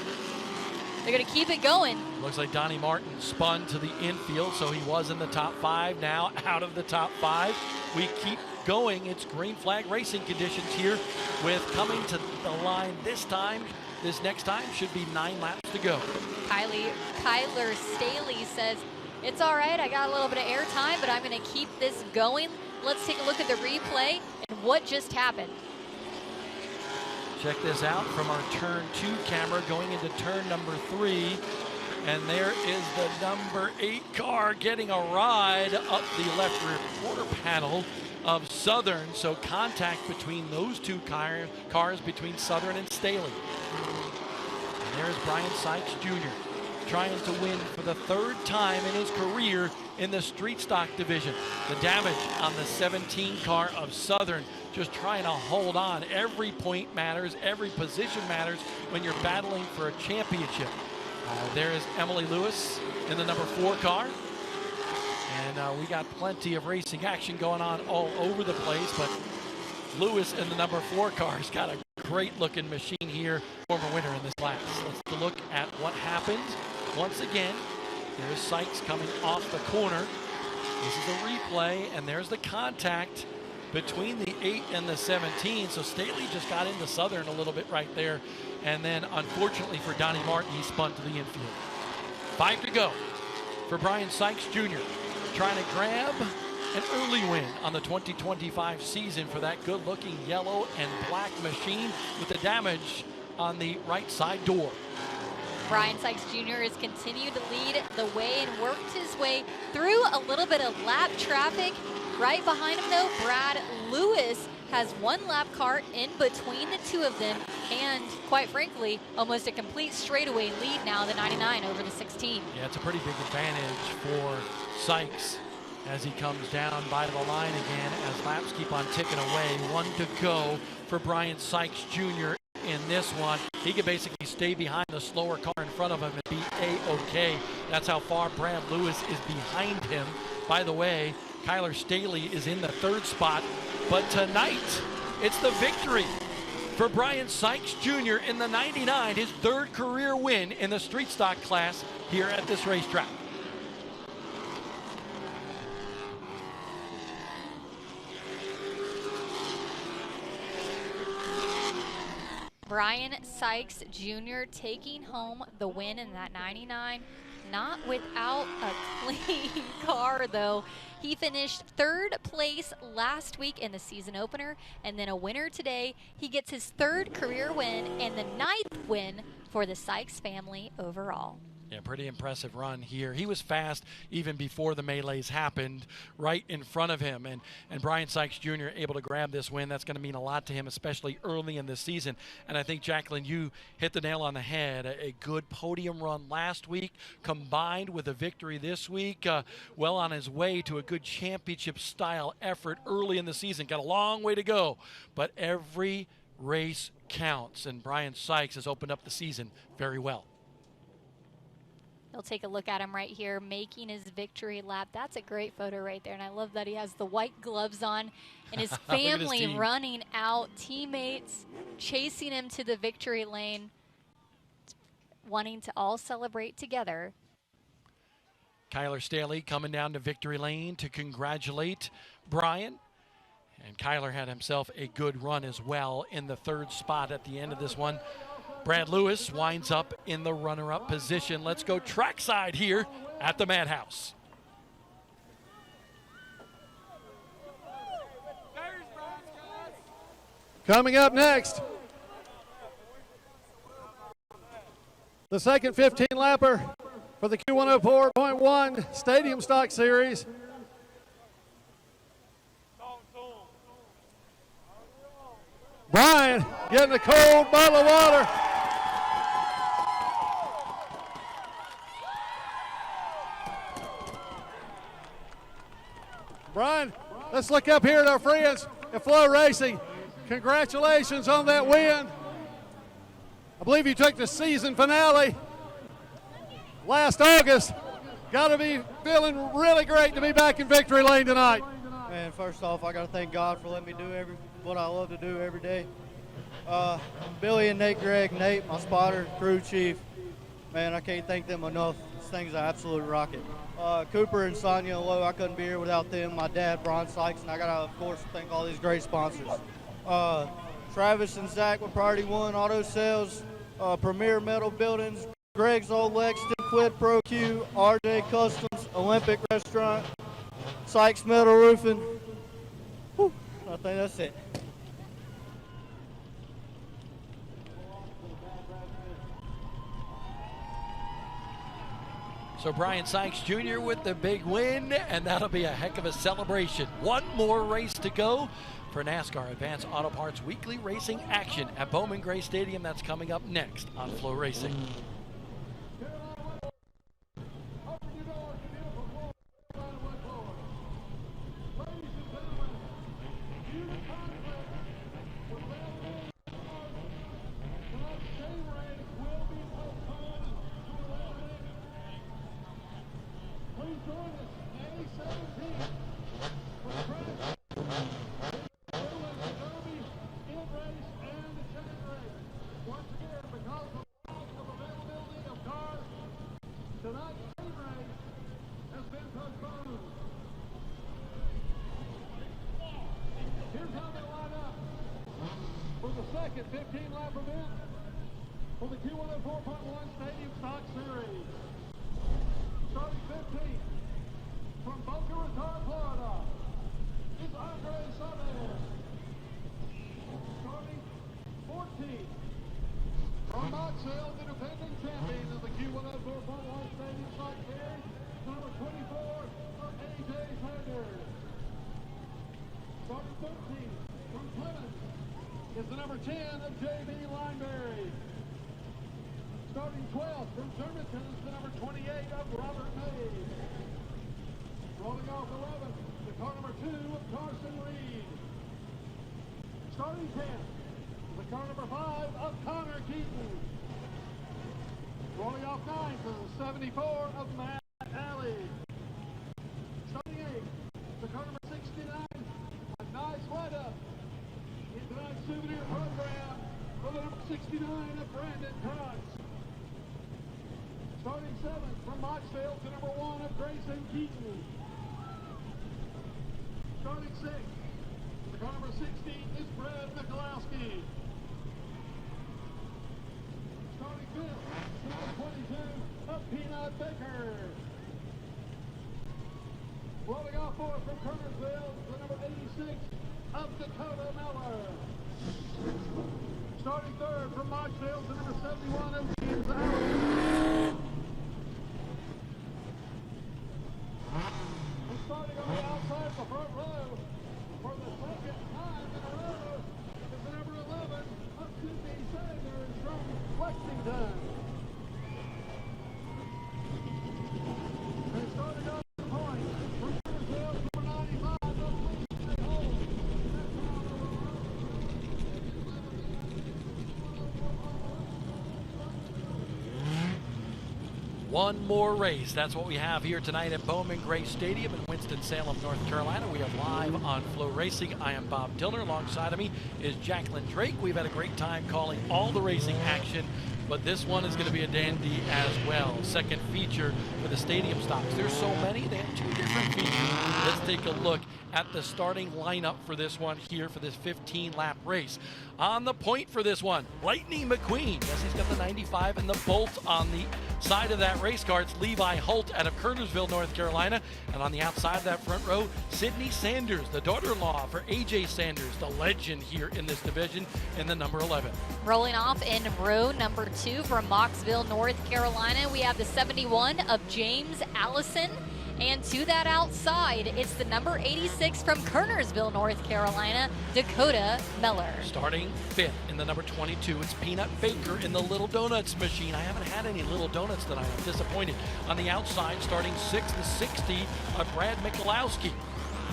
They're going to keep it going. Looks like Donnie Martin spun to the infield, so he was in the top 5, now out of the top 5. We keep going. It's green flag racing conditions here with coming to the line this next time should be 9 laps to go. Kyler Staley says, it's all right, I got a little bit of air time, but I'm going to keep this going. Let's take a look at the replay and what just happened. Check this out from our turn 2 camera going into turn number 3. And there is the number 8 car getting a ride up the left rear quarter panel of Southern. So contact between those two cars between Southern and Staley. And there's Brian Sykes Jr. trying to win for the 3rd time in his career in the street stock division. The damage on the 17 car of Southern, just trying to hold on. Every point matters, every position matters when you're battling for a championship. There is Emily Lewis in the number 4 car. And we got plenty of racing action going on all over the place, but Lewis in the number 4 car has got a great looking machine here, former winner in this class. Let's look at what happened. Once again, there's Sykes coming off the corner. This is a replay, and there's the contact between the 8 and the 17. So Staley just got into Southern a little bit right there. And then, unfortunately for Donnie Martin, he spun to the infield. 5 to go for Brian Sykes Jr. trying to grab an early win on the 2025 season for that good-looking yellow and black machine with the damage on the right side door. Brian Sykes Jr. has continued to lead the way and worked his way through a little bit of lap traffic. Right behind him, though, Brad Lewis has 1 lap car in between the two of them, and quite frankly, almost a complete straightaway lead now, the 99 over the 16. Yeah, it's a pretty big advantage for Sykes as he comes down by the line again as laps keep on ticking away. 1 to go for Brian Sykes Jr. in this one. He can basically stay behind the slower car in front of him and be A-OK. That's how far Brad Lewis is behind him. By the way, Kyler Staley is in the 3rd spot, but tonight it's the victory for Brian Sykes Jr. in the 99, his 3rd career win in the street stock class here at this racetrack. Brian Sykes Jr. taking home the win in that 99. Not without a clean car, though. He finished 3rd place last week in the season opener, and then a winner today. He gets his 3rd career win and the 9th win for the Sykes family overall. Yeah, pretty impressive run here. He was fast even before the melees happened right in front of him. And Brian Sykes Jr. able to grab this win. That's going to mean a lot to him, especially early in the season. And I think, Jacqueline, you hit the nail on the head. A good podium run last week combined with a victory this week. Well on his way to a good championship-style effort early in the season. Got a long way to go, but every race counts. And Brian Sykes has opened up the season very well. We'll take a look at him right here, making his victory lap. That's a great photo right there, and I love that he has the white gloves on and his family his running out, teammates chasing him to the victory lane, wanting to all celebrate together. Kyler Staley coming down to victory lane to congratulate Brian. And Kyler had himself a good run as well in the 3rd spot at the end of this one. Brad Lewis winds up in the runner-up position. Let's go trackside here at the Madhouse. Coming up next, the second 15-lapper for the Q104.1 Stadium Stock Series. Brian getting a cold bottle of water. Brian, let's look up here at our friends at Flow Racing. Congratulations on that win. I believe you took the season finale last August. Got to be feeling really great to be back in victory lane tonight. Man, first off, I got to thank God for letting me do what I love to do every day. Billy and Nate Gregg, Nate, my spotter, crew chief, man, I can't thank them enough. This thing's an absolute rocket. Cooper and Sonia and Lowe, I couldn't be here without them. My dad, Brian Sykes, and I got to, of course, thank all these great sponsors. Travis and Zach with Priority One Auto Sales, Premier Metal Buildings, Greg's Old Lexington, Quid Pro Q, RJ Customs, Olympic Restaurant, Sykes Metal Roofing. Whew, I think that's it. So Brian Sykes Jr. with the big win, and that'll be a heck of a celebration. One more race to go for NASCAR Advanced Auto Parts Weekly Racing action at Bowman Gray Stadium. That's coming up next on Flow Racing. Here's how they line up for the second 15-lap event for the Q104.1 Stadium Stock Series. Starting 15th from Boca Raton, Florida, is Andre Chavez. Starting 14th from Knoxville, the defending champion of the Q104.1 Stadium Stock Series, number 24 of AJ Sanders. Starting 13th from Clemens is the number 10 of J.B. Lineberry. Starting 12th from Germantown is the number 28 of Robert May. Rolling off 11th, the car number 2 of Carson Reed. Starting 10th, the car number 5 of Connor Keaton. Rolling off 9th is the 74 of Matt Alley. Starting 8th, the car number 69. Nice wide up in tonight's souvenir program for the number 69 of Brandon Krantz. Starting 7th from Moxville to number 1 of Grayson Keaton. Starting 6th, the car number 16 is Brad Mikulowski. Starting 5th, number 22 of Peanut Baker. Rolling off 4th from Kernersville, the number 86 of Dakota Miller. Starting 3rd from Moxville, the number 71 of James Allen. And starting on the outside of the front row, for the second time in a row, is the number 11 of Sydney Sanders from Lexington. And starting on the point, from Kernersville, number 95 of Lee Hole. One more race. That's what we have here tonight at Bowman Gray Stadium in Winston-Salem, North Carolina. We are live on Flow Racing. I am Bob Tiller. Alongside of me is Jacqueline Drake. We've had a great time calling all the racing action, but this one is going to be a dandy as well. Second feature for the stadium stocks. There's so many. They have 2 different features. Let's take a look at the starting lineup for this one here for this 15-lap race. On the point for this one, Lightning McQueen. Yes, he's got the 95 and the bolt on the side of that race car. It's Levi Holt out of Kernersville, North Carolina. And on the outside of that front row, Sydney Sanders, the daughter-in-law for AJ Sanders, the legend here in this division, in the number 11. Rolling off in row number 2 from Moxville, North Carolina, we have the 71 of James Allison. And to that outside, it's the number 86 from Kernersville, North Carolina, Dakota Miller. Starting 5th in the number 22, it's Peanut Baker in the Little Donuts machine. I haven't had any Little Donuts tonight. I'm disappointed. On the outside, starting 6th, the 60 of Brad Mikulowski.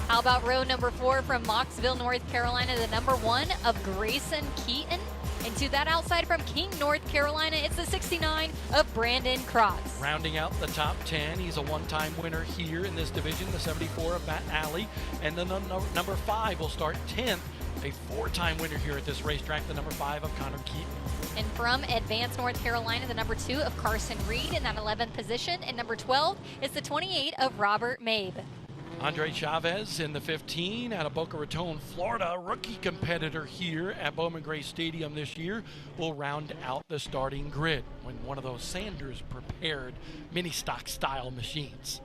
How about row number 4 from Moxville, North Carolina, the number 1 of Grayson Keaton? And to that outside from King, North Carolina, it's the 69 of Brandon Cross. Rounding out the top 10, he's a one-time winner here in this division, the 74 of Matt Alley. And then the number 5 will start 10th, a 4-time winner here at this racetrack, the number 5 of Connor Keaton. And from Advance, North Carolina, the number 2 of Carson Reed in that 11th position. And number 12 is the 28 of Robert Mabe. Andre Chavez in the 15 out of Boca Raton, Florida, rookie competitor here at Bowman Gray Stadium this year, will round out the starting grid when one of those Sanders prepared mini stock style machines.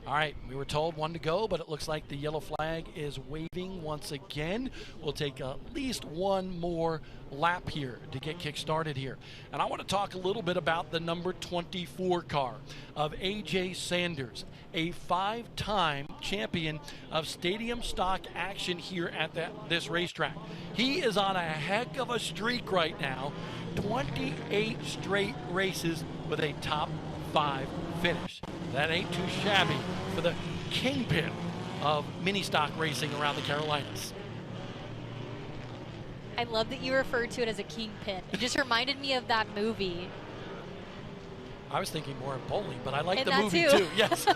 All right, we were told 1 to go, but it looks like the yellow flag is waving once again. We'll take at least one more lap here to get kick-started here. And I want to talk a little bit about the number 24 car of A.J. Sanders, a 5-time champion of stadium stock action here at this racetrack. He is on a heck of a streak right now, 28 straight races with a top 5 finish. That ain't too shabby for the kingpin of mini stock racing around the Carolinas. I love that you referred to it as a kingpin. It just reminded me of that movie. I was thinking more of bowling, but I like And the that movie too. Yes.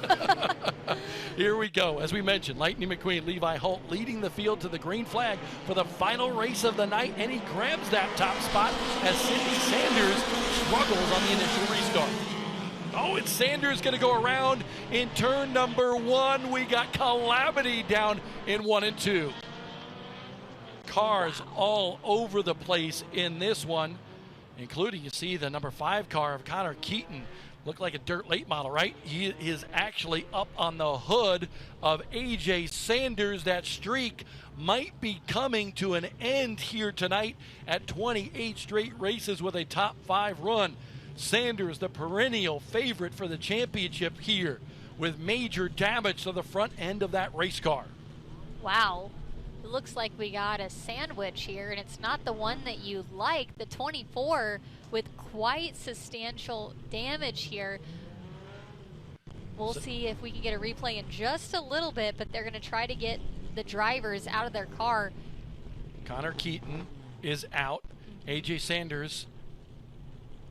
Here we go. As we mentioned, Lightning McQueen, Levi Holt leading the field to the green flag for the final race of the night, and he grabs that top spot as Sidney Sanders struggles on the initial restart. Oh, and Sanders going to go around in turn number 1. We got calamity down in 1 and 2. Cars all over the place in this one, including, you see, the number 5 car of Connor Keaton. Looked like a dirt late model, right? He is actually up on the hood of A.J. Sanders. That streak might be coming to an end here tonight at 28 straight races with a top 5 run. Sanders, the perennial favorite for the championship here, with major damage to the front end of that race car. Wow. It looks like we got a sandwich here, and it's not the one that you like. The 24 with quite substantial damage here. We'll see if we can get a replay in just a little bit, but they're going to try to get the drivers out of their car. Connor Keaton is out. A.J. Sanders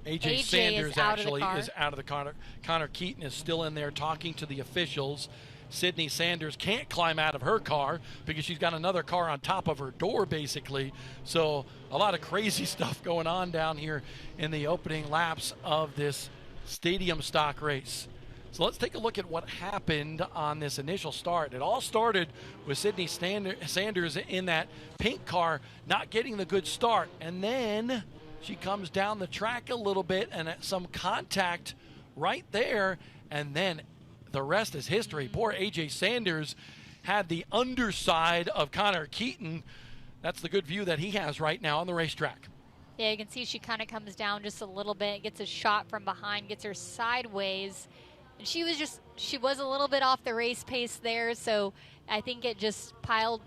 is out of the car. is out of the car. Connor Keaton is still in there talking to the officials. Sydney Sanders can't climb out of her car because she's got another car on top of her door, basically. So a lot of crazy stuff going on down here in the opening laps of this stadium stock race. So let's take a look at what happened on this initial start. It all started with Sydney Sanders in that pink car not getting the good start. And then she comes down the track a little bit and some contact right there. And then the rest is history. Poor A.J. Sanders had the underside of Connor Keaton. That's the good view that he has right now on the racetrack. Yeah, you can see she kind of comes down just a little bit, gets a shot from behind, gets her sideways. And she was a little bit off the race pace there, so I think it just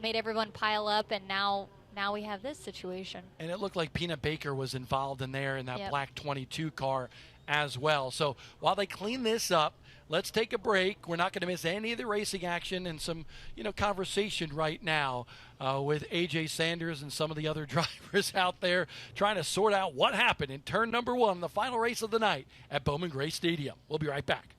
made everyone pile up, and now we have this situation. And it looked like Peanut Baker was involved in there in that Yep. black 22 car as well. So while they clean this up, let's take a break. We're not going to miss any of the racing action and some, conversation right now with A.J. Sanders and some of the other drivers out there trying to sort out what happened in turn number 1, the final race of the night at Bowman Gray Stadium. We'll be right back.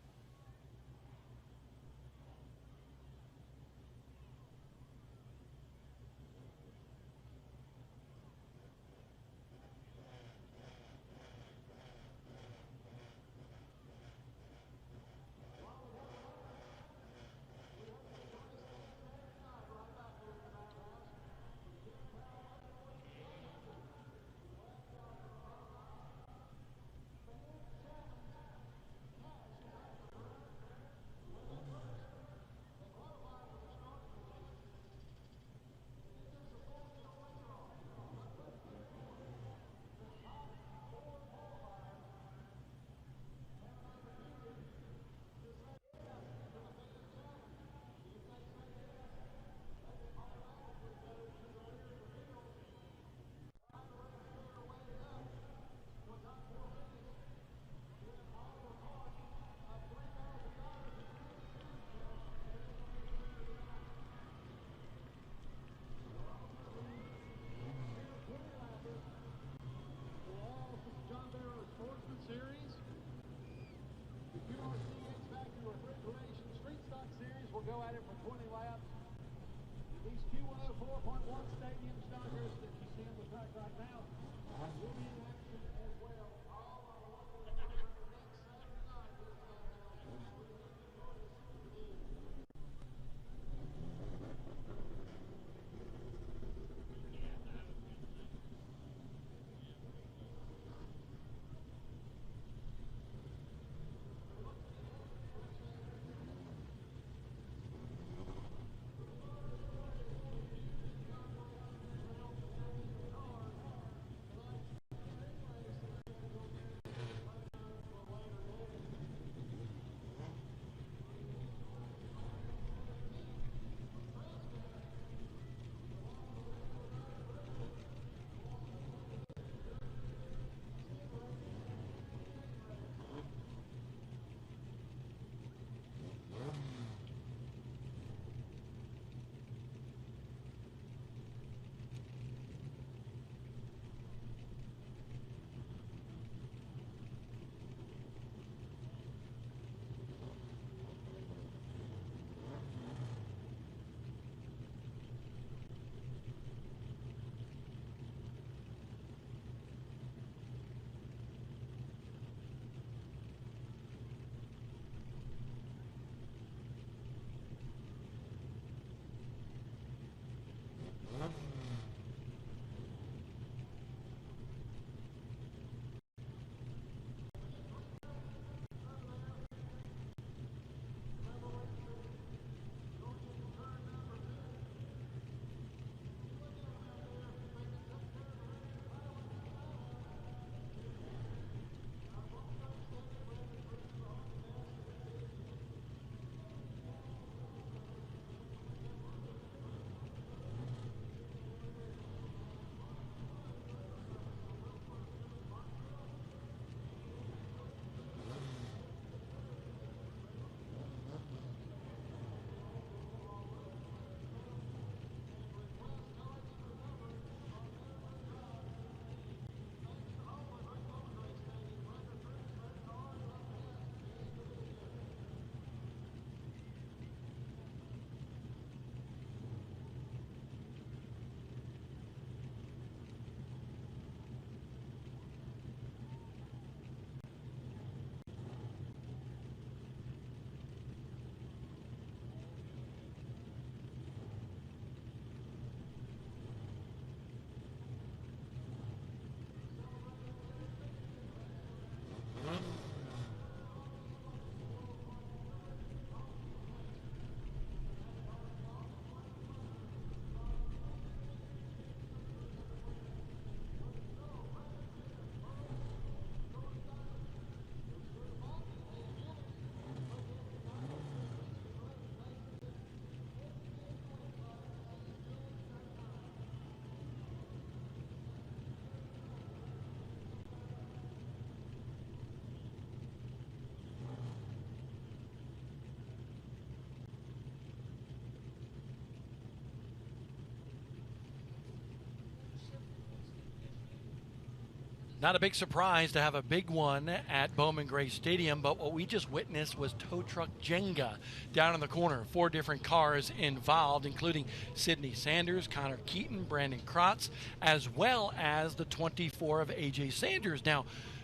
Not a big surprise to have a big one at Bowman Gray Stadium, but what we just witnessed was tow truck Jenga down in the corner. 4 different cars involved, including Sidney Sanders, Connor Keaton, Brandon Krotz, as well as the 24 of A.J. Sanders. Now,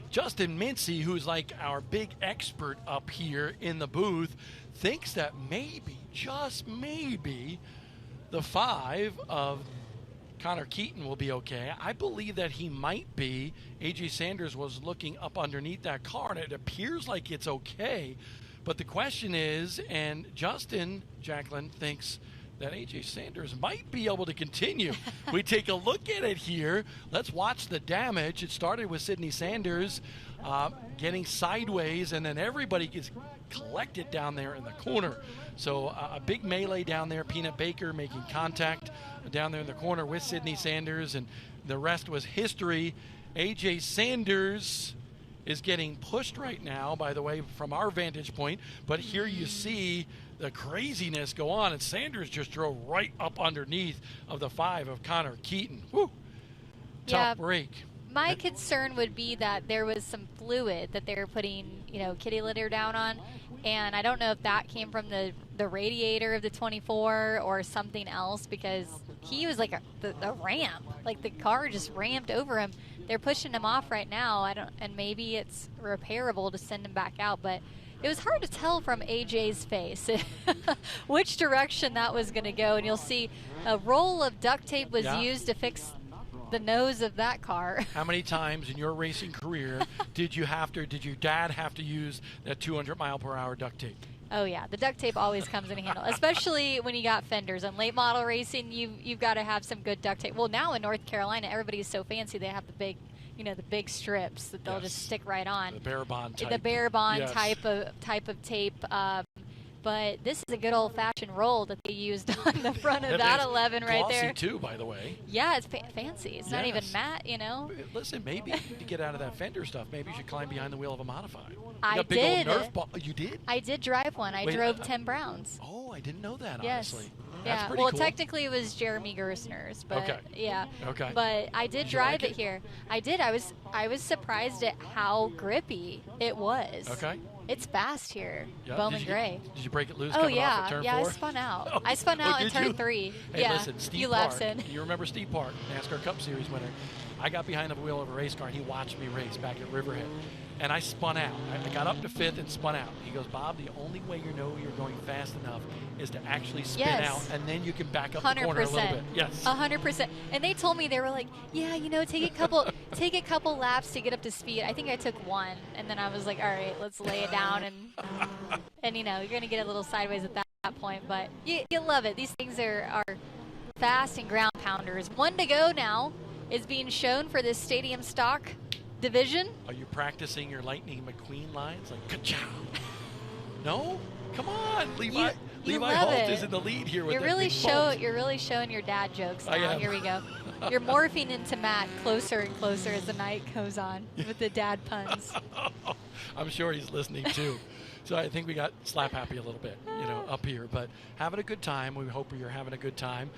Justin Mincy, who's like our big expert up here in the booth, thinks that maybe, just maybe, the 5 of Connor Keaton will be okay. I believe that he might be. A.J. Sanders was looking up underneath that car, and it appears like it's okay. But the question is, and Justin, Jacqueline, thinks that A.J. Sanders might be able to continue. We take a look at it here. Let's watch the damage. It started with Sidney Sanders getting sideways, and then everybody gets collected down there in the corner. So a big melee down there. Peanut Baker making contact down there in the corner with Sidney Sanders, and the rest was history. A.J. Sanders is getting pushed right now, by the way, from our vantage point. But here you see the craziness go on, and Sanders just drove right up underneath of the 5 of Connor Keaton. Woo! Tough break. My concern would be that there was some fluid that they were putting, kitty litter down on, and I don't know if that came from the radiator of the 24 or something else, because he was like a ramp. Like the car just ramped over him. they're pushing him off right now. And maybe it's repairable to send him back out, but it was hard to tell from AJ's face which direction that was going to go. And you'll see a roll of duct tape was used to fix the nose of that car. How many times in your racing career did your dad have to use that 200-mile-per-hour duct tape? Oh yeah, the duct tape always comes in handy, especially when you got fenders. In late model racing, you've got to have some good duct tape. Well, now in North Carolina, everybody's so fancy, they have the big, the big strips that they'll just stick right on. The Bear Bond type. The Bear Bond type of tape. But this is a good old-fashioned roll that they used on the front of that 11 right there. Glossy too, by the way. Yeah, it's fancy. It's not even matte, Listen, maybe to get out of that fender stuff, maybe you should climb behind the wheel of a modified. I big did. Old Nerf ball. You did? I did drive one. I drove Tim Brown's. Oh, I didn't know that, yes. honestly. Yeah, That's pretty well, cool. Technically it was Jeremy Gersner's, but yeah. Okay. But I did drive it here. I did. I was surprised at how grippy it was. Okay. It's fast here, Yeah. Bowman Gray. Did you break it loose Oh coming yeah, off at turn 4? I spun out. I spun out in turn 3. Hey, yeah. listen, Steve few Park. laps in. You remember Steve Park, NASCAR Cup Series winner? I got behind the wheel of a race car and he watched me race back at Riverhead. And I spun out. I got up to 5th and spun out. He goes, Bob, the only way you know you're going fast enough is to actually spin out, and then you can back up the corner a little bit. Yes. 100%. And they told me, they were like, yeah, take a couple laps to get up to speed. I think I took one, and then I was like, all right, let's lay it down, and you're going to get a little sideways at that point. But you love it. These things are fast and ground pounders. 1 to go now is being shown for this stadium stock division. Are you practicing your Lightning McQueen lines? Like, ka-chow. No? Come on. Levi Holt is in the lead here with you're really showing your dad jokes now. Here we go. You're morphing into Matt closer and closer as the night goes on with the dad puns. I'm sure he's listening too. So I think we got slap happy a little bit, up here. But having a good time. We hope you're having a good time.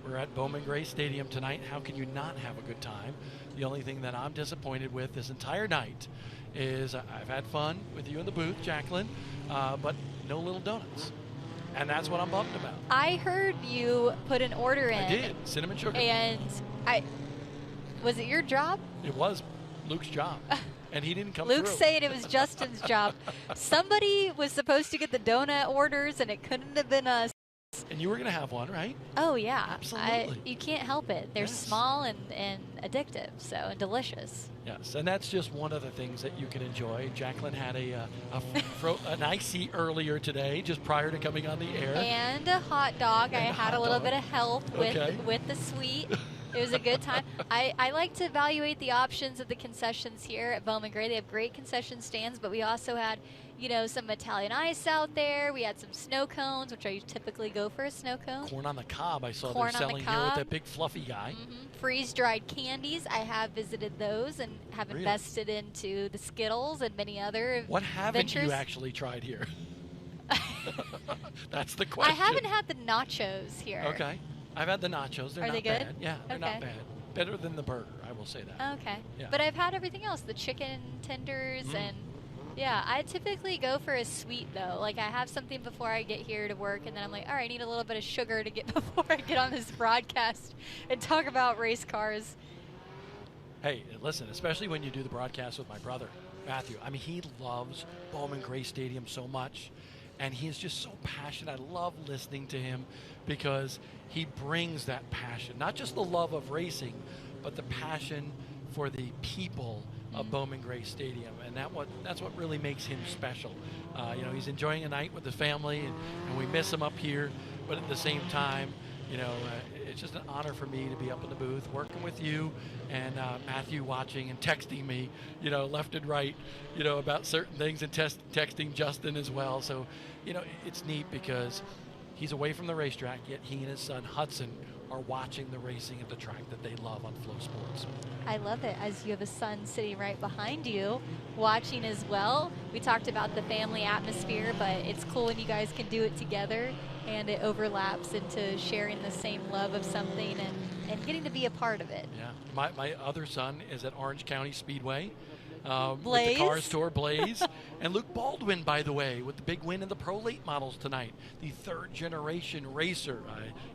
We're at Bowman Gray Stadium tonight. How can you not have a good time? The only thing that I'm disappointed with this entire night is I've had fun with you in the booth, Jacqueline, but no little donuts. And that's what I'm bummed about. I heard you put an order in. I did. Cinnamon sugar. And was it your job? It was Luke's job. And he didn't come Luke's through. saying it was Justin's job. Somebody was supposed to get the donut orders, and it couldn't have been us. And you were going to have one, right? Oh, yeah. Absolutely. You can't help it. They're small and addictive, and delicious. Yes, and that's just one of the things that you can enjoy. Jacqueline had an icy earlier today, just prior to coming on the air. And a hot dog. I had a little bit of help with the sweet. It was a good time. I like to evaluate the options of the concessions here at Bowman Gray. They have great concession stands, but we also had, some Italian ice out there. We had some snow cones, which I typically go for a snow cone. Corn on the cob I saw they're selling here with that big fluffy guy. Freeze-dried candies. I have visited those and have invested into the Skittles and many other What haven't ventures. you actually tried here? That's the question. I haven't had the nachos here. Okay. I've had the nachos. They're Are not they good? bad. Yeah, they're not bad. Better than the burger, I will say that. Okay. Yeah. But I've had everything else, the chicken tenders and I typically go for a sweet though. Like I have something before I get here to work and then I'm like, all right, I need a little bit of sugar to get before I get on this broadcast and talk about race cars. Hey, listen, especially when you do the broadcast with my brother, Matthew. I mean, he loves Bowman Gray Stadium so much, and he is just so passionate. I love listening to him because he brings that passion, not just the love of racing, but the passion for the people of Bowman Gray Stadium, and that's what really makes him special. He's enjoying a night with the family, and we miss him up here, but at the same time, it's just an honor for me to be up in the booth working with you and Matthew watching and texting me, left and right, about certain things, and texting Justin as well. So, it's neat because he's away from the racetrack, yet he and his son Hudson are watching the racing at the track that they love on Flow Sports. I love it, as you have a son sitting right behind you watching as well. We talked about the family atmosphere, but it's cool when you guys can do it together and it overlaps into sharing the same love of something and getting to be a part of it. Yeah, my other son is at Orange County Speedway, with Blaze. the Cars Tour, Blaze. And Luke Baldwin, by the way, with the big win in the Pro Late Models tonight. The third-generation racer.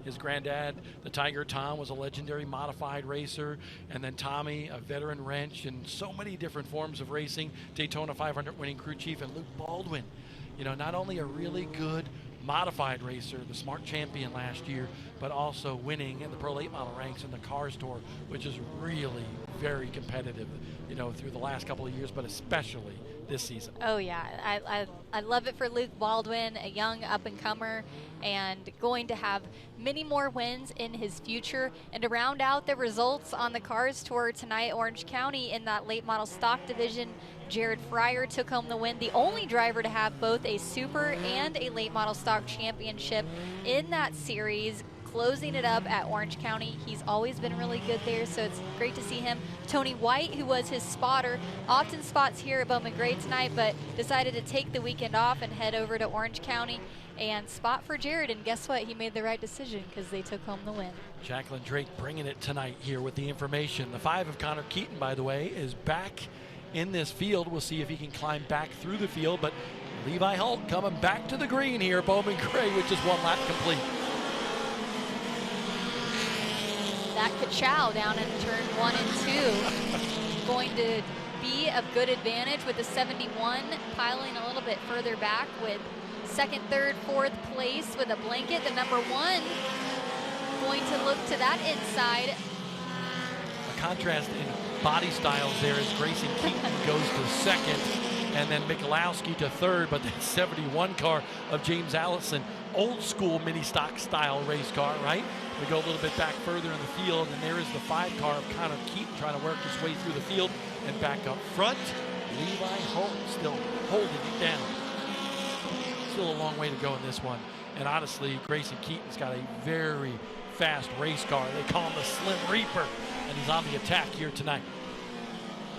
His granddad, the Tiger Tom, was a legendary modified racer. And then Tommy, a veteran wrench in so many different forms of racing. Daytona 500 winning crew chief. And Luke Baldwin, not only a really good modified racer, the Smart Champion last year, but also winning in the Pro Late Model ranks in the Cars Tour, which is really very competitive, through the last couple of years, but especially this season. Oh yeah, I love it for Luke Baldwin, a young up-and-comer, and going to have many more wins in his future. And to round out the results on the Cars Tour tonight, Orange County in that late model stock division, Jared Fryer took home the win, the only driver to have both a super and a late model stock championship in that series, closing it up at Orange County. He's always been really good there, so it's great to see him. Tony White, who was his spotter, often spots here at Bowman Gray tonight, but decided to take the weekend off and head over to Orange County and spot for Jared, and guess what? He made the right decision because they took home the win. Jacqueline Drake bringing it tonight here with the information. The 5 of Connor Keaton, by the way, is back in this field. We'll see if he can climb back through the field, but Levi Holt coming back to the green here, Bowman Gray, which is 1 lap complete. That Kachow down in turn 1 and 2 going to be of good advantage with the 71 piling a little bit further back with second, third, fourth place with a blanket. The number 1 going to look to that inside. A contrast in body styles there as Grayson Keaton goes to second, and then Michalowski to third, but that 71 car of James Allison, old school mini stock style race car, right? We go a little bit back further in the field, and there is the 5 car of Connor Keaton trying to work his way through the field and back up front. Levi Holt still holding it down. Still a long way to go in this one. And honestly, Grayson Keaton's got a very fast race car. They call him the Slim Reaper, and he's on the attack here tonight.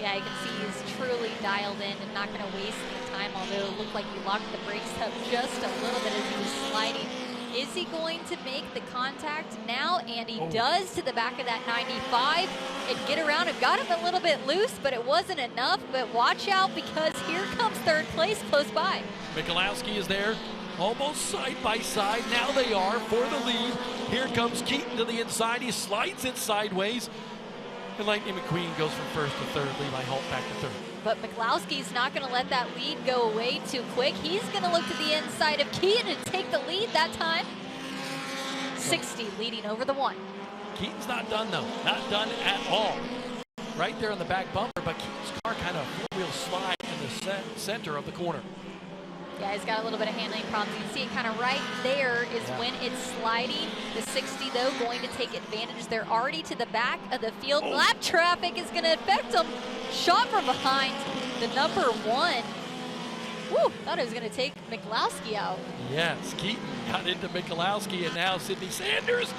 Yeah, you can see he's truly dialed in and not going to waste any time, although it looked like he locked the brakes up just a little bit as he was sliding. Is he going to make the contact now? And he does to the back of that 95 and get around. It got him a little bit loose, but it wasn't enough. But watch out, because here comes third place close by. Michalowski is there, almost side by side. Now they are for the lead. Here comes Keaton to the inside. He slides it sideways. And Lightning McQueen goes from first to third. Levi Holt back to third. But Michalowski's not going to let that lead go away too quick. He's going to look to the inside of Keaton and take the lead that time. 60 leading over the 1. Keaton's not done, though. Not done at all. Right there in the back bumper, but Keaton's car kind of four-wheel slide in the center of the corner. Yeah, he's got a little bit of handling problems. You can see it kind of right there is when it's sliding. The 60, though, going to take advantage. They're already to the back of the field. Lap traffic is going to affect them. Shot from behind the number 1. Woo, thought it was going to take Michalowski out. Yes, Keaton got into Michalowski, and now Sidney Sanders,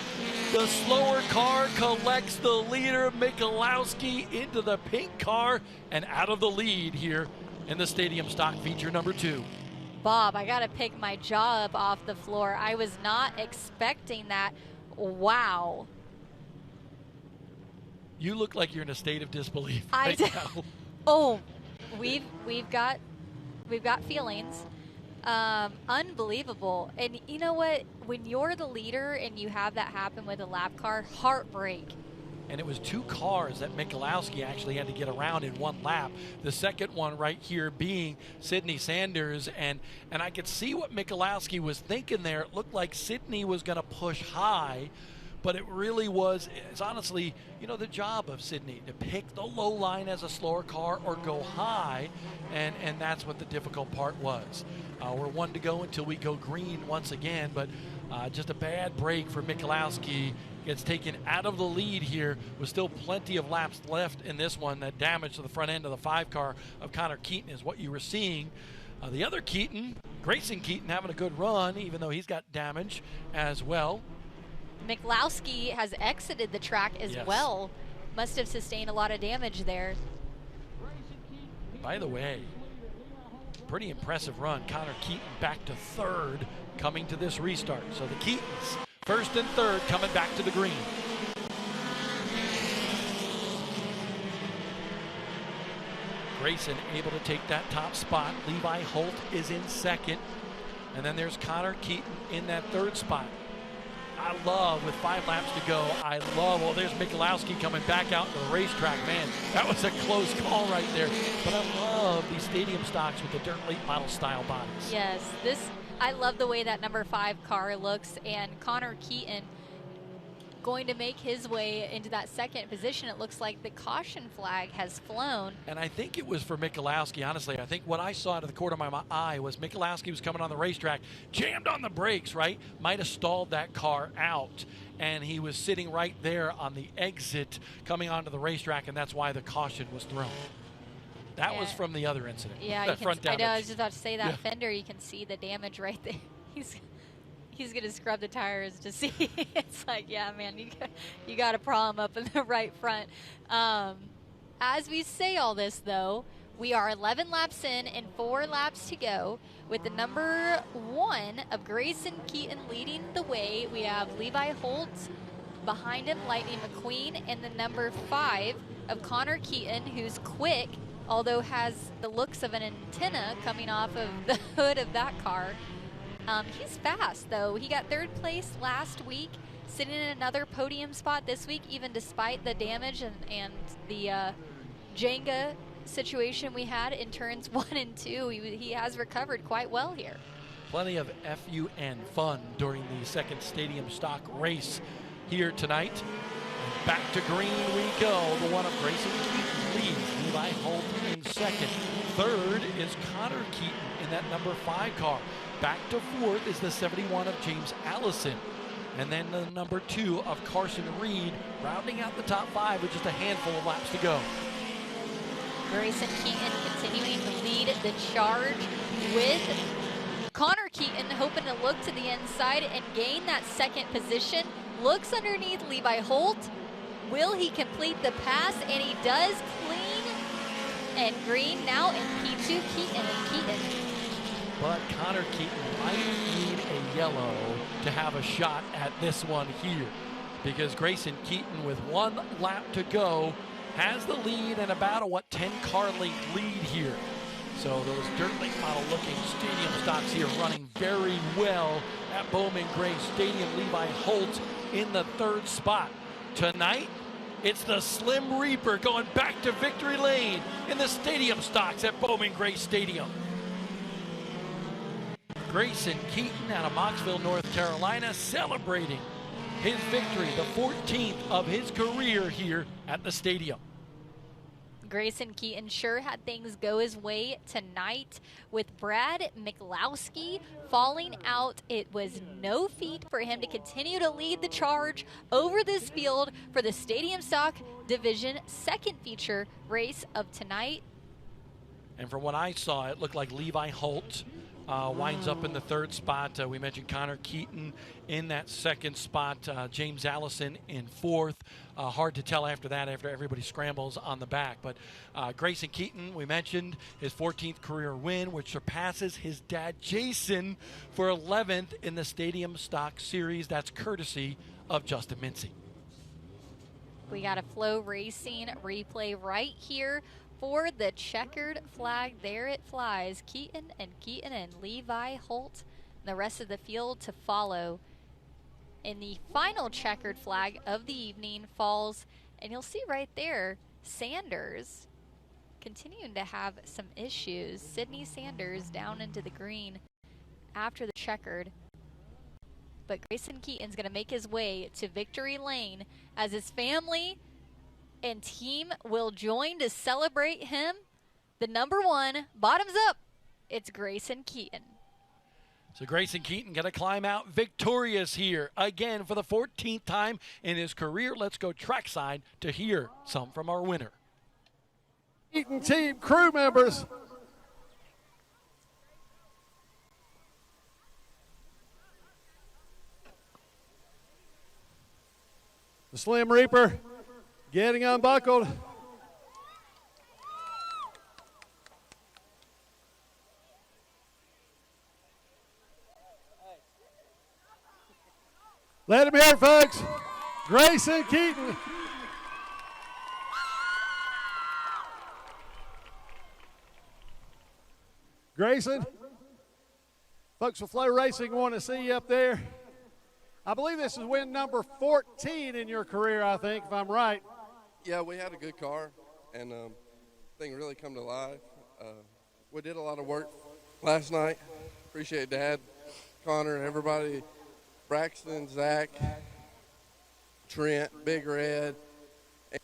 the slower car, collects the leader. Michalowski into the pink car and out of the lead here in the Stadium Stock feature number 2. Bob, I got to pick my jaw up off the floor. I was not expecting that. Wow. You look like you're in a state of disbelief right now. Oh, we've got feelings. Unbelievable. And you know what? When you're the leader and you have that happen with a lap car, heartbreak. And it was 2 cars that Michalowski actually had to get around in 1 lap. The second one right here being Sidney Sanders. And I could see what Michalowski was thinking there. It looked like Sidney was going to push high, but it really was, it's honestly, the job of Sidney to pick the low line as a slower car or go high, and that's what the difficult part was. We're 1 to go until we go green once again, but just a bad break for Michalowski. Gets taken out of the lead here with still plenty of laps left in this one. That damage to the front end of the 5 car of Connor Keaton is what you were seeing. The other Keaton, Grayson Keaton, having a good run, even though he's got damage as well. Michalowski has exited the track as well. Must have sustained a lot of damage there. By the way, pretty impressive run. Connor Keaton back to third coming to this restart. So the Keatons, first and third, coming back to the green. Grayson able to take that top spot. Levi Holt is in second. And then there's Connor Keaton in that third spot. I love, with 5 laps to go, well, there's Michalowski coming back out to the racetrack. Man, that was a close call right there. But I love these stadium stocks with the dirt late model style bodies. Yes, I love the way that number 5 car looks, and Connor Keaton going to make his way into that second position. It looks like the caution flag has flown. And I think it was for Michalowski, honestly. I think what I saw out of the corner of my eye was Michalowski was coming on the racetrack, jammed on the brakes, right? Might have stalled that car out. And he was sitting right there on the exit coming onto the racetrack, and that's why the caution was thrown. That was from the other incident. Yeah, front damage. I know, I was just about to say that fender, you can see the damage right there. He's going to scrub the tires to see. It's like, yeah, man, you got a problem up in the right front. As we say all this, though, we are 11 laps in and 4 laps to go with the number 1 of Grayson Keaton leading the way. We have Levi Holt behind him, Lightning McQueen, and the number 5 of Connor Keaton, who's quick, although has the looks of an antenna coming off of the hood of that car. He's fast, though. He got 3rd place last week, sitting in another podium spot this week, even despite the damage and the Jenga situation we had in turns 1 and 2. He has recovered quite well here. Plenty of FUN fun during the second stadium stock race here tonight. And back to green we go. The one of Grayson Keaton leads. Levi Holt in second. 3rd is Connor Keaton in that number 5 car. Back to 4th is the 71 of James Allison. And then the number 2 of Carson Reed, rounding out the top 5 with just a handful of laps to go. Grayson Keaton continuing to lead the charge with Connor Keaton hoping to look to the inside and gain that second position. Looks underneath Levi Holt. Will he complete the pass? And he does. Clean and green now in P2, Keaton and Keaton. But Connor Keaton might need a yellow to have a shot at this one here, because Grayson Keaton, with 1 lap to go, has the lead and about a 10-car length lead here. So those dirt late model looking stadium stocks here running very well at Bowman Gray Stadium. Levi Holt in the 3rd spot. Tonight, it's the Slim Reaper going back to victory lane in the stadium stocks at Bowman Gray Stadium. Grayson Keaton out of Mocksville, North Carolina, celebrating his victory, the 14th of his career here at the stadium. Grayson Keaton sure had things go his way tonight with Brad Michalowski falling out. It was no feat for him to continue to lead the charge over this field for the Stadium Stock Division second feature race of tonight. And from what I saw, it looked like Levi Holt winds up in the 3rd spot. We mentioned Connor Keaton in that 2nd spot. James Allison in 4th. Hard to tell after that, after everybody scrambles on the back. But Grayson Keaton, we mentioned his 14th career win, which surpasses his dad Jason for 11th in the Stadium Stock Series. That's courtesy of Justin Mincy. We got a Flow Racing replay right here for the checkered flag. There it flies. Keaton and Levi Holt, and the rest of the field to follow. And the final checkered flag of the evening falls, and you'll see right there, Sanders continuing to have some issues. Sydney Sanders down into the green after the checkered. But Grayson Keaton's going to make his way to victory lane as his family and team will join to celebrate him. The number 1, bottoms up, it's Grayson Keaton. So Grayson Keaton going to climb out victorious here again for the 14th time in his career. Let's go trackside to hear some from our winner. Keaton team crew members. The Slim Reaper getting unbuckled. Let him hear it, folks. Grayson Keaton. Grayson, folks with Flow Racing want to see you up there. I believe this is win number 14 in your career, I think, if I'm right. Yeah, we had a good car, and thing really come to life. We did a lot of work last night. Appreciate Dad, Connor, everybody, Braxton, Zach, Trent, Big Red,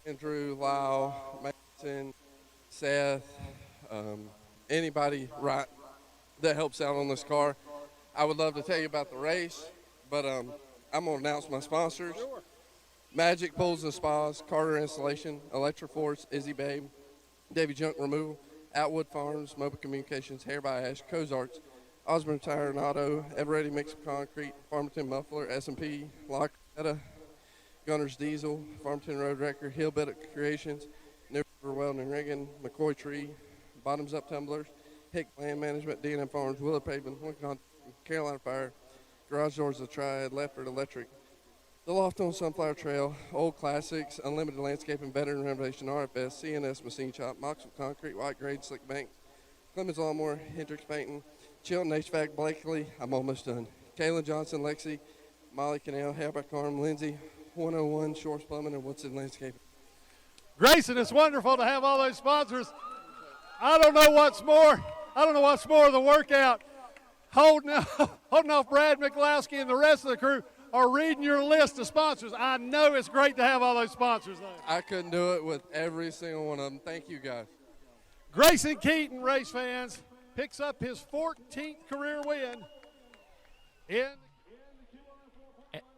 Andrew, Lyle, Mason, Seth, anybody right that helps out on this car. I would love to tell you about the race, but I'm going to announce my sponsors. Magic Pools and Spas, Carter Installation, Electroforce, Izzy Babe, Davy Junk Removal, Atwood Farms, Mobile Communications, Hair by Ash, Cozarts, Osborne Tire and Auto, Eveready Mix of Concrete, Farmington Muffler, S&P, Locketta, Gunner's Diesel, Farmington Road Wrecker, Hillbit Creations, New River Welding and Rigging, McCoy Tree, Bottoms Up Tumblers, Hick Land Management, D&M Farms, Willow Pavement, Carolina Fire, Garage Doors of Triad, Lefford Electric, The Loft on Sunflower Trail, Old Classics, Unlimited Landscaping, Veteran Renovation, RFS, CNS Machine Shop, Moxville Concrete, White Grade, Slick Bank, Clemens Lawnmower, Hendricks Painting, Chilton HVAC, Blakely, I'm almost done, Kaylin Johnson, Lexi, Molly Canal, Hairback Arm, Lindsay, 101, Shores Plumbing, and Woodson Landscaping. Grayson, it's wonderful to have all those sponsors. I don't know what's more of the workout. Holding off Brad Mikulowski and the rest of the crew are reading your list of sponsors. I know it's great to have all those sponsors there. I couldn't do it with every single one of them. Thank you, guys. Grayson Keaton, race fans, picks up his 14th career win.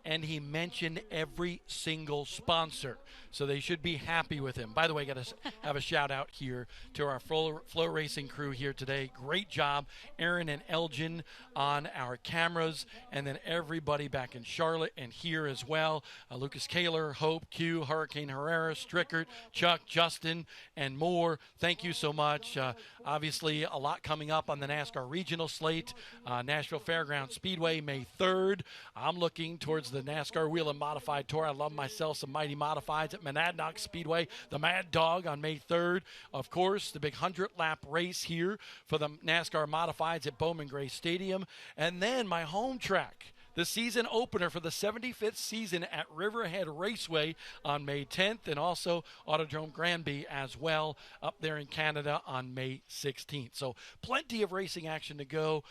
And he mentioned every single sponsor, so they should be happy with him. By the way, got to have a shout out here to our Flow Racing crew here today. Great job, Aaron and Elgin on our cameras, and then everybody back in Charlotte and here as well. Lucas Kaler, Hope, Q, Hurricane Herrera, Strickert, Chuck, Justin, and more. Thank you so much. Obviously, a lot coming up on the NASCAR regional slate. Nashville Fairgrounds Speedway, May 3rd. I'm looking towards the NASCAR Wheel and Modified Tour. I love myself some Mighty Modifieds at Monadnock Speedway. The Mad Dog on May 3rd. Of course, the big 100-lap race here for the NASCAR Modifieds at Bowman Gray Stadium. And then my home track, the season opener for the 75th season at Riverhead Raceway on May 10th, and also Autodrome Granby as well up there in Canada on May 16th. So plenty of racing action to go.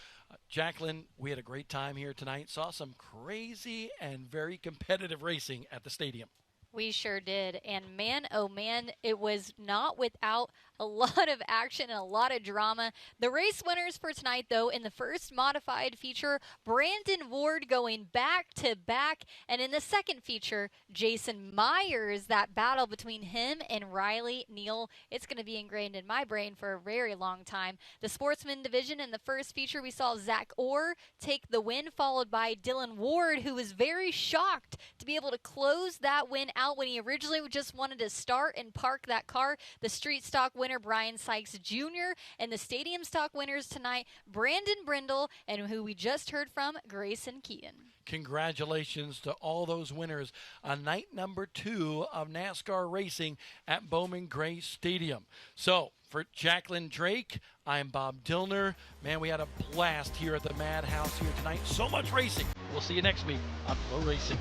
Jacqueline, we had a great time here tonight. Saw some crazy and very competitive racing at the stadium. We sure did. And man, oh man, it was not without a lot of action and a lot of drama. The race winners for tonight, though, in the first modified feature, Brandon Ward going back to back. And in the second feature, Jason Myers, that battle between him and Riley Neal. It's going to be ingrained in my brain for a very long time. The sportsman division in the first feature, we saw Zach Orr take the win, followed by Dylan Ward, who was very shocked to be able to close that win out when he originally just wanted to start and park that car. The street stock winner, Brian Sykes Jr., and the stadium stock winners tonight, Brandon Brindle, and who we just heard from, Grayson Keaton. Congratulations to all those winners on night number 2 of NASCAR racing at Bowman Gray Stadium. So, for Jacqueline Drake, I'm Bob Dillner. Man, we had a blast here at the Madhouse here tonight. So much racing. We'll see you next week on Flow Racing.